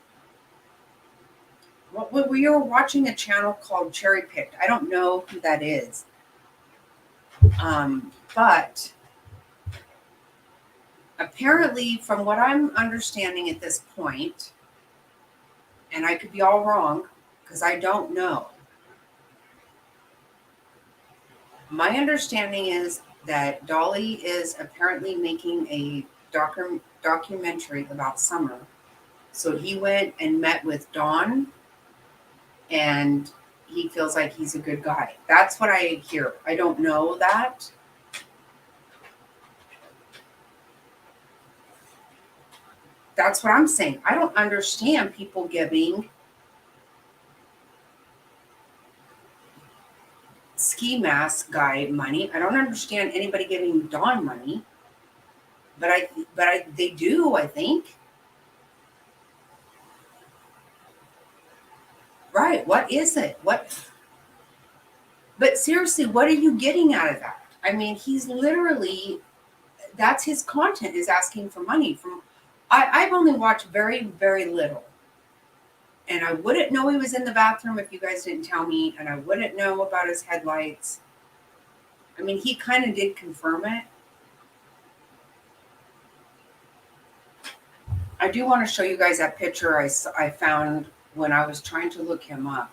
we were watching a channel called Cherry Picked. I don't know who that is. But apparently, from what I'm understanding at this point, and I could be all wrong because I don't know. My understanding is that Dolly is apparently making a documentary about Summer. So he went and met with Dawn, and he feels like he's a good guy. That's what I hear. I don't know that. That's what I'm saying. I don't understand people giving ski mask guy money. I don't understand anybody giving Don money. But they do, I think. Right. What is it? But seriously, what are you getting out of that? I mean, he's literally, that's his content, is asking for money from, I've only watched very, very little. And I wouldn't know he was in the bathroom if you guys didn't tell me, and I wouldn't know about his headlights. I mean, he kind of did confirm it. I do want to show you guys that picture I found when I was trying to look him up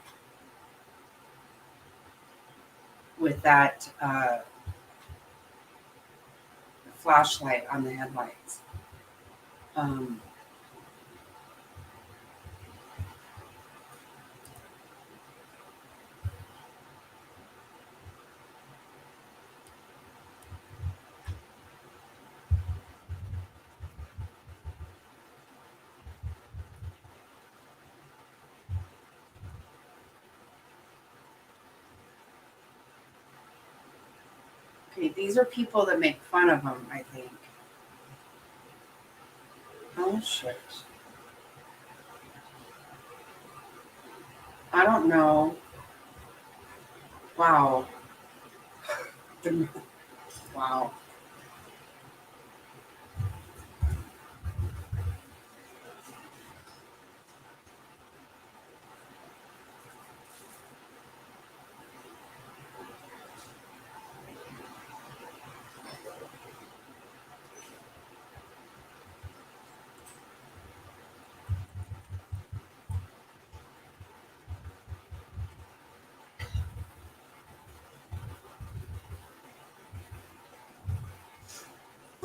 with that flashlight on the headlights. Okay, these are people that make fun of him, I think. Oh, shit. I don't know. Wow. Wow.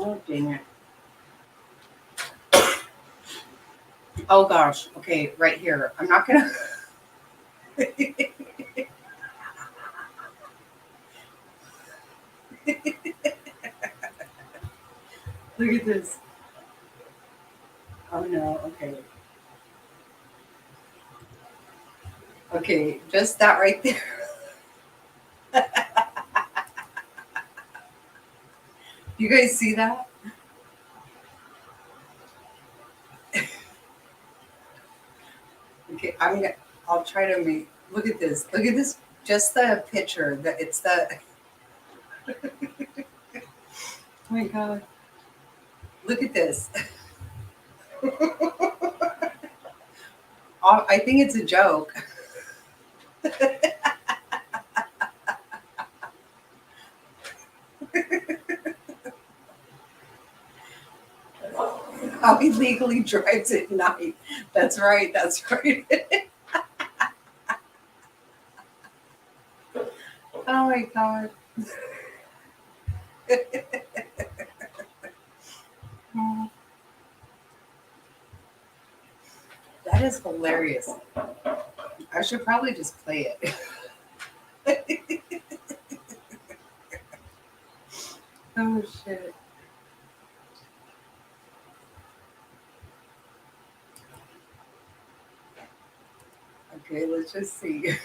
Oh, dang it. Oh, gosh. Okay, right here. I'm not going to... Look at this. Oh, no. Okay. Okay, just that right there. You guys see that? Okay, I'll try to make, look at this. Look at this, just the picture. It's the, oh my God. Look at this. I think it's a joke. How he legally drives at night. That's right. That's right. Oh my God. That is hilarious. I should probably just play it. Oh shit. Okay, let's just see.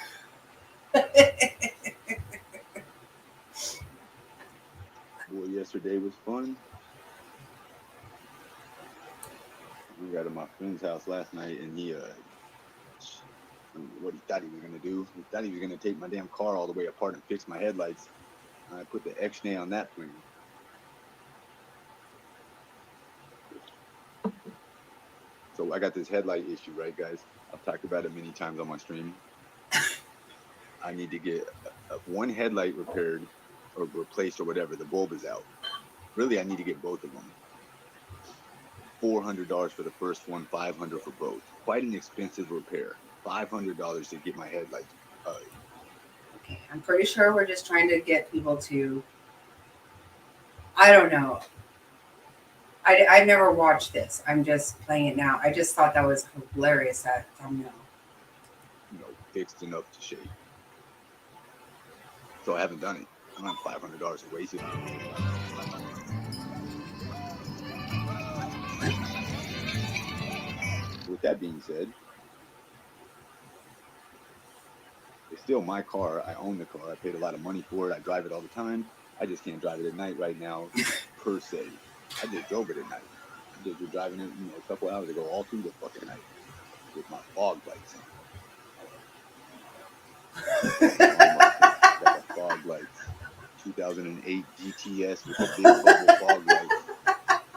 Boy, yesterday was fun. We got to my friend's house last night, and he, what he thought he was gonna do. He thought he was gonna take my damn car all the way apart and fix my headlights. I put the X-nay on that plan. So I got this headlight issue, right, guys? I've talked about it many times on my stream. I need to get one headlight repaired or replaced or whatever. The bulb is out. Really, I need to get both of them. $400 for the first one, $500 for both. Quite an expensive repair. $500 to get my headlights. Okay, I'm pretty sure we're just trying to get people to, I don't know. I never watched this. I'm just playing it now. I just thought that was hilarious, that thumbnail. You know, fixed enough to shake. So I haven't done it. I don't have $500 to waste it. with that being said, it's still my car. I own the car. I paid a lot of money for it. I drive it all the time. I just can't drive it at night right now, per se. I just drove it at night. I just was driving it, a couple hours ago, all through the fucking night with my fog lights on. Got the fog lights. 2008 GTS with the big bubble fog lights.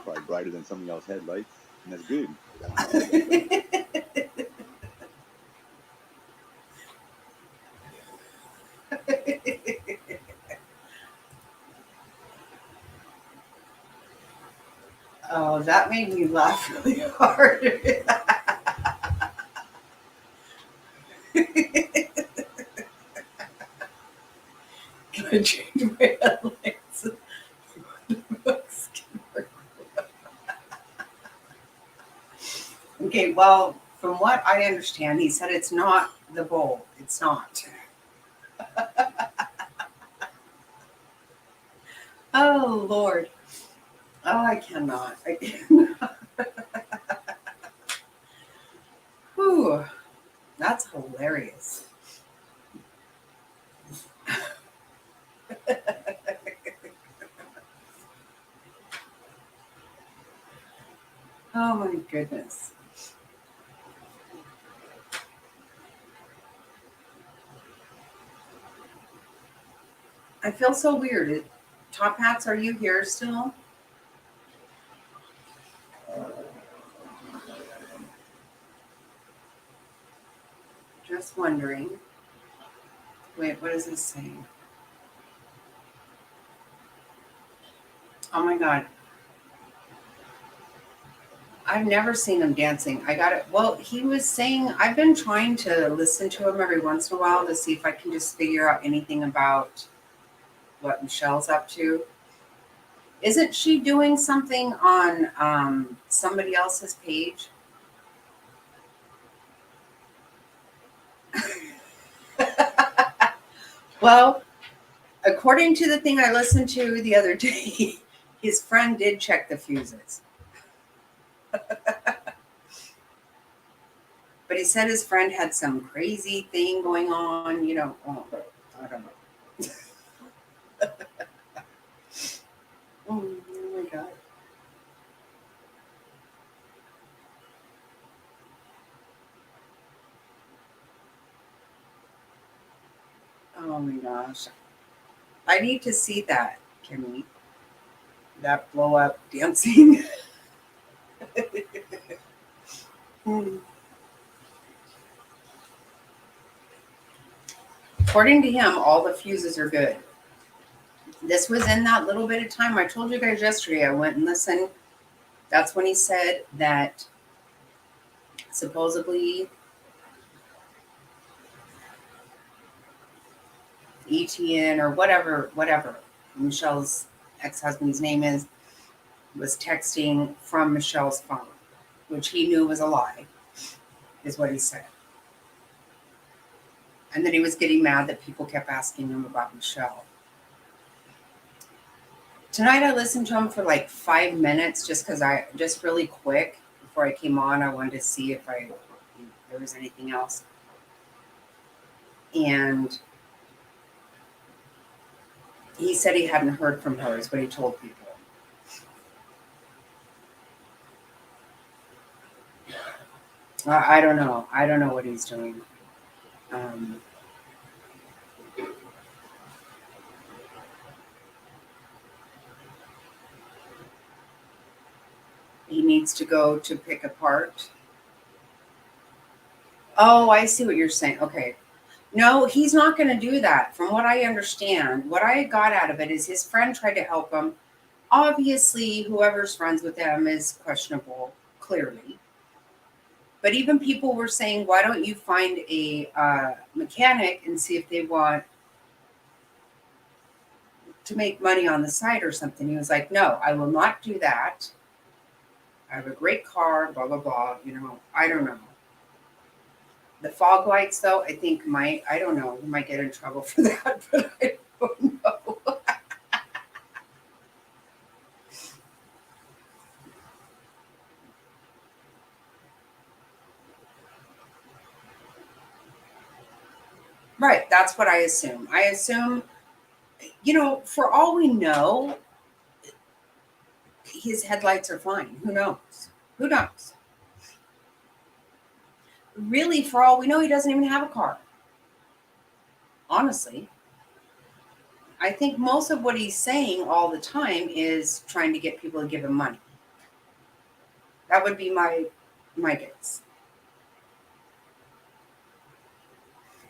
Probably brighter than some of y'all's headlights, and that's good. I don't have headlights Oh, that made me laugh really hard. Can I change my headlights? Okay, well, from what I understand, he said it's not the bowl. It's not. Oh, Lord. Oh, I cannot. I cannot. Whew. That's hilarious. Oh, my goodness. I feel so weird. Top Hats, are you here still? Just wondering. Wait, what does this say? Oh my God. I've never seen him dancing. I got it. Well, he was saying, I've been trying to listen to him every once in a while to see if I can just figure out anything about what Michelle's up to. Isn't she doing something on somebody else's page? Well, according to the thing I listened to the other day, his friend did check the fuses. But he said his friend had some crazy thing going on, oh, I don't know. Oh my God. Oh my gosh. I need to see that, Kimmy. That blow up dancing. According to him, all the fuses are good. This was in that little bit of time. I told you guys yesterday, I went and listened. That's when he said that supposedly ETN or whatever Michelle's ex-husband's name is, was texting from Michelle's phone, which he knew was a lie, is what he said. And then he was getting mad that people kept asking him about Michelle. Tonight I listened to him for like 5 minutes just really quick before I came on. I wanted to see if there was anything else. And he said he hadn't heard from her, is what he told people. I don't know. I don't know what he's doing. He needs to go to pick apart. Oh, I see what you're saying. Okay. No, he's not going to do that. From what I understand, what I got out of it is his friend tried to help him. Obviously, whoever's friends with him is questionable, clearly. But even people were saying, why don't you find a mechanic and see if they want to make money on the side or something? He was like, no, I will not do that. I have a great car, blah, blah, blah. I don't know. The fog lights, though, I think I don't know, we might get in trouble for that, but I don't know. Right. That's what I assume. I assume, for all we know, his headlights are fine. Who knows? Who knows? Really, for all we know, he doesn't even have a car. Honestly. I think most of what he's saying all the time is trying to get people to give him money. That would be my guess.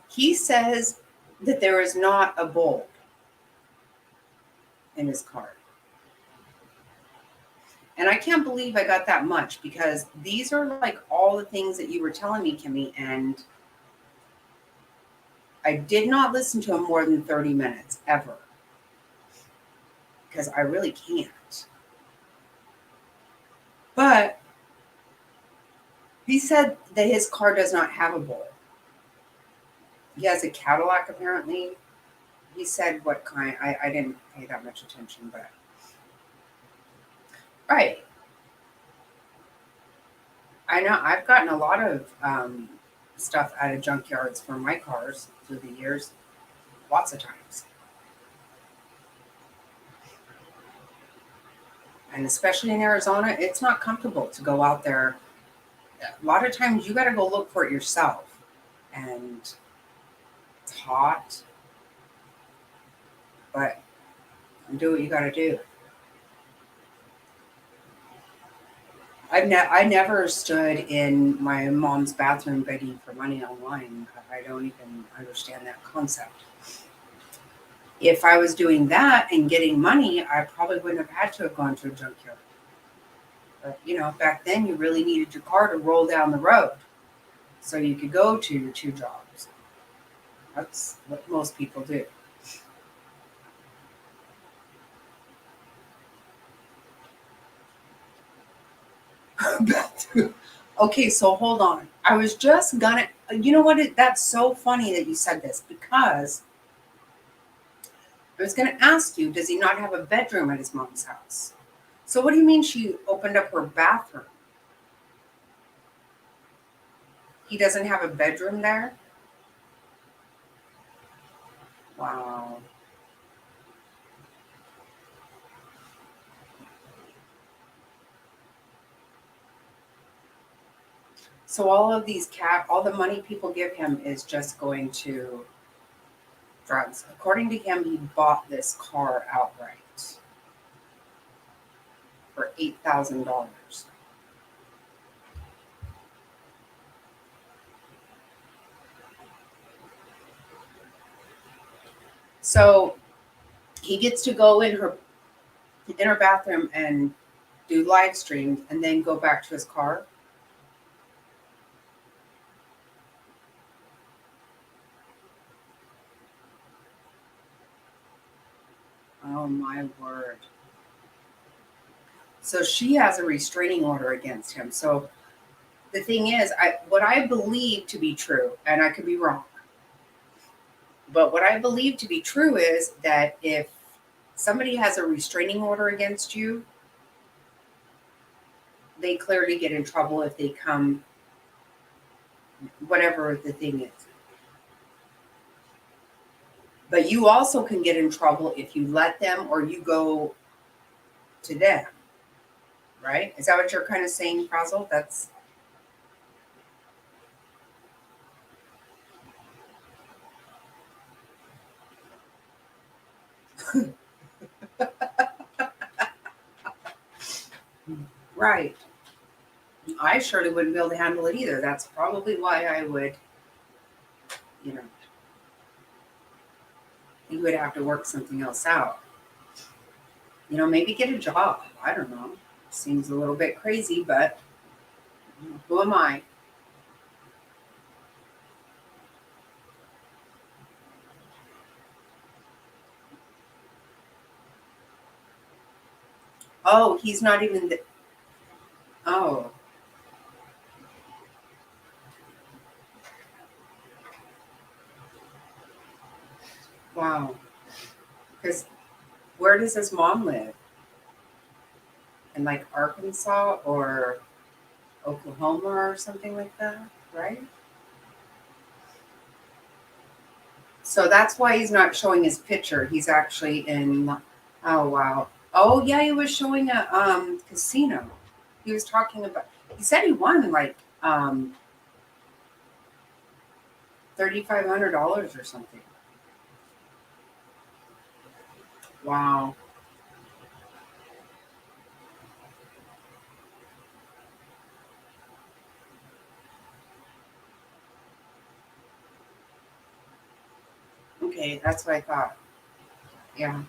He says that there is not a bulb in his car. And I can't believe I got that much, because these are like all the things that you were telling me, Kimmy, and I did not listen to him more than 30 minutes ever, because I really can't. But he said that his car does not have a bulb. He has a Cadillac, apparently. He said what kind. I didn't pay that much attention, but right. I know I've gotten a lot of stuff out of junkyards for my cars through the years, lots of times. And especially in Arizona, it's not comfortable to go out there. A lot of times you got to go look for it yourself. And it's hot. But do what you got to do. I never stood in my mom's bathroom begging for money online. I don't even understand that concept. If I was doing that and getting money, I probably wouldn't have had to have gone to a junkyard. But, back then you really needed your car to roll down the road so you could go to your 2 jobs. That's what most people do. Okay, so hold on. I was just gonna, you know what? That's so funny that you said this, because I was gonna ask you, does he not have a bedroom at his mom's house? So what do you mean she opened up her bathroom? He doesn't have a bedroom there? Wow. So all the money people give him is just going to drugs. According to him, he bought this car outright for $8,000. So he gets to go in her bathroom and do live streams and then go back to his car. Oh my word. So she has a restraining order against him. So the thing is, what I believe to be true, and I could be wrong, but what I believe to be true is that if somebody has a restraining order against you, they clearly get in trouble if they come, whatever the thing is. But you also can get in trouble if you let them or you go to them, right? Is that what you're kind of saying, Frazzle? That's... Right. I surely wouldn't be able to handle it either. That's probably why I would, you would have to work something else out. Maybe get a job. I don't know. Seems a little bit crazy, but who am I? Oh, he's not even the... Oh. Wow. Because where does his mom live? In like Arkansas or Oklahoma or something like that, right? So that's why he's not showing his picture. He's actually in. Oh wow. Oh yeah, he was showing a casino. He was talking about. He said he won like $3,500 or something. Wow. Okay, that's what I thought. Yeah.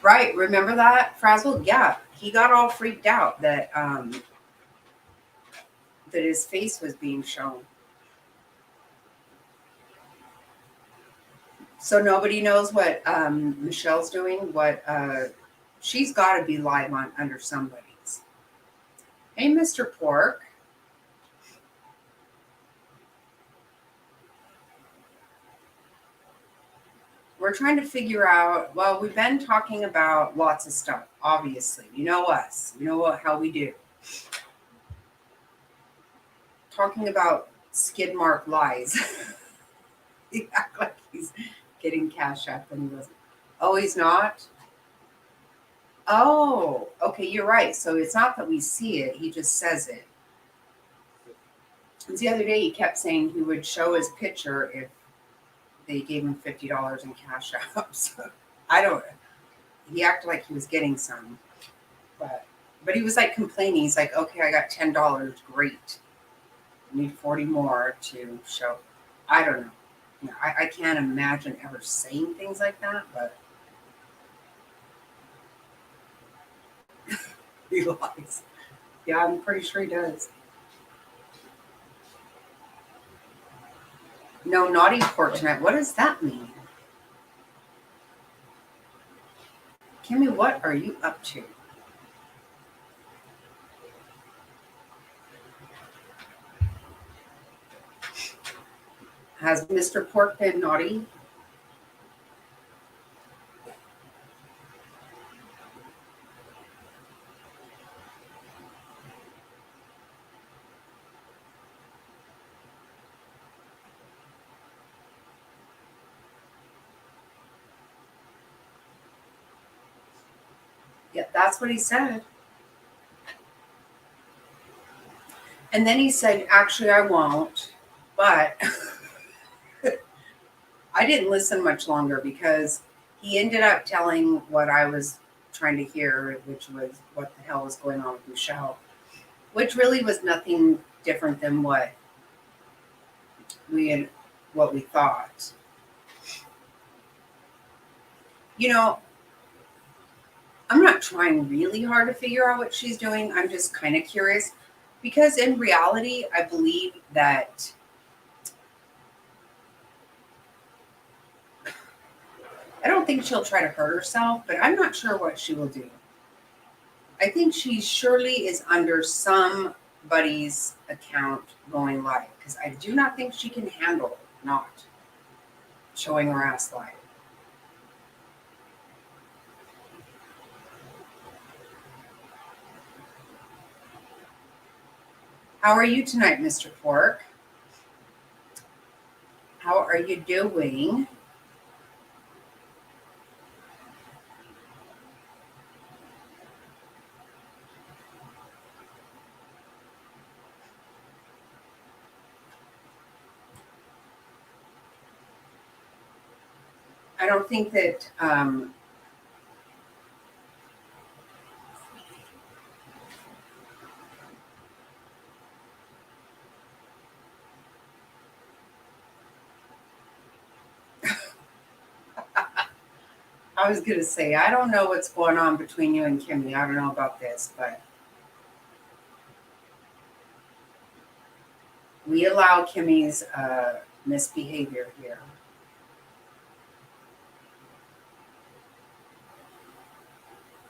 Right. Remember that, Frazzle? Yeah. He got all freaked out that that his face was being shown. So nobody knows what Michelle's doing. What she's got to be live on under somebody's. Hey, Mr. Pork. We're trying to figure out. Well, we've been talking about lots of stuff. Obviously, you know us. You know how we do. Talking about skid mark lies. He act like he's getting cash up and he wasn't. Oh, he's not? Oh, okay, you're right. So it's not that we see it, he just says it. Because the other day he kept saying he would show his picture if they gave him $50 in cash up. So I don't, he acted like he was getting some. But he was like complaining. He's like, okay, I got $10. Great. I need 40 more to show. I don't know. You know, I can't imagine ever saying things like that, but he lies. Yeah, I'm pretty sure he does. No naughty court tonight. What does that mean? Kimmy, what are you up to? Has Mr. Pork been naughty? Yeah, that's what he said. And then he said, actually, I won't. But I didn't listen much longer because he ended up telling what I was trying to hear, which was what the hell was going on with Michelle, which really was nothing different than what we thought. You know, I'm not trying really hard to figure out what she's doing. I'm just kind of curious because in reality, I believe that I don't think she'll try to hurt herself, but I'm not sure what she will do. I think she surely is under somebody's account going live because I do not think she can handle not showing her ass live. How are you tonight, Mr. Pork? How are you doing? I don't think that I was going to say, I don't know what's going on between you and Kimmy. I don't know about this, but we allow Kimmy's misbehavior here.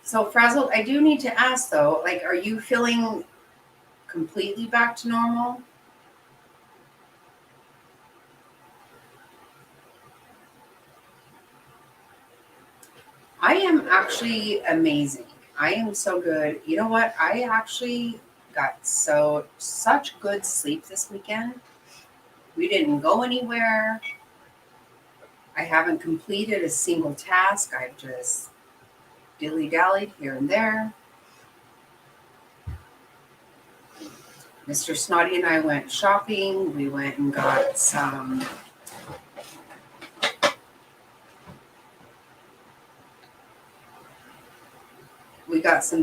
So, Frazzled, I do need to ask though, like, are you feeling completely back to normal? I am actually amazing. I am so good. You know what? I actually got such good sleep this weekend. We didn't go anywhere. I haven't completed a single task. I've just dilly-dallied here and there. Mr. Snotty and I went shopping. We went and got some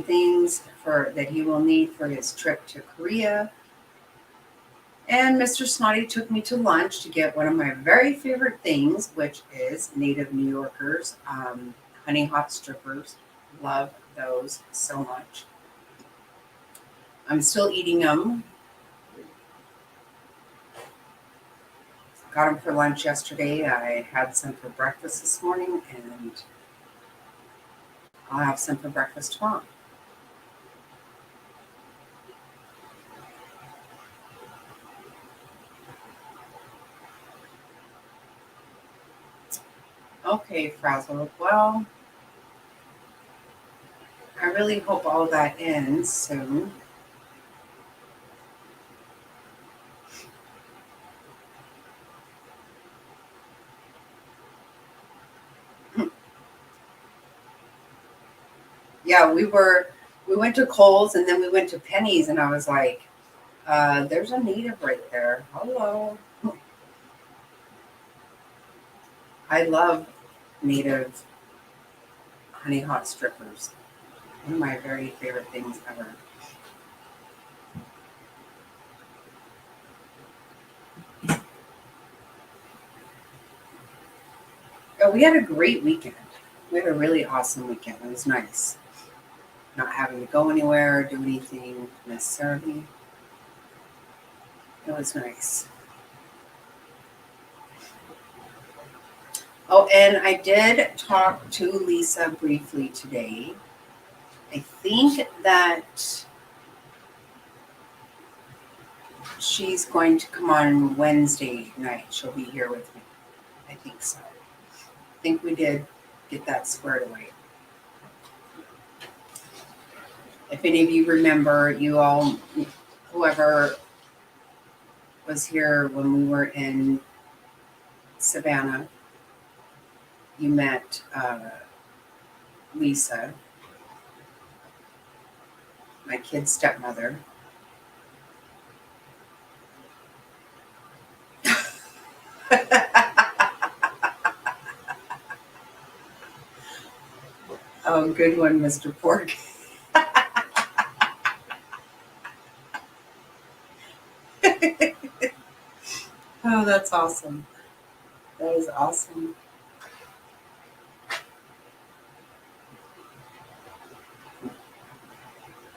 things that he will need for his trip to Korea. And Mr. Snotty took me to lunch to get one of my very favorite things, which is native New Yorkers, honey hot strippers. Love those so much. I'm still eating them. Got them for lunch yesterday. I had some for breakfast this morning, and I'll have some for breakfast tomorrow. Okay, Frazzle. Well, I really hope all that ends soon. Yeah, we went to Kohl's and then we went to Penny's, and I was like, there's a native right there. Hello. I love native honey hot strippers. One of my very favorite things ever. Oh, we had a great weekend. We had a really awesome weekend. It was nice. Not having to go anywhere or do anything necessarily. It was nice. Oh, and I did talk to Lisa briefly today. I think that she's going to come on Wednesday night. She'll be here with me. I think so. I think we did get that squared away. If any of you remember, you all, whoever was here when we were in Savannah, you met Lisa, my kid's stepmother. Oh, good one, Mr. Pork. Oh, that's awesome. That is awesome.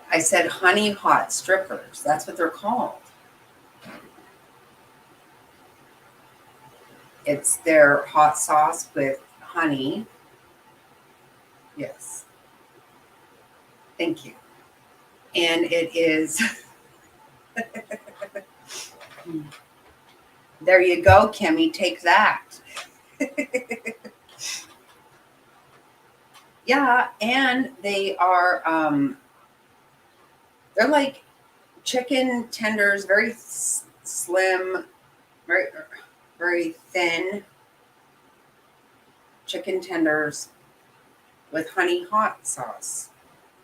I said honey hot strippers. That's what they're called. It's their hot sauce with honey. Yes. Thank you. And it is... There you go, Kimmy. Take that. Yeah, and they are... they're like chicken tenders, very slim, very, very thin chicken tenders with honey hot sauce.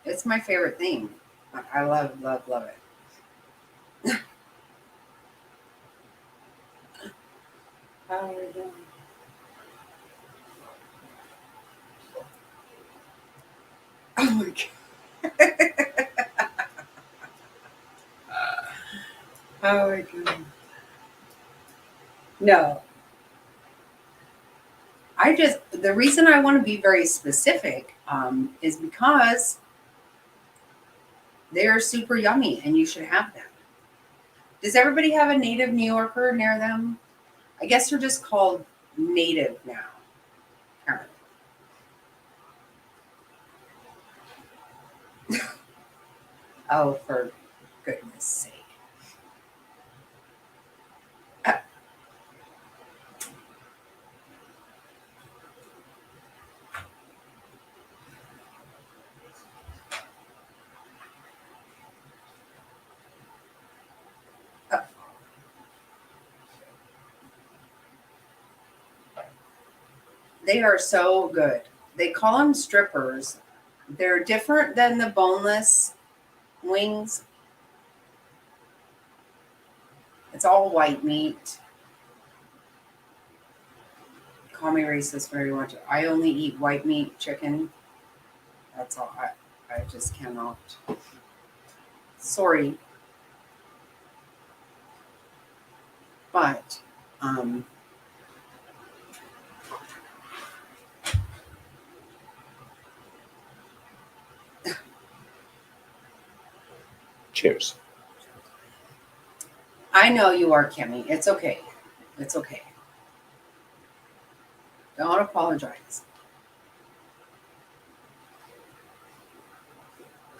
It's my favorite thing. I love, love, love it. How are we doing? Oh my God. How are we doing? No. The reason I want to be very specific is because they're super yummy and you should have them. Does everybody have a native New Yorker near them? I guess they're just called native now, apparently. Oh, for goodness sake. They are so good. They call them strippers. They're different than the boneless wings. It's all white meat. Call me racist whenever you want to. I only eat white meat chicken. That's all. I just cannot. Sorry. But Cheers. I know you are, Kimmy. It's okay. It's okay. Don't apologize.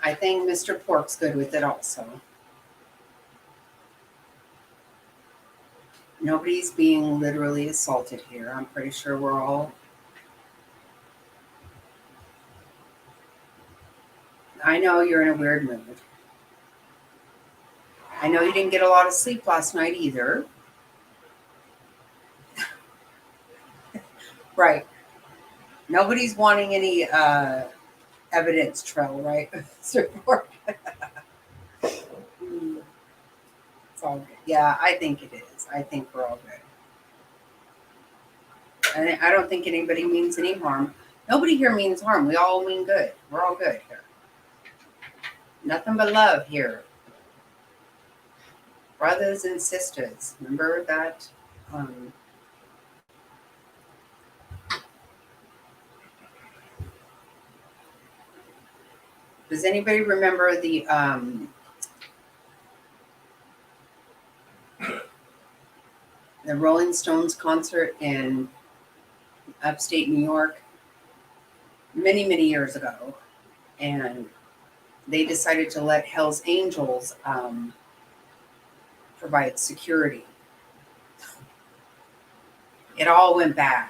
I think Mr. Pork's good with it also. Nobody's being literally assaulted here. I'm pretty sure we're all. I know you're in a weird mood. I know you didn't get a lot of sleep last night either. Right. Nobody's wanting any evidence trail, right? Mr. Pork. It's all good. Yeah, I think it is. I think we're all good. And I don't think anybody means any harm. Nobody here means harm. We all mean good. We're all good here. Nothing but love here. Brothers and sisters. Remember that? Does anybody remember the Rolling Stones concert in upstate New York many, many years ago? And they decided to let Hell's Angels provide security. It all went bad.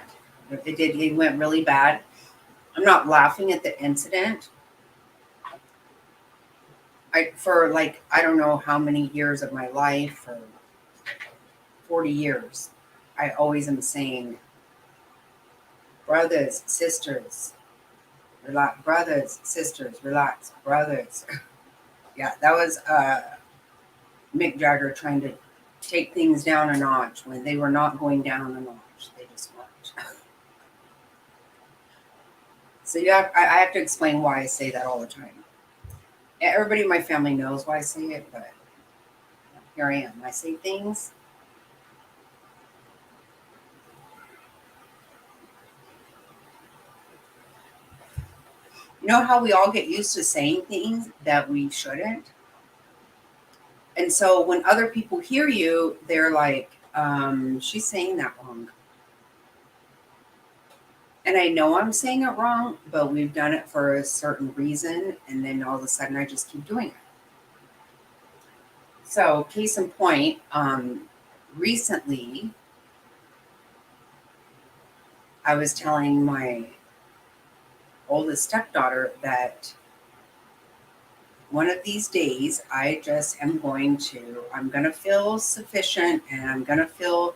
It did. It went really bad. I'm not laughing at the incident. For like, I don't know how many years of my life, for 40 years, I always am saying, brothers, sisters, relax, brothers, sisters, relax, brothers. Yeah, that was Mick Jagger trying to take things down a notch when they were not going down a notch. They just weren't. So I have to explain why I say that all the time. Everybody in my family knows why I say it, but here I am. I say things. You know how we all get used to saying things that we shouldn't? And so when other people hear you, they're like, she's saying that wrong. And I know I'm saying it wrong, but we've done it for a certain reason. And then all of a sudden I just keep doing it. So case in point, recently I was telling my oldest stepdaughter that one of these days I'm going to feel sufficient, and I'm going to feel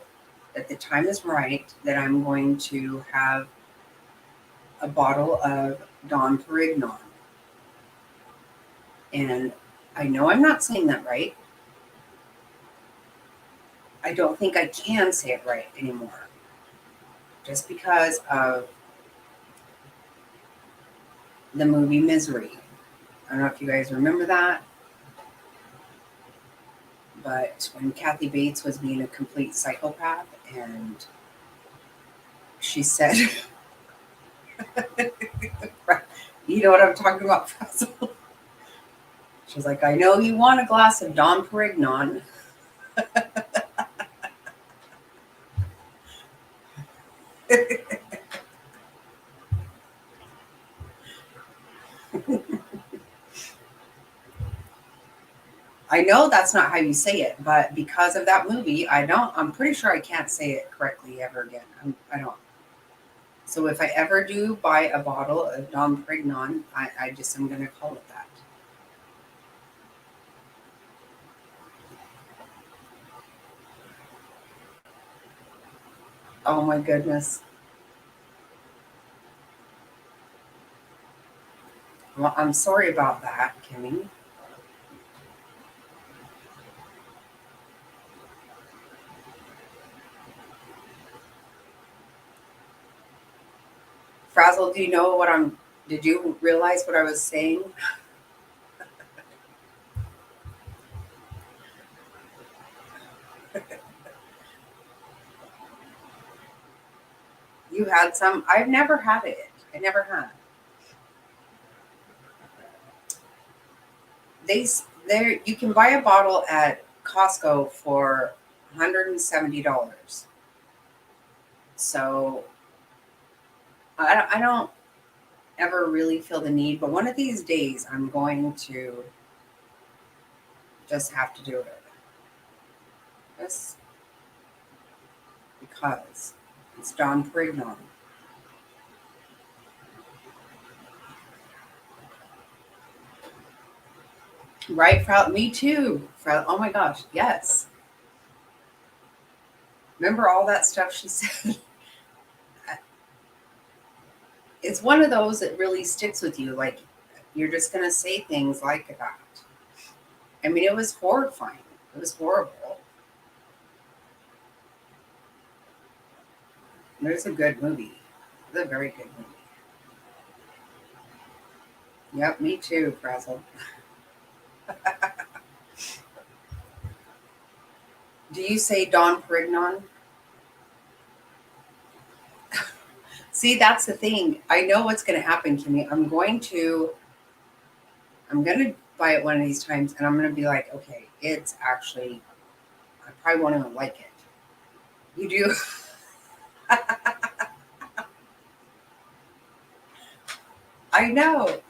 that the time is right, that I'm going to have a bottle of Dom Perignon. And I know I'm not saying that right. I don't think I can say it right anymore. Just because of the movie Misery. I don't know if you guys remember that. But when Kathy Bates was being a complete psychopath, and she said, you know what I'm talking about, Faisal? She was like, I know you want a glass of Dom Perignon. I know that's not how you say it, but because of that movie, I'm pretty sure I can't say it correctly ever again. I don't. So if I ever do buy a bottle of Dom Perignon, I'm going to call it that. Oh my goodness. Well, I'm sorry about that, Kimmy. Frazzle, do you know what I'm? Did you realize what I was saying? You had some. I've never had it. I never had. There you can buy a bottle at Costco for $170. So I don't ever really feel the need, but one of these days I'm going to just have to do it. Just because it's Dom Perignon. Right, me too. Oh my gosh, yes. Remember all that stuff she said? It's one of those that really sticks with you. Like, you're just going to say things like that. I mean, it was horrifying. It was horrible. There's a good movie. It's a very good movie. Yep, me too, Frazzle. Do you say Don Perignon? See, that's the thing. I know what's going to happen, Kimmy. I'm going to buy it one of these times, and I'm going to be like, okay, it's actually, I probably won't even like it. You do? I know.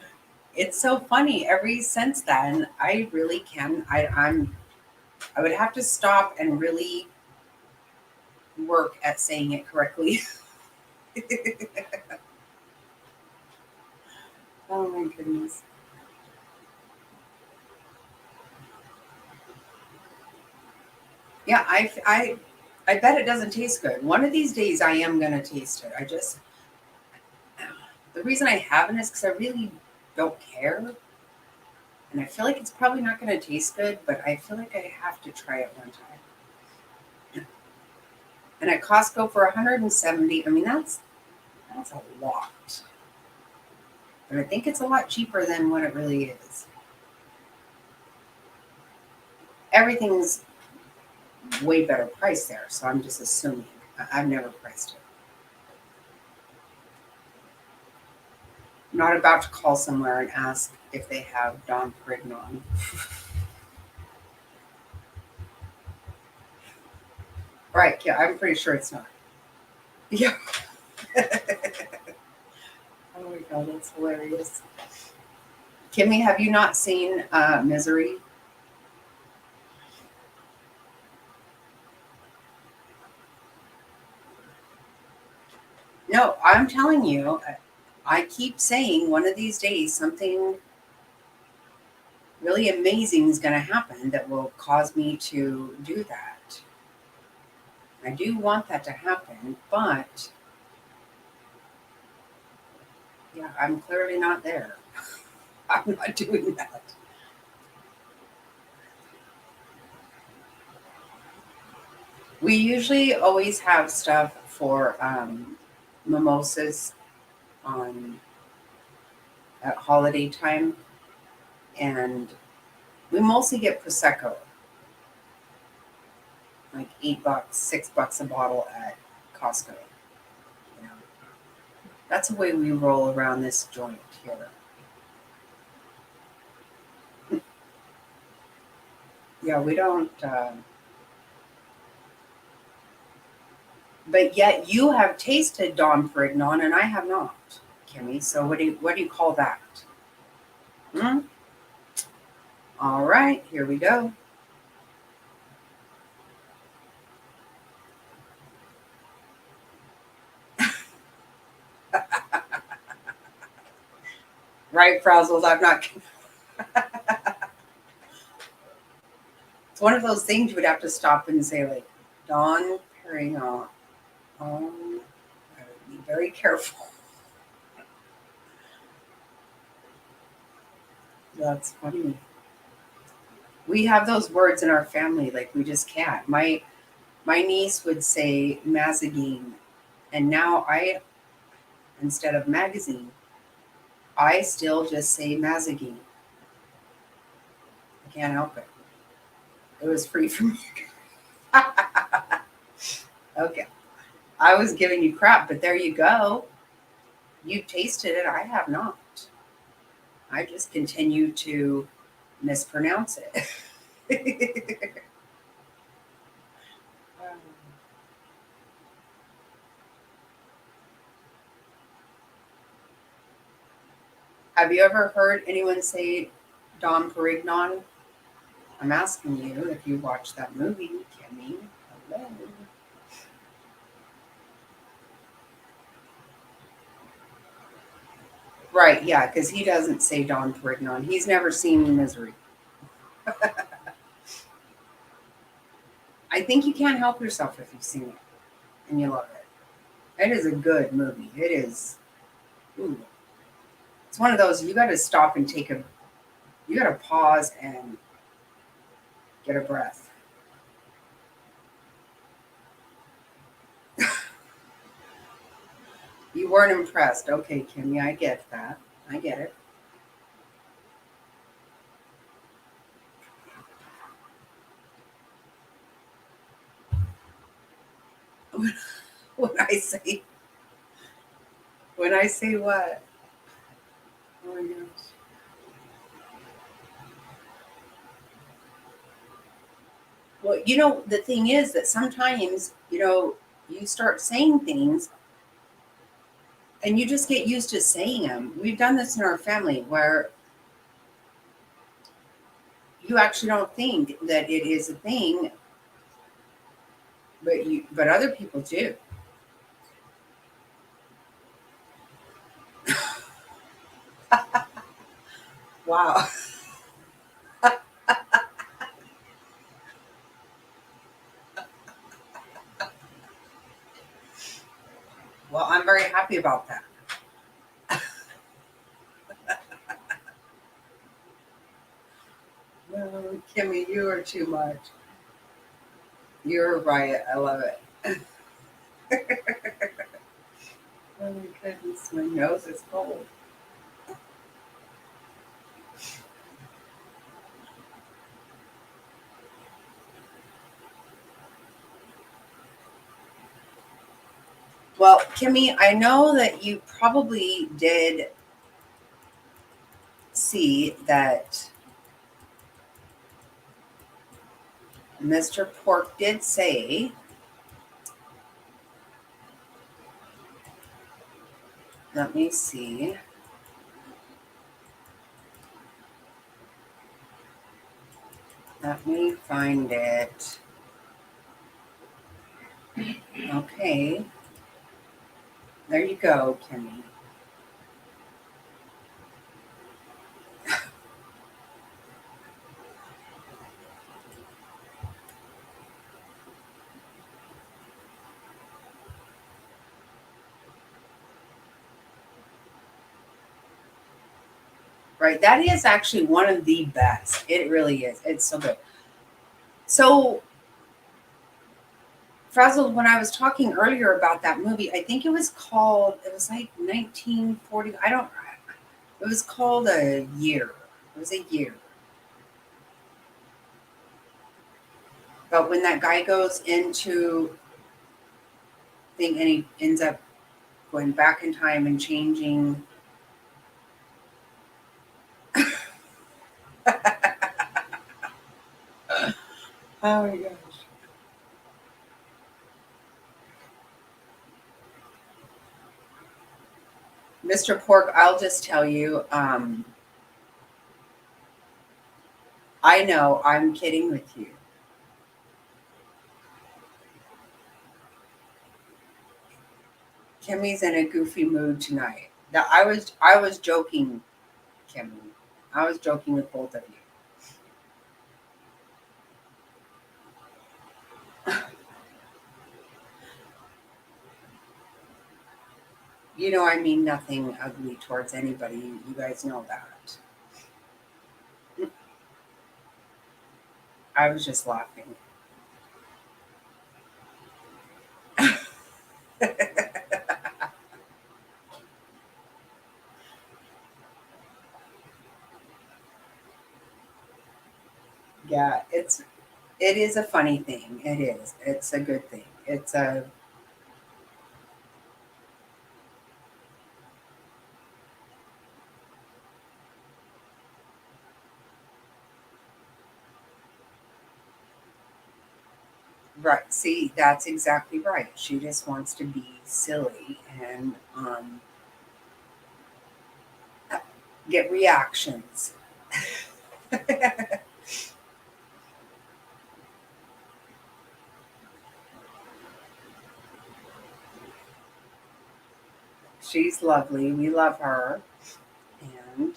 It's so funny. Ever since then, I really can. I would have to stop and really work at saying it correctly. Oh my goodness. Yeah, I bet it doesn't taste good. One of these days I am gonna taste it. The reason I haven't is because I really don't care. And I feel like it's probably not gonna taste good, but I feel like I have to try it one time. And at Costco for 170, I mean that's a lot. But I think it's a lot cheaper than what it really is. Everything's way better price there, so I'm just assuming. I've never priced it. I'm not about to call somewhere and ask if they have Dom Perignon. Right, yeah, I'm pretty sure it's not. Yeah. Oh my god, that's hilarious. Kimmy, have you not seen Misery? No, I'm telling you, I keep saying one of these days something really amazing is going to happen that will cause me to do that. I do want that to happen, but yeah, I'm clearly not there. I'm not doing that. We usually always have stuff for mimosas at holiday time, and we mostly get Prosecco, like $8, $6 a bottle at Costco. You know, that's the way we roll around this joint here. Yeah, we don't. But yet you have tasted Dom Perignon and I have not, Kimmy. So what do you call that? Hmm? All right, here we go. Right, Frazzles, I'm not. It's one of those things you would have to stop and say, like, Don Perignon. I would be very careful. That's funny. We have those words in our family, like we just can't. My niece would say mazagine, and now instead of magazine, I still just say mazagine. I can't help it. It was free for me. Okay. I was giving you crap, but there you go. You tasted it. I have not. I just continue to mispronounce it. Have you ever heard anyone say Dom Perignon? I'm asking you if you watched that movie, Kimmy. Hello. Right, yeah, because he doesn't say Dom Perignon. He's never seen Misery. I think you can't help yourself if you've seen it and you love it. It is a good movie. It is. Ooh. It's one of those you got to stop and you got to pause and get a breath. You weren't impressed. Okay, Kimmy, I get that. I get it. When I say what? Oh my gosh. Well, the thing is that sometimes, you start saying things and you just get used to saying them. We've done this in our family where you actually don't think that it is a thing, but other people do. Wow. Well, I'm very happy about that. No, Kimmy, you are too much. You're right. I love it. Oh my goodness, my nose is cold. Well, Kimmy, I know that you probably did see that Mr. Pork did say, let me see. Let me find it. Okay. There you go, Kimmy. Right. That is actually one of the best. It really is. It's so good. So, Frazzled, when I was talking earlier about that movie, I think it was like 1940. It was called A Year. It was a year. But when that guy goes into thing and he ends up going back in time and changing. Oh my gosh. Mr. Pork, I'll just tell you, I know I'm kidding with you. Kimmy's in a goofy mood tonight. Now, I was joking, Kimmy. I was joking with both of you. I mean nothing ugly towards anybody. You guys know that. I was just laughing. Yeah, it is a funny thing. It is. It's a good thing. It's a right. See, that's exactly right. She just wants to be silly and get reactions. She's lovely. We love her, and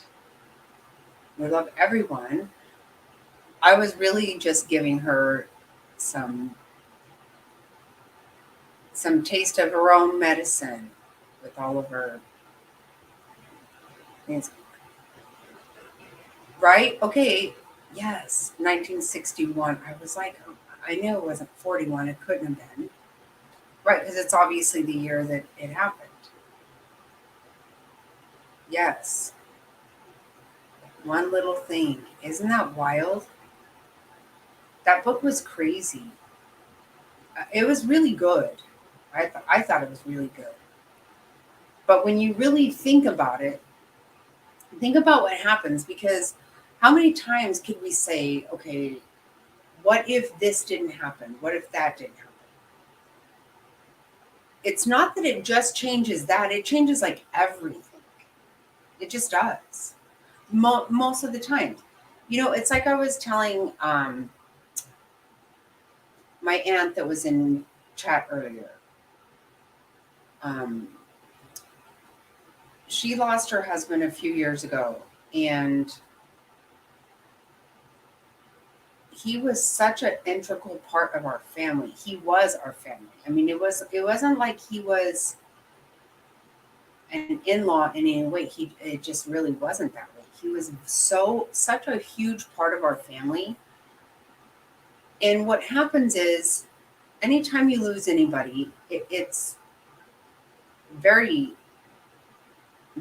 we love everyone. I was really just giving her some taste of her own medicine with all of her things. Right? Okay. Yes. 1961. I was like, I knew it wasn't 41. It couldn't have been. Right. Because it's obviously the year that it happened. Yes. One little thing. Isn't that wild? That book was crazy. It was really good. I thought it was really good. But when you really think about it, think about what happens because how many times could we say, okay, what if this didn't happen? What if that didn't happen? It's not that it just changes that, it changes like everything. It just does. Most of the time. You know, it's like I was telling my aunt that was in chat earlier. She lost her husband a few years ago, and he was such an integral part of our family. He was our family. I mean, it wasn't like he was an in-law in any way. It just really wasn't that way. He was such a huge part of our family. And what happens is anytime you lose anybody, it's very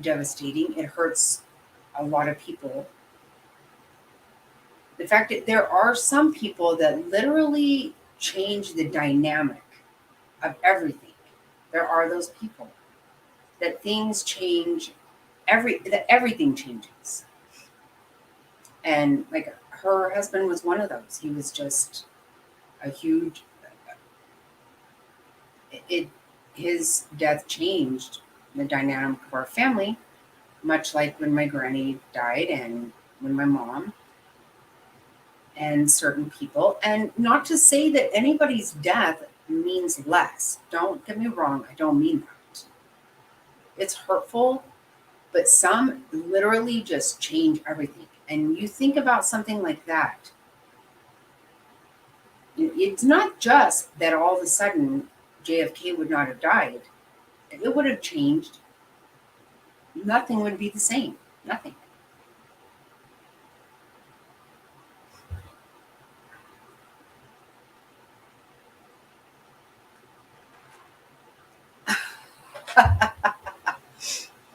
devastating. It hurts a lot of people. The fact that there are some people that literally change the dynamic of everything. There are those people that things change, that everything changes. And like her husband was one of those. He was just a huge his death changed the dynamic of our family, much like when my granny died and when my mom and certain people. And not to say that anybody's death means less. Don't get me wrong, I don't mean that. It's hurtful, but some literally just change everything. And you think about something like that. It's not just that all of a sudden JFK would not have died. It would have changed. Nothing would be the same. Nothing.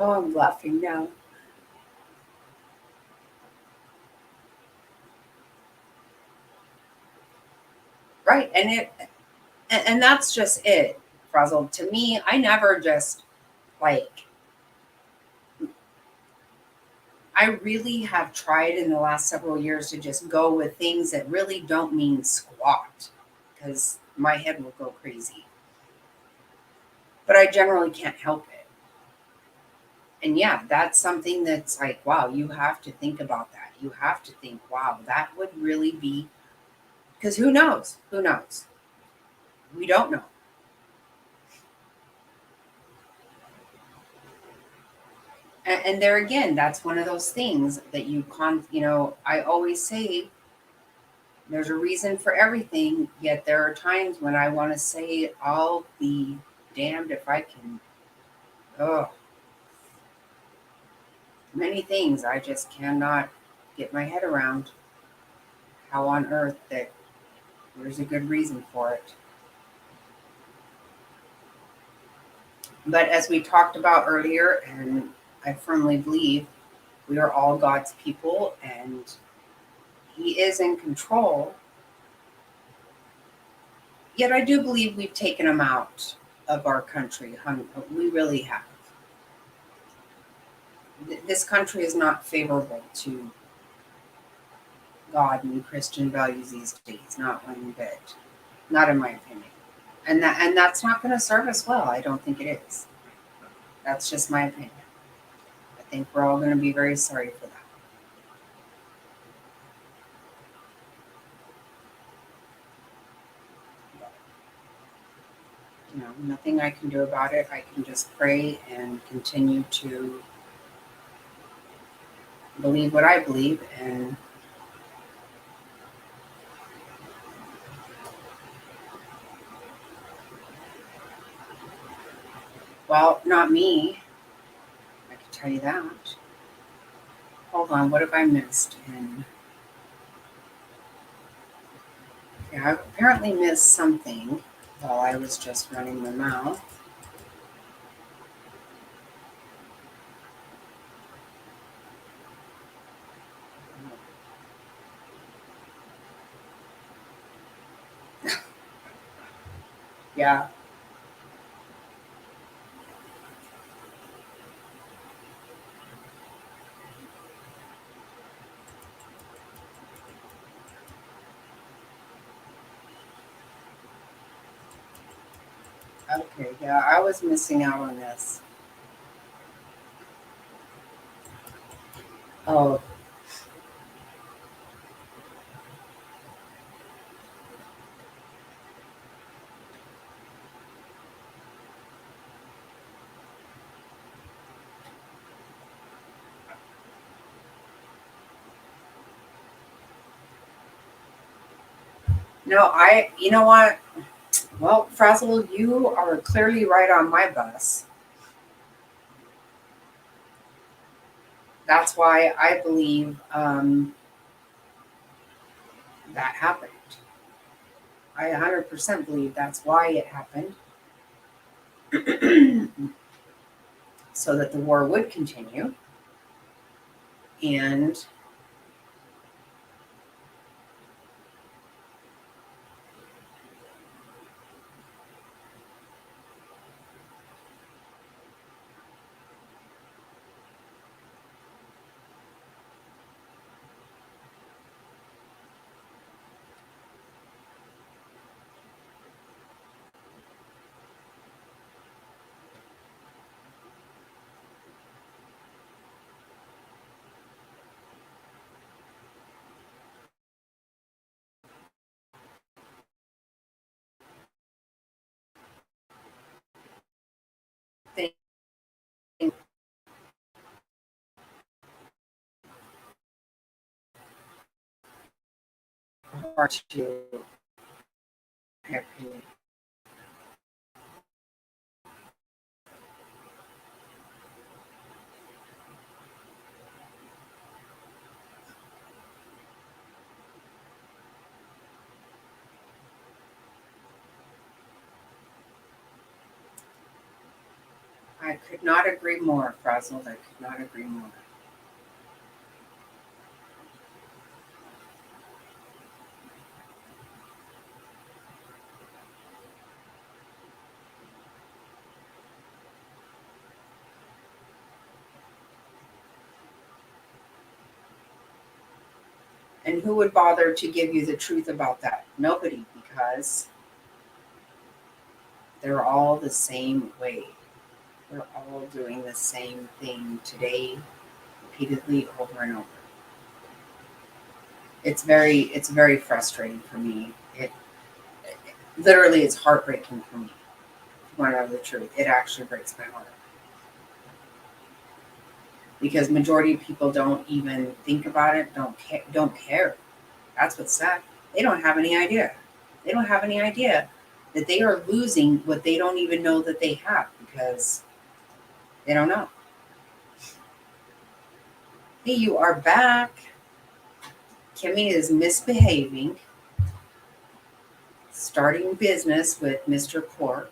Oh, I'm laughing now. Right. And that's just it, Frazzle. To me, I never just like I really have tried in the last several years to just go with things that really don't mean squat because my head will go crazy. But I generally can't help it. And yeah, that's something that's like, wow, you have to think about that. You have to think, wow, that would really be because who knows? Who knows? We don't know. And there again, that's one of those things that I always say there's a reason for everything, yet there are times when I want to say, I'll be damned if I can. Oh, many things I just cannot get my head around. how on earth that there's a good reason for it. But as we talked about earlier, and I firmly believe we are all God's people and He is in control. Yet I do believe we've taken Him out of our country. We really have. This country is not favorable to God and Christian values these days, not one bit. Not in my opinion. And that's not going to serve us well. I don't think it is. That's just my opinion. I think we're all going to be very sorry for that. You know, nothing I can do about it. I can just pray and continue to believe what I believe. And well, not me. I can tell you that. Hold on, what have I missed? Yeah, I apparently missed something while I was just running my mouth. Yeah. Okay, yeah, I was missing out on this. Oh, no, you know what? Well, Frazzle, you are clearly right on my bus. That's why I believe that happened. I 100% believe that's why it happened. So that the war would continue. And they are to happy. I could not agree more, Frazzled. I could not agree more. And who would bother to give you the truth about that? Nobody, because they're all the same way. We're all doing the same thing today, repeatedly over and over. It's very frustrating for me. It literally it's heartbreaking for me. If you want to know the truth, it actually breaks my heart. Because majority of people don't even think about it, don't care. That's what's sad. They don't have any idea. They don't have any idea that they are losing what they don't even know that they have because they don't know. Hey, you are back. Kimmy is misbehaving, starting business with Mr. Pork.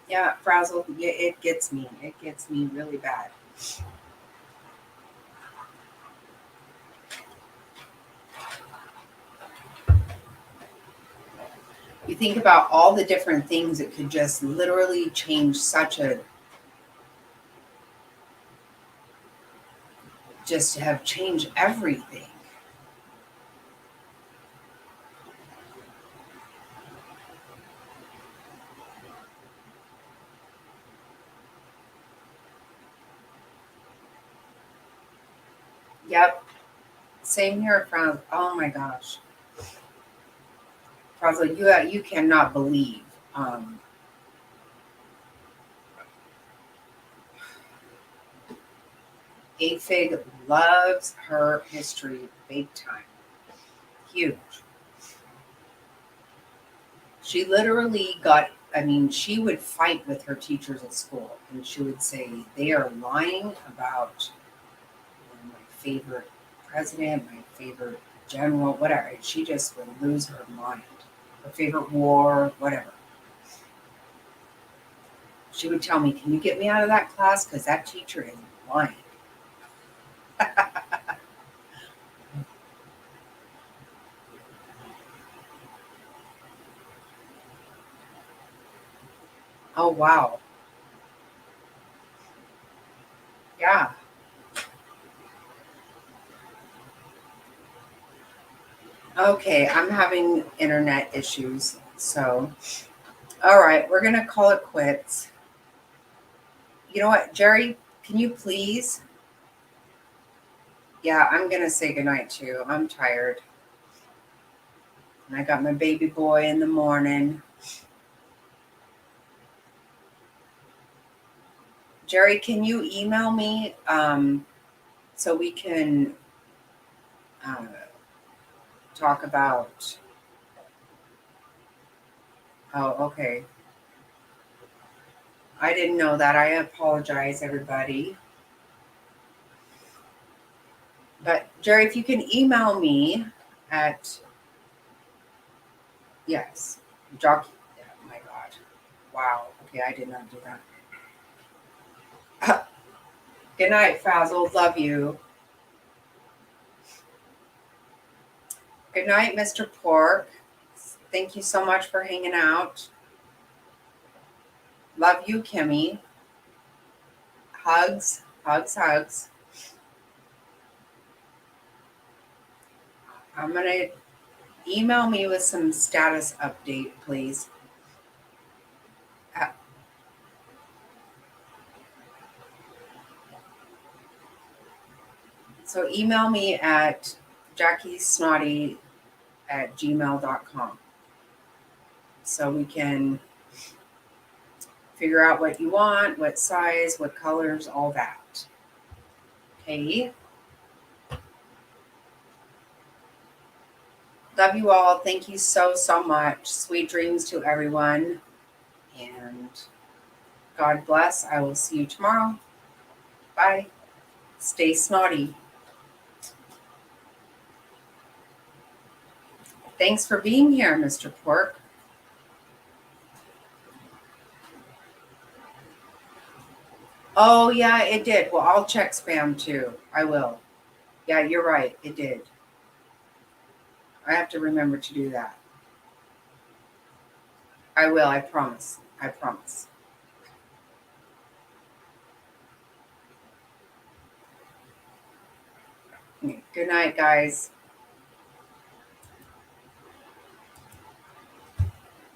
Yeah, Frazzle, yeah, it gets me. It gets me really bad. You think about all the different things that could just literally change just to have changed everything. Yep. Same here, Franz. Oh my gosh. Frazzle, you cannot believe. Afig loves her history big time. Huge. She literally she would fight with her teachers at school, and she would say, they are lying about my favorite president, my favorite general, whatever. She just would lose her mind. Her favorite war, whatever. She would tell me, can you get me out of that class? Because that teacher is lying. Oh, wow. Yeah. Okay, I'm having internet issues. So, all right, we're going to call it quits. You know what, Jerry, can you please? Yeah, I'm going to say goodnight too. I'm tired. And I got my baby boy in the morning. Jerry, can you email me so we can talk about... Oh, okay. I didn't know that. I apologize, everybody. But Jerry, if you can email me at... Yes. Jockey. Oh my God. Wow. Okay, I did not do that. Good night, Frazzle. Love you. Good night, Mr. Pork. Thank you so much for hanging out. Love you, Kimmy. Hugs, hugs, hugs. I'm going to email me with some status update, please. So email me at jackiesnotty@gmail.com so we can figure out what you want, what size, what colors, all that. Okay. Love you all. Thank you so, so much. Sweet dreams to everyone. And God bless. I will see you tomorrow. Bye. Stay snotty. Thanks for being here, Mr. Pork. Oh, yeah, it did. Well, I'll check spam too. I will. Yeah, you're right. It did. I have to remember to do that. I will. I promise. I promise. Good night, guys.